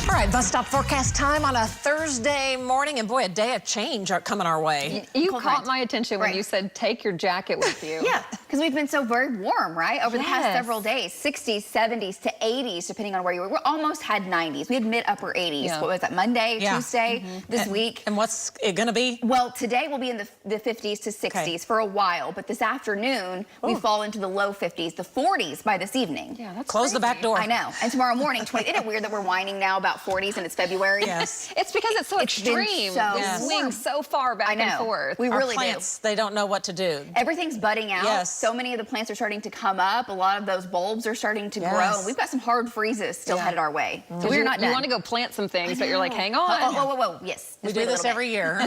All right, bus stop forecast time on a Thursday morning, and boy, a day of change are coming our way. You caught my attention when you said take your jacket with you. Yeah, because we've been so very warm, right? Over the past several days, 60s, 70s to 80s, depending on where you were. We almost had 90s. We had mid-upper 80s. Yeah. What was that, Monday, Yeah. Tuesday, this week? And what's it gonna be? Well, today we'll be in the 50s to 60s for a while, but this afternoon, we fall into the low 50s, the 40s by this evening. Yeah, that's Close the back door. I know. And tomorrow morning, 20. Isn't it weird that we're whining now about 40s and it's February? Yes. It's because it's so extreme. So It swings so far back and forth. We Our really plants, they don't know what to do. Everything's budding out. Yes. So So many of the plants are starting to come up. A lot of those bulbs are starting to grow. We've got some hard freezes still headed our way. So we're not done. You want to go plant some things, but you're like, hang on. Whoa. Yes. We do this every year.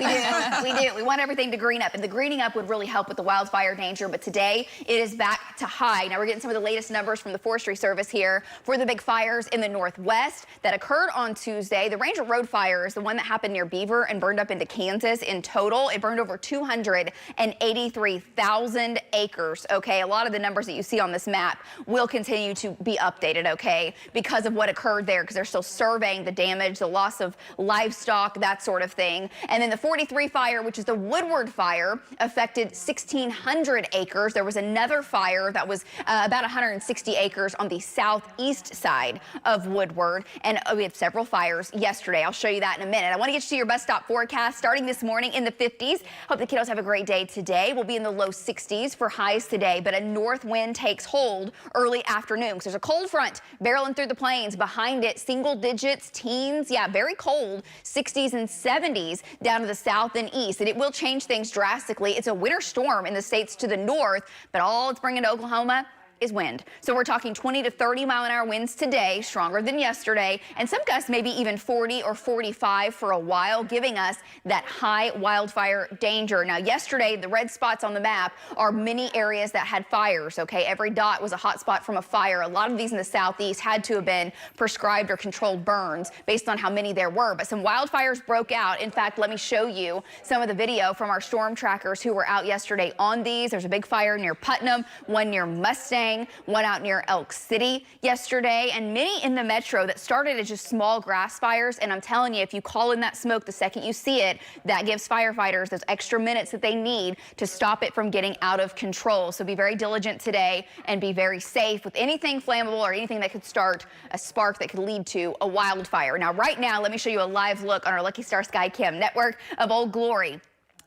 We do. We want everything to green up. And the greening up would really help with the wildfire danger. But today, it is back to high. Now, we're getting some of the latest numbers from the Forestry Service here for the big fires in the Northwest that occurred on Tuesday. The Ranger Road fire is the one that happened near Beaver and burned up into Kansas. In total, it burned over 283,000 acres. Okay, a lot of the numbers that you see on this map will continue to be updated, okay, because of what occurred there, because they're still surveying the damage, the loss of livestock, that sort of thing. And then the 43 fire, which is the Woodward fire, affected 1,600 acres. There was another fire that was about 160 acres on the southeast side of Woodward. And we had several fires yesterday. I'll show you that in a minute. I want to get you to your bus stop forecast starting this morning in the 50s. Hope the kiddos have a great day today. We'll be in the low 60s for highs today, but a north wind takes hold early afternoon because there's a cold front barreling through the plains. Behind it, single digits, teens, yeah, very cold, 60s and 70s down to the south and east. And it will change things drastically. It's a winter storm in the states to the north, but all it's bringing to Oklahoma is wind. So we're talking 20 to 30 mile an hour winds today, stronger than yesterday, and some gusts maybe even 40 or 45 for a while, giving us that high wildfire danger. Now, yesterday, the red spots on the map are many areas that had fires, okay? Every dot was a hot spot from a fire. A lot of these in the southeast had to have been prescribed or controlled burns based on how many there were, but some wildfires broke out. In fact, let me show you some of the video from our storm trackers who were out yesterday on these. There's a big fire near Putnam, one near Mustang, one out near Elk City yesterday, and many in the metro that started as just small grass fires. And I'm telling you, if you call in that smoke the second you see it, that gives firefighters those extra minutes that they need to stop it from getting out of control. So be very diligent today and be very safe with anything flammable or anything that could start a spark that could lead to a wildfire. Now, right now, let me show you a live look on our Lucky Star Skycam network of Old Glory.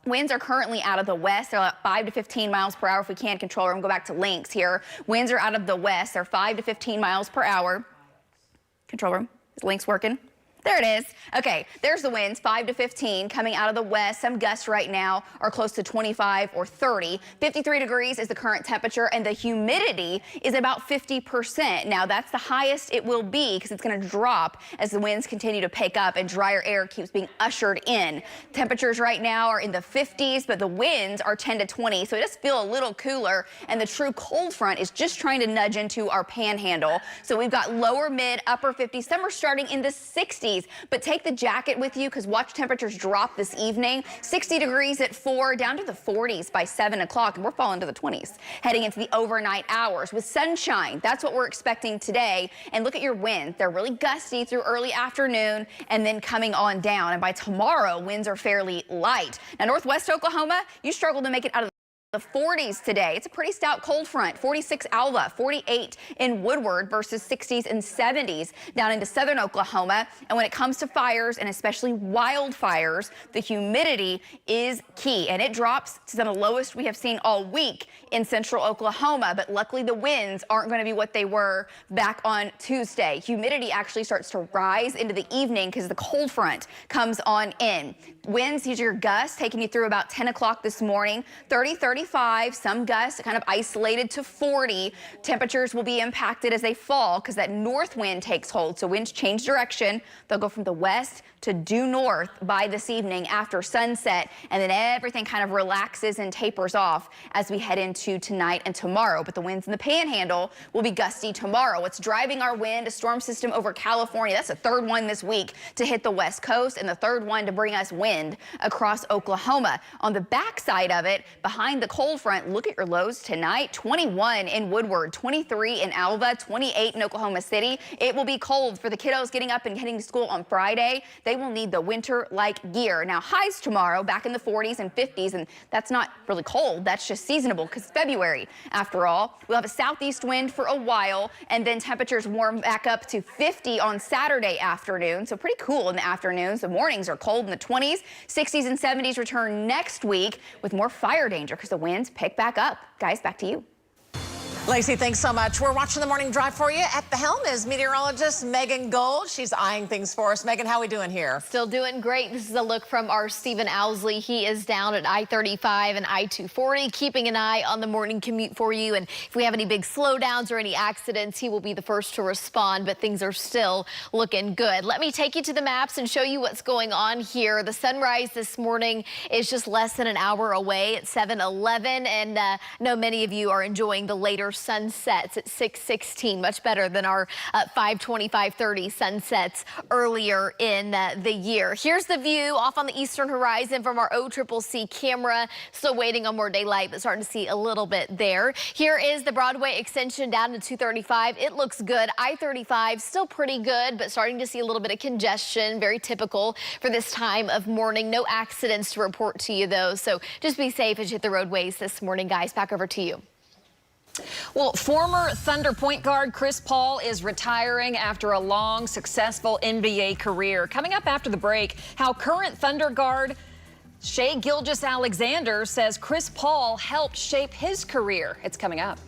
Winds are currently out of the west. They're about 5 to 15 miles per hour if we can't control them. Go back to links here. Winds are out of the west. They're 5 to 15 miles per hour. Control room. Is links working? There it is. Okay, there's the winds, 5 to 15 coming out of the west. Some gusts right now are close to 25 or 30. 53 degrees is the current temperature, and the humidity is about 50%. Now, that's the highest it will be because it's going to drop as the winds continue to pick up and drier air keeps being ushered in. Temperatures right now are in the 50s, but the winds are 10 to 20, so it does feel a little cooler, and the true cold front is just trying to nudge into our panhandle. So we've got lower, mid, upper 50s. Some are starting in the 60s. But take the jacket with you because watch temperatures drop this evening. 60 degrees at 4, down to the 40s by 7 o'clock, and we're falling to the 20s heading into the overnight hours with sunshine. That's what we're expecting today. And look at your winds. They're really gusty through early afternoon and then coming on down. And by tomorrow, winds are fairly light. Now, northwest Oklahoma, you struggle to make it out of the 40s today. It's a pretty stout cold front. 46 Alva, 48 in Woodward versus 60s and 70s down into southern Oklahoma. And when it comes to fires and especially wildfires, the humidity is key, and it drops to some of the lowest we have seen all week in central Oklahoma. But luckily the winds aren't going to be what they were back on Tuesday. Humidity actually starts to rise into the evening because the cold front comes on in. Winds, these are your gusts taking you through about 10 o'clock this morning. 30, 35, some gusts kind of isolated to 40. Temperatures will be impacted as they fall because that north wind takes hold. So winds change direction. They'll go from the west to due north by this evening after sunset, and then everything kind of relaxes and tapers off as we head into tonight and tomorrow. But the winds in the panhandle will be gusty tomorrow. What's driving our wind? A storm system over California. That's the third one this week to hit the west coast and the third one to bring us wind across Oklahoma. On the backside of it, behind the cold front, look at your lows tonight. 21 in Woodward, 23 in Alva, 28 in Oklahoma City. It will be cold for the kiddos getting up and heading to school on Friday. They will need the winter-like gear. Now, highs tomorrow back in the 40s and 50s, and that's not really cold. That's just seasonable because February, after all. We'll have a southeast wind for a while, and then temperatures warm back up to 50 on Saturday afternoon, so pretty cool in the afternoons. The mornings are cold in the 20s. 60s and 70s return next week with more fire danger because the winds pick back up. Guys, back to you. Lacey, thanks so much. We're watching the morning drive for you. At the helm is meteorologist Megan Gold. She's eyeing things for us. Megan, how are we doing here? Still doing great. This is a look from our Stephen Owsley. He is down at I-35 and I-240, keeping an eye on the morning commute for you. And if we have any big slowdowns or any accidents, he will be the first to respond, but things are still looking good. Let me take you to the maps and show you what's going on here. The sunrise this morning is just less than an hour away at 7:11, and I know many of you are enjoying the later sunsets at 6:16, much better than our 5:20, 5:30 sunsets earlier in the year. Here's the view off on the eastern horizon from our OCCC camera. Still waiting on more daylight, but starting to see a little bit there. Here is the Broadway extension down to 235. It looks good. I-35 still pretty good, but starting to see a little bit of congestion. Very typical for this time of morning. No accidents to report to you, though, so just be safe as you hit the roadways this morning, guys. Back over to you. Well, former Thunder point guard Chris Paul is retiring after a long, successful NBA career. Coming up after the break, how current Thunder guard Shai Gilgeous-Alexander says Chris Paul helped shape his career. It's coming up.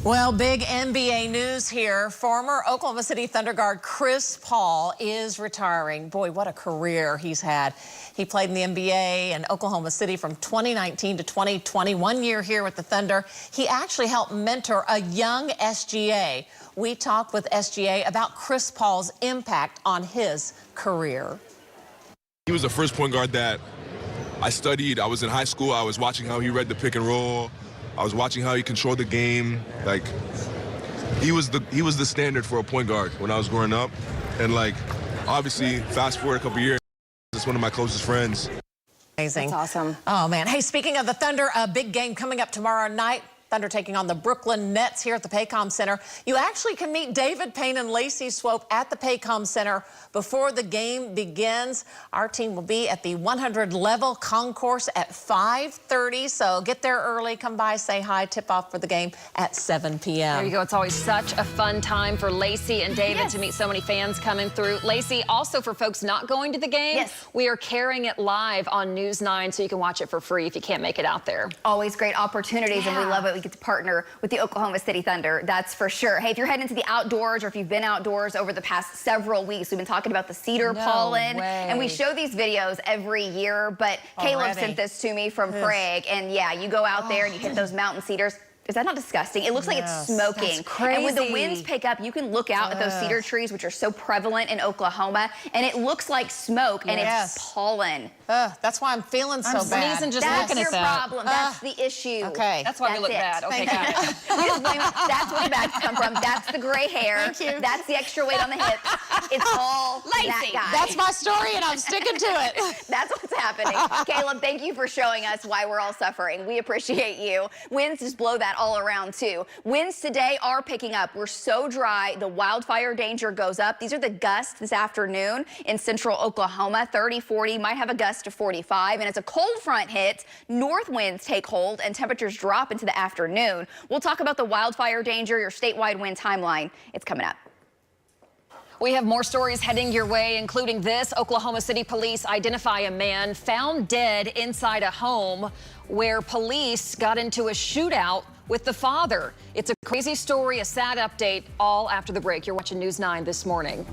Well, big NBA news here. Former Oklahoma City Thunder guard Chris Paul is retiring. Boy, what a career he's had. He played in the NBA and Oklahoma City from 2019 to 2020, 1 year here with the Thunder. He actually helped mentor a young SGA. We talked with SGA about Chris Paul's impact on his career. He was the first point guard that I studied. I was in high school. I was watching how he read the pick and roll. I was watching how he controlled the game. Like, he was the standard for a point guard when I was growing up. And like, obviously, fast forward a couple years, it's one of my closest friends. Amazing. That's awesome. Oh, man. Hey, speaking of the Thunder, a big game coming up tomorrow night. Thunder taking on the Brooklyn Nets here at the Paycom Center. You actually can meet David Payne and Lacey Swope at the Paycom Center before the game begins. Our team will be at the 100 level concourse at 5:30. So get there early, come by, say hi, tip off for the game at 7 p.m. There you go. It's always such a fun time for Lacey and David to meet so many fans coming through. Lacey, also for folks not going to the game, we are carrying it live on News 9 so you can watch it for free if you can't make it out there. Always great opportunities, and we love it. We get to partner with the Oklahoma City Thunder, that's for sure. Hey, if you're heading to the outdoors or if you've been outdoors over the past several weeks, we've been talking about the cedar pollen, and we show these videos every year, but Caleb sent this to me from Prague, and yeah, you go out there and you hit those mountain cedars. Is that not disgusting? It looks like it's smoking. That's crazy. And when the winds pick up, you can look out at those cedar trees, which are so prevalent in Oklahoma, and it looks like smoke, and it's pollen. That's why I'm feeling so bad. I'm sneezing just looking at that. That's your problem. That's the issue. Okay. That's why we look bad. Okay, got it. We just blame it. That's where the bags come from. That's the gray hair. Thank you. That's the extra weight on the hips. It's all that guy. That's my story, and I'm sticking to it. That's what's happening. Caleb, thank you for showing us why we're all suffering. We appreciate you. Winds just blow that all around, too. Winds today are picking up. We're so dry. The wildfire danger goes up. These are the gusts this afternoon in central Oklahoma. 30, 40, might have a gust of 45. And as a cold front hits, north winds take hold and temperatures drop into the afternoon. We'll talk about the wildfire danger, your statewide wind timeline. It's coming up. We have more stories heading your way, including this. Oklahoma City police identify a man found dead inside a home where police got into a shootout with the father. It's a crazy story, a sad update, all after the break. You're watching News 9 this morning.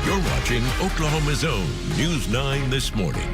You're watching Oklahoma's own News 9 this morning.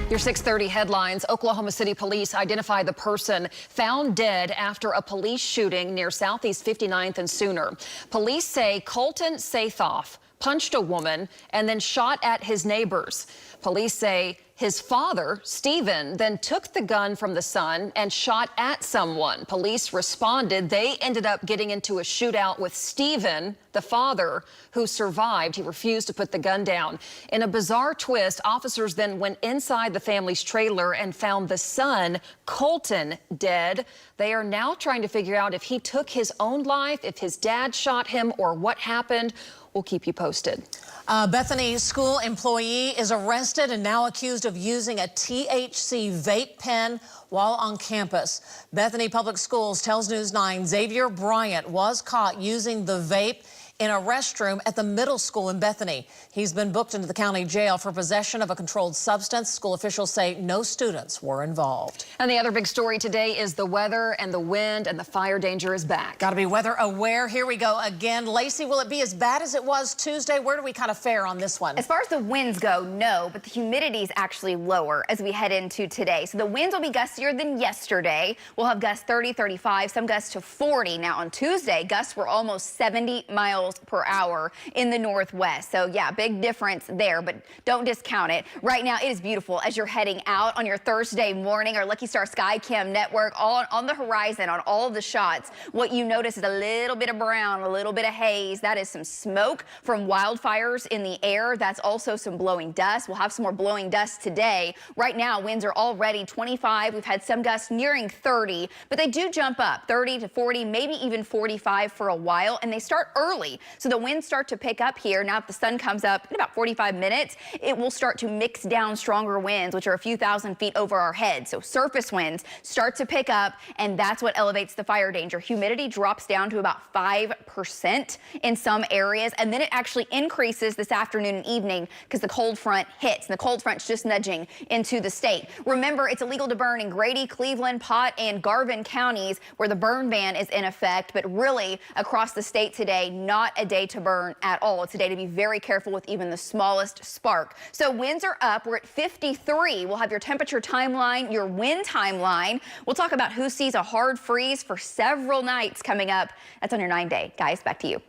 Your 6:30 headlines. Oklahoma City police identify the person found dead after a police shooting near Southeast 59th and Sooner. Police say Colton Sathoff punched a woman and then shot at his neighbors. Police say his father, Stephen, then took the gun from the son and shot at someone. Police responded. They ended up getting into a shootout with Stephen, the father, who survived. He refused to put the gun down. In a bizarre twist, officers then went inside the family's trailer and found the son, Colton, dead. They are now trying to figure out if he took his own life, if his dad shot him, or what happened. We'll keep you posted. Bethany school employee is arrested and now accused of using a THC vape pen while on campus. Bethany Public Schools tells News 9 Xavier Bryant was caught using the vape in a restroom at the middle school in Bethany. He's been booked into the county jail for possession of a controlled substance. School officials say no students were involved. And the other big story today is the weather and the wind, and the fire danger is back. Got to be weather aware. Here we go again. Lacey, will it be as bad as it was Tuesday? Where do we kind of fare on this one? As far as the winds go, no, but the humidity is actually lower as we head into today. So the winds will be gustier than yesterday. We'll have gusts 30, 35, some gusts to 40. Now on Tuesday, gusts were almost 70 miles per hour in the northwest. So yeah, big difference there, but don't discount it. Right now, it is beautiful as you're heading out on your Thursday morning. Our Lucky Star Skycam network all on the horizon on all of the shots. What you notice is a little bit of brown, a little bit of haze. That is some smoke from wildfires in the air. That's also some blowing dust. We'll have some more blowing dust today. Right now, winds are already 25. We've had some gusts nearing 30, but they do jump up 30 to 40, maybe even 45 for a while, and they start early. So the winds start to pick up here. Now if the sun comes up in about 45 minutes, it will start to mix down stronger winds, which are a few thousand feet over our heads. So surface winds start to pick up, and that's what elevates the fire danger. Humidity drops down to about 5% in some areas, and then it actually increases this afternoon and evening because the cold front hits, and the cold front's just nudging into the state. Remember, it's illegal to burn in Grady, Cleveland, Pott, and Garvin counties where the burn ban is in effect, but really across the state today, not a day to burn at all. It's a day to be very careful with even the smallest spark. So winds are up. We're at 53. We'll have your temperature timeline, your wind timeline. We'll talk about who sees a hard freeze for several nights coming up. That's on your 9-day. Guys, back to you.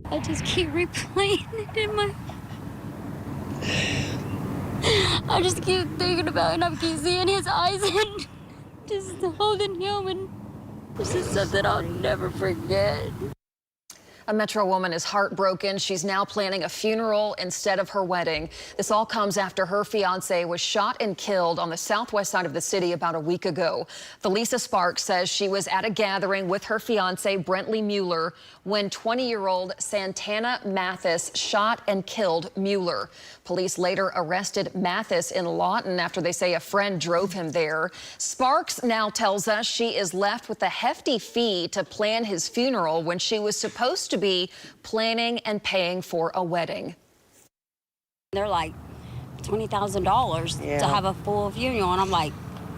I just keep replaying it in my... I just keep thinking about it, and I keep seeing his eyes and just holding him, and this is something I'll never forget. A Metro woman is heartbroken. She's now planning a funeral instead of her wedding. This all comes after her fiance was shot and killed on the southwest side of the city about a week ago. Felisa Sparks says she was at a gathering with her fiance, Brentley Mueller, when 20-year-old Santana Mathis shot and killed Mueller. Police later arrested Mathis in Lawton after they say a friend drove him there. Sparks now tells us she is left with a hefty fee to plan his funeral when she was supposed to be planning and paying for a wedding. They're like $20,000 to have a full funeral, and I'm like,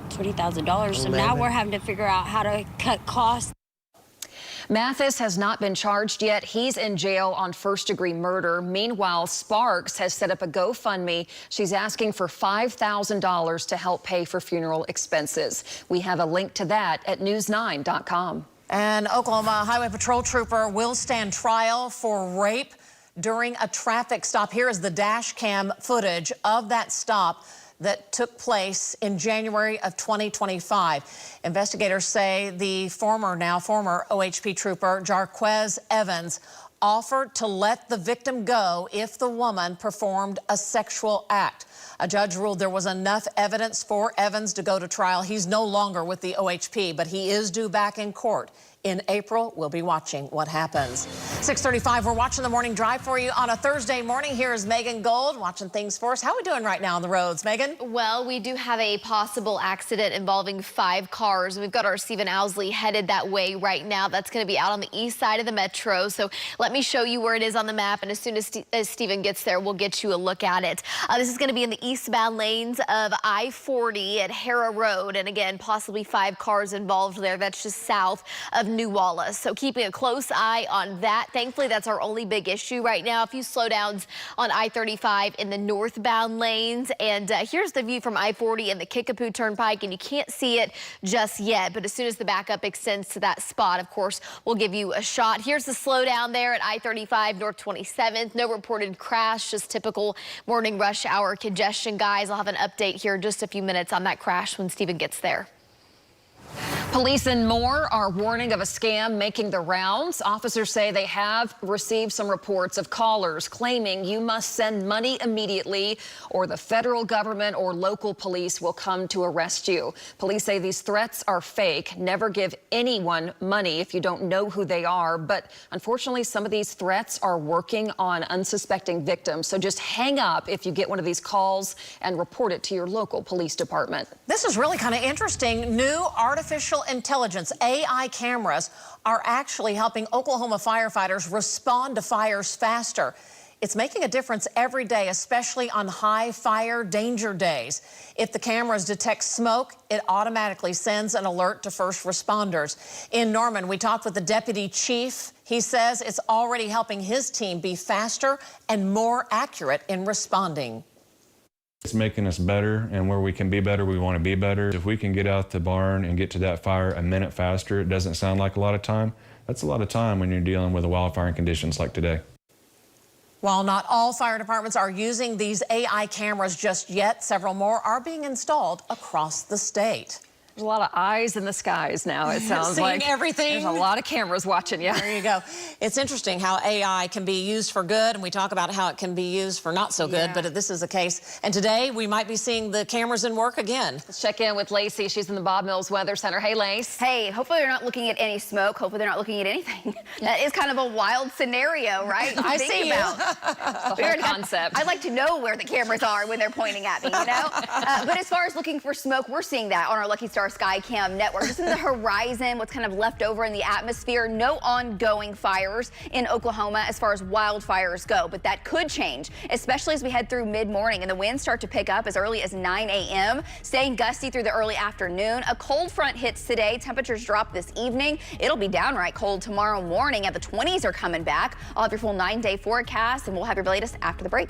$20,000. So now we're having to figure out how to cut costs. Mathis has not been charged yet. He's in jail on first-degree murder. Meanwhile, Sparks has set up a GoFundMe. She's asking for $5,000 to help pay for funeral expenses. We have a link to that at news9.com. An Oklahoma Highway Patrol trooper will stand trial for rape during a traffic stop. Here is the dash cam footage of that stop that took place in January of 2025. Investigators say the former OHP trooper Jarquez Evans offered to let the victim go if the woman performed a sexual act. A judge ruled there was enough evidence for Evans to go to trial. He's no longer with the OHP, but he is due back in court In April, we'll be watching what happens. 6:35, we're watching the morning drive for you on a Thursday morning. Here is Megan Gold watching things for us. How are we doing right now on the roads, Megan? Well, we do have a possible accident involving 5 cars. We've got our Stephen Owsley headed that way right now. That's going to be out on the east side of the metro. So let me show you where it is on the map. And as soon as Stephen gets there, we'll get you a look at it. This is going to be in the eastbound lanes of I-40 at Hara Road. And again, possibly 5 cars involved there. That's just south of New Wallace. So keeping a close eye on that. Thankfully, that's our only big issue right now. A few slowdowns on I-35 in the northbound lanes. And here's the view from I-40 and the Kickapoo Turnpike. And you can't see it just yet. But as soon as the backup extends to that spot, of course, we'll give you a shot. Here's the slowdown there at I-35 North 27th. No reported crash, just typical morning rush hour congestion, guys. I'll have an update here in just a few minutes on that crash when Stephen gets there. Police and more are warning of a scam making the rounds. Officers say they have received some reports of callers claiming you must send money immediately or the federal government or local police will come to arrest you. Police say these threats are fake. Never give anyone money if you don't know who they are. But unfortunately, some of these threats are working on unsuspecting victims. So just hang up if you get one of these calls and report it to your local police department. This is really kind of interesting. New artificial intelligence, AI cameras, are actually helping Oklahoma firefighters respond to fires faster. It's making a difference every day, especially on high fire danger days. If the cameras detect smoke, it automatically sends an alert to first responders. In Norman, we talked with the deputy chief. He says it's already helping his team be faster and more accurate in responding. It's making us better, and where we can be better, we want to be better. If we can get out the barn and get to that fire a minute faster, it doesn't sound like a lot of time. That's a lot of time when you're dealing with a wildfire in conditions like today. While not all fire departments are using these AI cameras just yet, several more are being installed across the state. There's a lot of eyes in the skies now, it sounds like. Seeing everything. There's a lot of cameras watching you. There you go. It's interesting how AI can be used for good, and we talk about how it can be used for not so good, but this is a case. And today, we might be seeing the cameras in work again. Let's check in with Lacey. She's in the Bob Mills Weather Center. Hey, Lace. Hey, hopefully they're not looking at any smoke. Hopefully they're not looking at anything. That is kind of a wild scenario, right? I see about. The whole concept. I'd like to know where the cameras are when they're pointing at me, you know? But as far as looking for smoke, we're seeing that on our Lucky Star Sky Cam network. Just in the horizon, what's kind of left over in the atmosphere. No ongoing fires in Oklahoma as far as wildfires go, but that could change, especially as we head through mid-morning and the winds start to pick up as early as 9 a.m., staying gusty through the early afternoon. A cold front hits today. Temperatures drop this evening. It'll be downright cold tomorrow morning, and the 20s are coming back. I'll have your full 9-day forecast, and we'll have your latest after the break.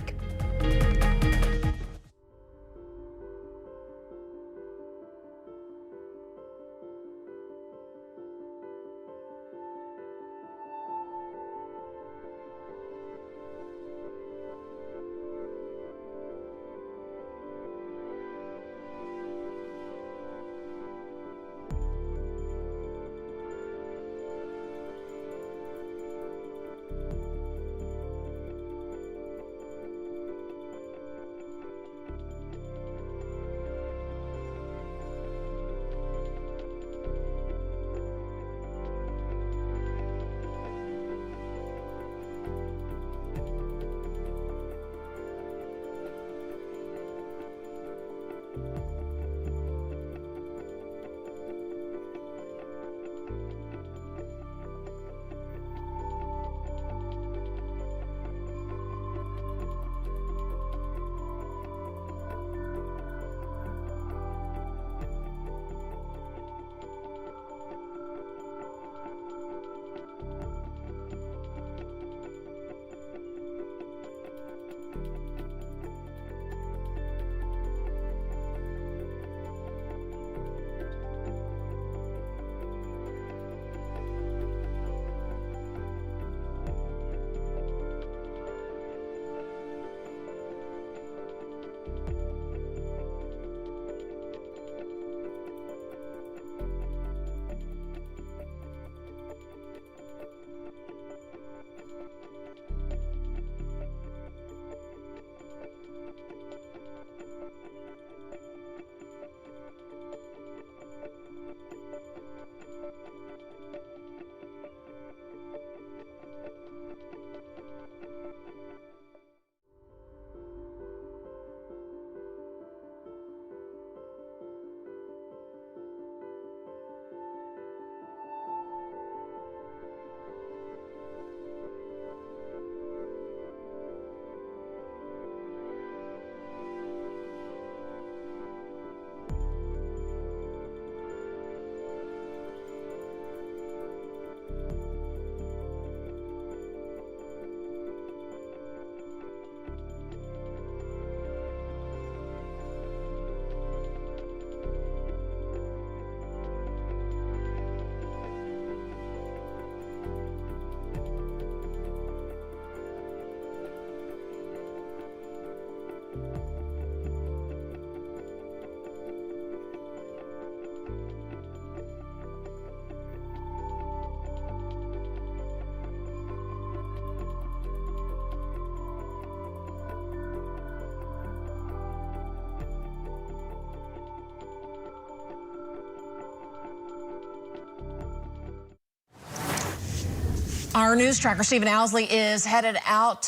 Our news tracker, Stephen Owsley, is headed out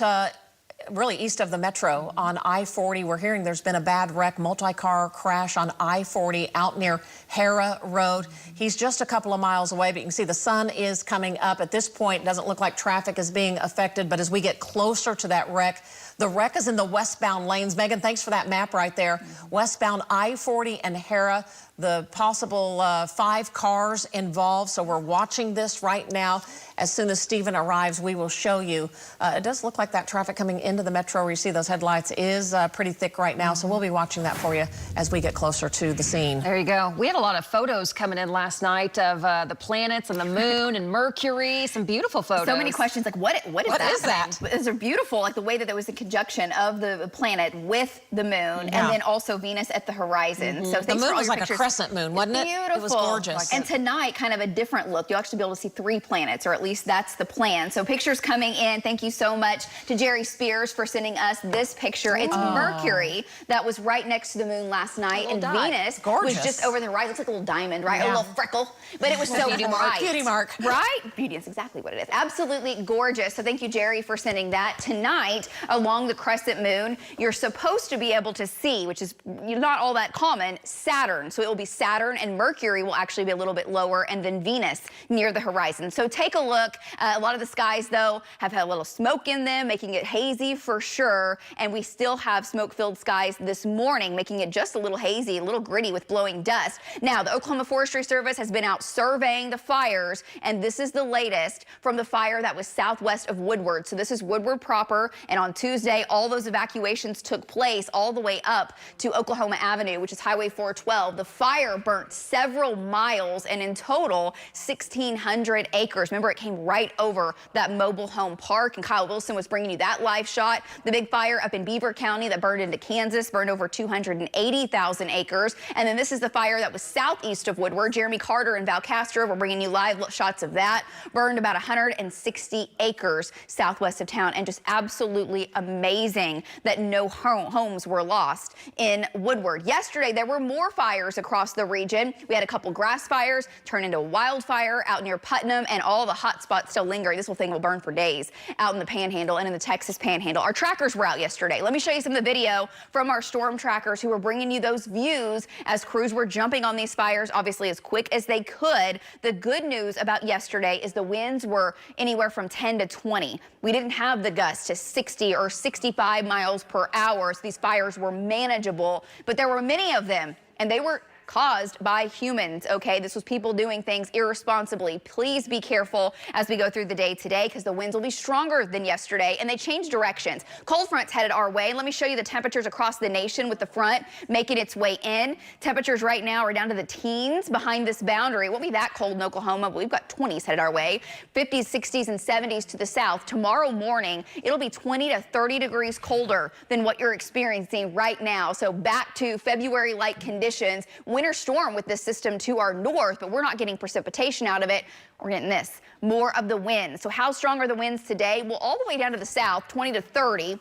really east of the metro on I-40. We're hearing there's been a bad wreck, multi-car crash on I-40 out near Hera Road. He's just a couple of miles away, but you can see the sun is coming up. At this point, it doesn't look like traffic is being affected, but as we get closer to that wreck, the wreck is in the westbound lanes. Megan, thanks for that map right there. Westbound I-40 and Hera, the possible 5 cars involved. So we're watching this right now. As soon as Stephen arrives, we will show you. It does look like that traffic coming into the metro where you see those headlights is pretty thick right now. So we'll be watching that for you as we get closer to the scene. There you go. We had a lot of photos coming in last night of the planets and the moon and Mercury. Some beautiful photos. So many questions like, what is that? These are beautiful, like the way that there was a conjunction of the planet with the moon and then also Venus at the horizon. So the moon was like a crescent moon, wasn't it? Beautiful. It was gorgeous. And tonight, kind of a different look. You'll actually be able to see 3 planets, or at least that's the plan. So pictures coming in. Thank you so much to Jerry Spears for sending us this picture. It's Mercury that was right next to the moon last night, and Venus was just over the horizon. Looks like a little diamond, right? A little freckle, but it was so bright. Beauty mark. Right? Beauty is exactly what it is. Absolutely gorgeous. So thank you, Jerry, for sending that. Tonight, along the crescent moon, you're supposed to be able to see, which is not all that common, Saturn. So it will be Saturn, and Mercury will actually be a little bit lower, and then Venus near the horizon. So take a look. A lot of the skies, though, have had a little smoke in them, making it hazy for sure. And we still have smoke-filled skies this morning, making it just a little hazy, a little gritty with blowing dust. Now, the Oklahoma Forestry Service has been out surveying the fires, and this is the latest from the fire that was southwest of Woodward. So this is Woodward proper, and on Tuesday, all those evacuations took place all the way up to Oklahoma Avenue, which is Highway 412. The fire burnt several miles, and in total, 1,600 acres. Remember, it came right over that mobile home park, and Kyle Wilson was bringing you that live shot. The big fire up in Beaver County that burned into Kansas, burned over 280,000 acres. And then this is the fire that was southeast of Woodward. Jeremy Carter and Val Castro, we're bringing you live shots of that. Burned about 160 acres southwest of town, and just absolutely amazing that no homes were lost in Woodward. Yesterday, there were more fires across the region. We had a couple grass fires turn into a wildfire out near Putnam, and all the hot spots still lingering. This whole thing will burn for days out in the Panhandle and in the Texas Panhandle. Our trackers were out yesterday. Let me show you some of the video from our storm trackers who were bringing you those views as crews were jumping on these fires, obviously as quick as they could. The good news about yesterday is the winds were anywhere from 10 to 20. We didn't have the gusts to 60 or 65 miles per hour, so these fires were manageable, but there were many of them, and they were caused by humans, okay? This was people doing things irresponsibly. Please be careful as we go through the day today, because the winds will be stronger than yesterday, and they change directions. Cold front's headed our way. Let me show you the temperatures across the nation with the front making its way in. Temperatures right now are down to the teens behind this boundary. It won't be that cold in Oklahoma, but we've got 20s headed our way. 50s, 60s, and 70s to the south. Tomorrow morning, it'll be 20 to 30 degrees colder than what you're experiencing right now. So back to February-like conditions. Winter storm with this system to our north, but we're not getting precipitation out of it. We're getting this, more of the wind. So how strong are the winds today? Well, all the way down to the south, 20 to 30.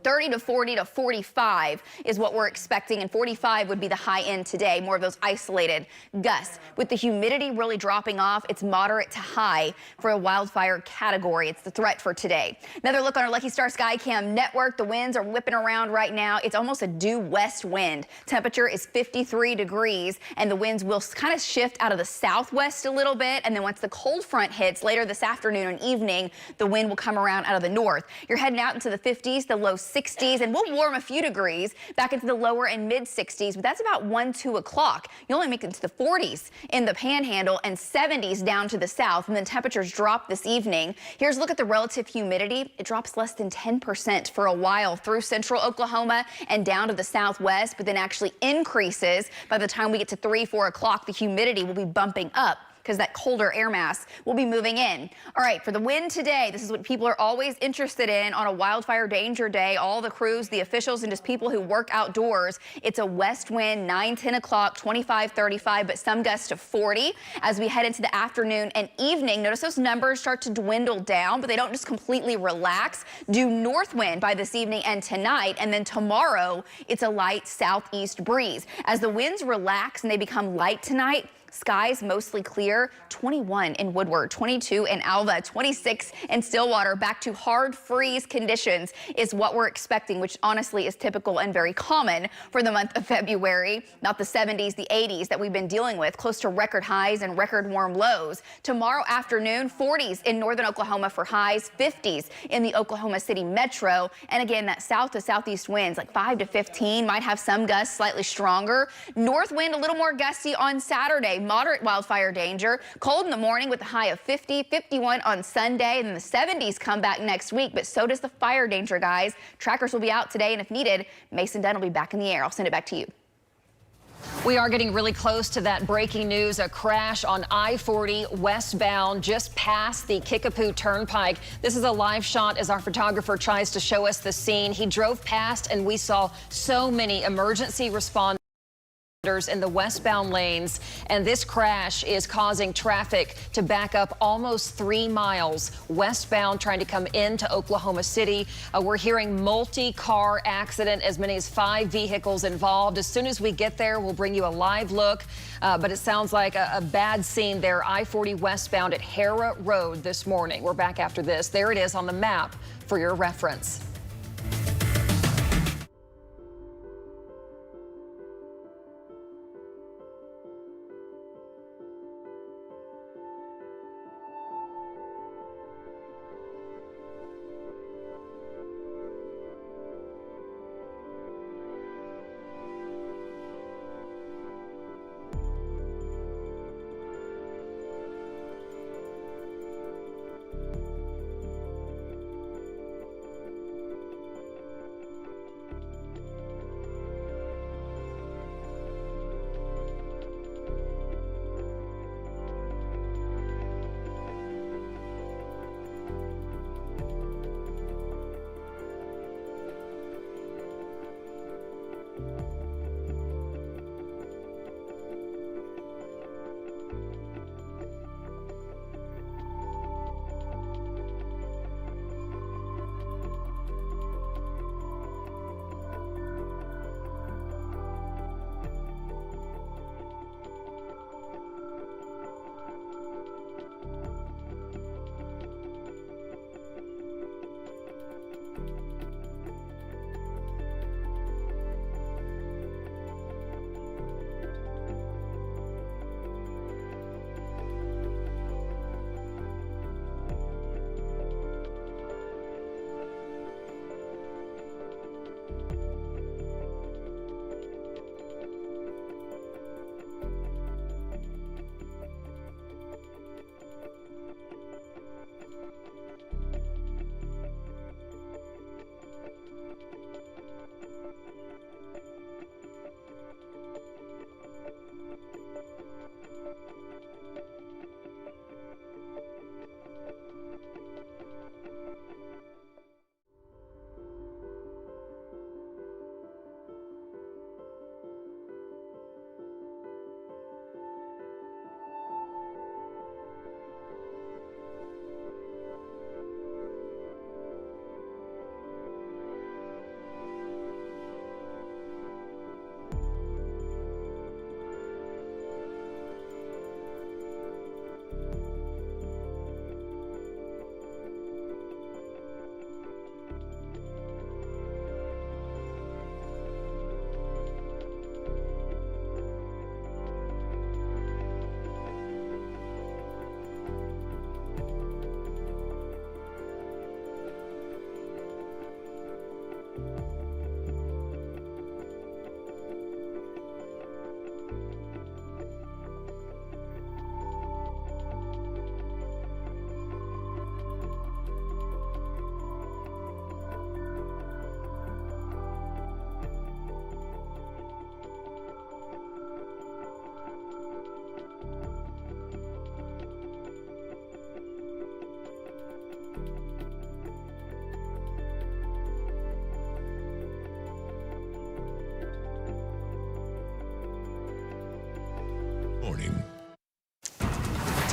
30 to 40 to 45 is what we're expecting, and 45 would be the high end today, more of those isolated gusts. With the humidity really dropping off, it's moderate to high for a wildfire category. It's the threat for today. Another look on our Lucky Star Skycam network. The winds are whipping around right now. It's almost a due west wind. Temperature is 53 degrees, and the winds will kind of shift out of the southwest a little bit, and then once the cold front hits later this afternoon and evening, the wind will come around out of the north. You're heading out into the 50s, the low 60s, and we'll warm a few degrees back into the lower and mid 60s, but that's about 1, 2 o'clock. You only make it to the 40s in the Panhandle and 70s down to the south, and then temperatures drop this evening. Here's a look at the relative humidity. It drops less than 10% for a while through central Oklahoma and down to the southwest, but then actually increases by the time we get to 3, 4 o'clock. The humidity will be bumping up because that colder air mass will be moving in. All right, for the wind today, this is what people are always interested in on a wildfire danger day. All the crews, the officials, and just people who work outdoors. It's a west wind, 9, 10 o'clock, 25, 35, but some gusts to 40. As we head into the afternoon and evening, notice those numbers start to dwindle down, but they don't just completely relax. Due north wind by this evening and tonight, and then tomorrow, it's a light southeast breeze. As the winds relax and they become light tonight, Skies mostly clear. 21 in Woodward, 22 in Alva, 26 in Stillwater. Back to hard freeze conditions is what we're expecting, which honestly is typical and very common for the month of February. Not the 70s, the 80s that we've been dealing with, close to record highs and record warm lows. Tomorrow afternoon, 40s in northern Oklahoma for highs, 50s in the Oklahoma City metro. And again, that south to southeast winds like 5 to 15, might have some gusts slightly stronger. North wind a little more gusty on Saturday. Moderate wildfire danger. Cold in the morning with a high of 50, 51 on Sunday, and then the 70s come back next week, but so does the fire danger, guys. Trackers will be out today, and if needed, Mason Dunn will be back in the air. I'll send it back to you. We are getting really close to that breaking news, a crash on I-40 westbound just past the Kickapoo Turnpike. This is a live shot as our photographer tries to show us the scene. He drove past and we saw so many emergency responders in the westbound lanes, and this crash is causing traffic to back up almost 3 miles westbound trying to come into Oklahoma City. We're hearing multi-car accident, as many as 5 vehicles involved. As soon as we get there, we'll bring you a live look, but it sounds like a bad scene there. I-40 westbound at Hera Road this morning. We're back after this. There it is on the map for your reference.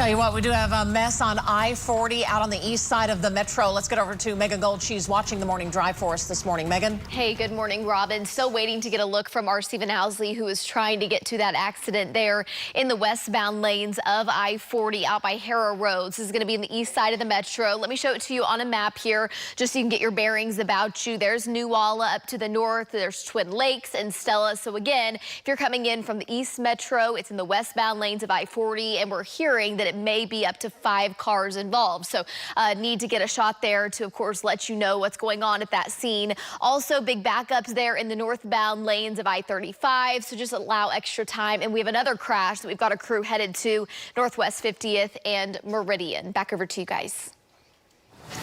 Tell you what, we do have a mess on I-40 out on the east side of the metro. Let's get over to Megan Gold. She's watching the morning drive for us this morning. Megan? Hey, good morning, Robin. Still waiting to get a look from our Stephen Housley, who is trying to get to that accident there in the westbound lanes of I-40 out by Harrow Roads. This is going to be in the east side of the metro. Let me show it to you on a map here, just so you can get your bearings about you. There's Newalla up to the north. There's Twin Lakes and Stella. So again, if you're coming in from the east metro, it's in the westbound lanes of I-40, and we're hearing that it may be up to 5 cars involved. So need to get a shot there to, of course, let you know what's going on at that scene. Also, big backups there in the northbound lanes of I-35. So just allow extra time. And we have another crash that we've got a crew headed to Northwest 50th and Meridian. Back over to you guys.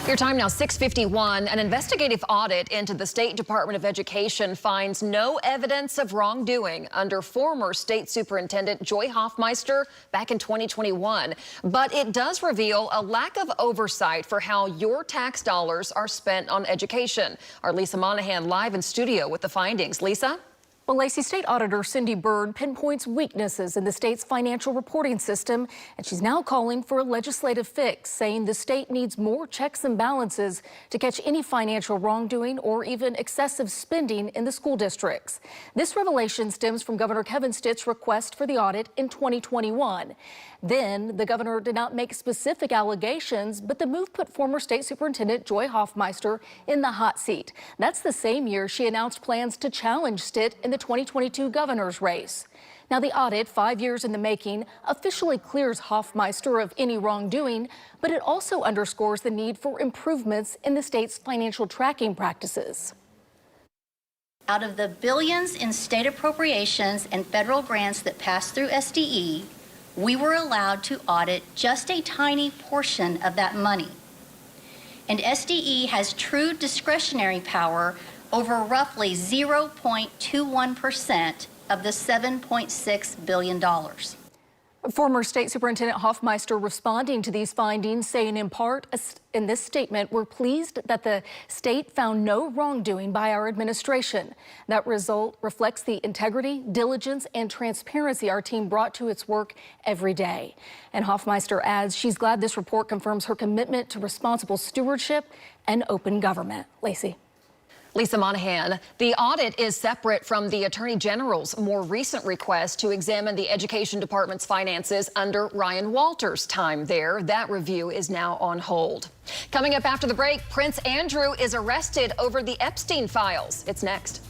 Your time now, 6:51. An investigative audit into the State Department of Education finds no evidence of wrongdoing under former State Superintendent Joy Hoffmeister back in 2021. But it does reveal a lack of oversight for how your tax dollars are spent on education. Our Lisa Monahan live in studio with the findings. Lisa? Well, Lacey, State Auditor Cindy Byrd pinpoints weaknesses in the state's financial reporting system, and she's now calling for a legislative fix, saying the state needs more checks and balances to catch any financial wrongdoing or even excessive spending in the school districts. This revelation stems from Governor Kevin Stitt's request for the audit in 2021. Then the governor did not make specific allegations, but the move put former State Superintendent Joy Hoffmeister in the hot seat. That's the same year she announced plans to challenge Stitt in the 2022 governor's race. Now, the audit, 5 years in the making, officially clears Hoffmeister of any wrongdoing, but it also underscores the need for improvements in the state's financial tracking practices. Out of the billions in state appropriations and federal grants that pass through SDE, we were allowed to audit just a tiny portion of that money. And SDE has true discretionary power over roughly 0.21% of the $7.6 billion. Former State Superintendent Hoffmeister responding to these findings, saying in part in this statement, "We're pleased that the state found no wrongdoing by our administration. That result reflects the integrity, diligence, and transparency our team brought to its work every day." And Hoffmeister adds she's glad this report confirms her commitment to responsible stewardship and open government. Lacey. Lisa Monahan. The audit is separate from the Attorney General's more recent request to examine the Education Department's finances under Ryan Walters' time there. That review is now on hold. Coming up after the break, Prince Andrew is arrested over the Epstein files. It's next.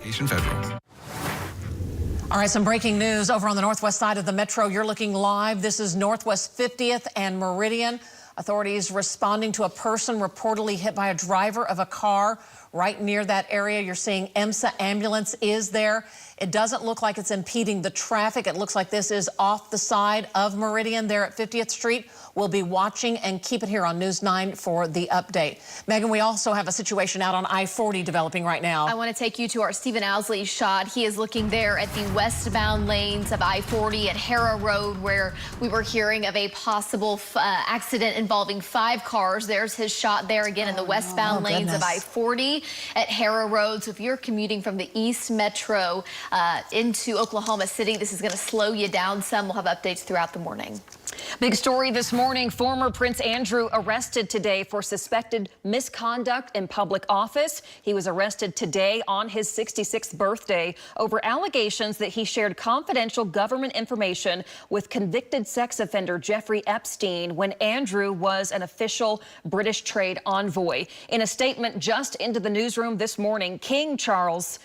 Participation Federal. All right, some breaking news over on the northwest side of the metro. You're looking live. This is Northwest 50th and Meridian. Authorities responding to a person reportedly hit by a driver of a car right near that area. You're seeing EMSA ambulance is there. It doesn't look like it's impeding the traffic. It looks like this is off the side of Meridian there at 50th Street. We'll be watching and keep it here on News 9 for the update. Megan, we also have a situation out on I-40 developing right now. I want to take you to our Stephen Owsley shot. He is looking there at the westbound lanes of I-40 at Harrah Road, where we were hearing of a possible accident involving 5 cars. There's his shot there again in the westbound lanes of I-40 at Harrah Road. So if you're commuting from the East Metro into Oklahoma City, this is going to slow you down some. We'll have updates throughout the morning. Big story this morning. Former Prince Andrew arrested today for suspected misconduct in public office. He was arrested today on his 66th birthday over allegations that he shared confidential government information with convicted sex offender Jeffrey Epstein when Andrew was an official British trade envoy. In a statement just into the newsroom this morning, King Charles,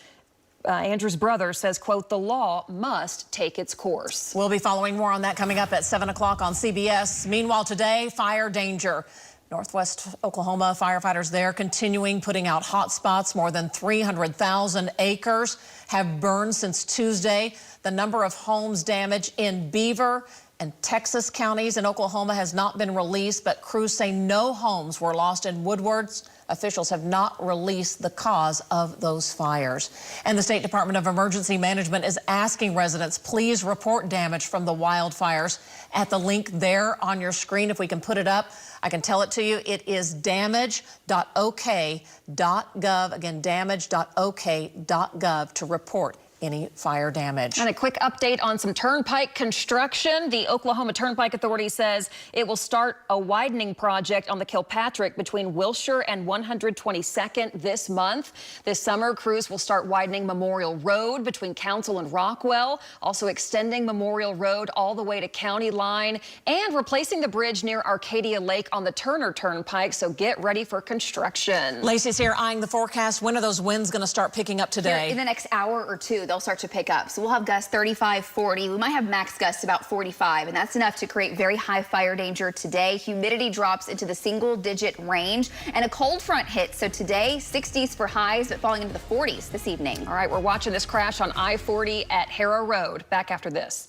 Andrew's brother, says, quote, "The law must take its course." We'll be following more on that coming up at 7 o'clock on CBS. Meanwhile today, fire danger. Northwest Oklahoma firefighters there continuing putting out hot spots. More than 300,000 acres have burned since Tuesday. The number of homes damaged in Beaver and Texas counties in Oklahoma has not been released, but crews say no homes were lost in Woodwards. Officials have not released the cause of those fires. And the State Department of Emergency Management is asking residents, please report damage from the wildfires at the link there on your screen. If we can put it up, I can tell it to you. It is damage.ok.gov. Again, damage.ok.gov to report any fire damage. And a quick update on some Turnpike construction. The Oklahoma Turnpike Authority says it will start a widening project on the Kilpatrick between Wilshire and 122nd this month. This summer, crews will start widening Memorial Road between Council and Rockwell, also extending Memorial Road all the way to County Line and replacing the bridge near Arcadia Lake on the Turner Turnpike. So get ready for construction. Lacey's here eyeing the forecast. When are those winds going to start picking up today? Here in the next hour or two, they'll start to pick up. So we'll have gusts 35, 40. We might have max gusts about 45, and that's enough to create very high fire danger today. Humidity drops into the single-digit range, and a cold front hits. So today, 60s for highs, but falling into the 40s this evening. All right, we're watching this crash on I-40 at Harrah Road. Back after this.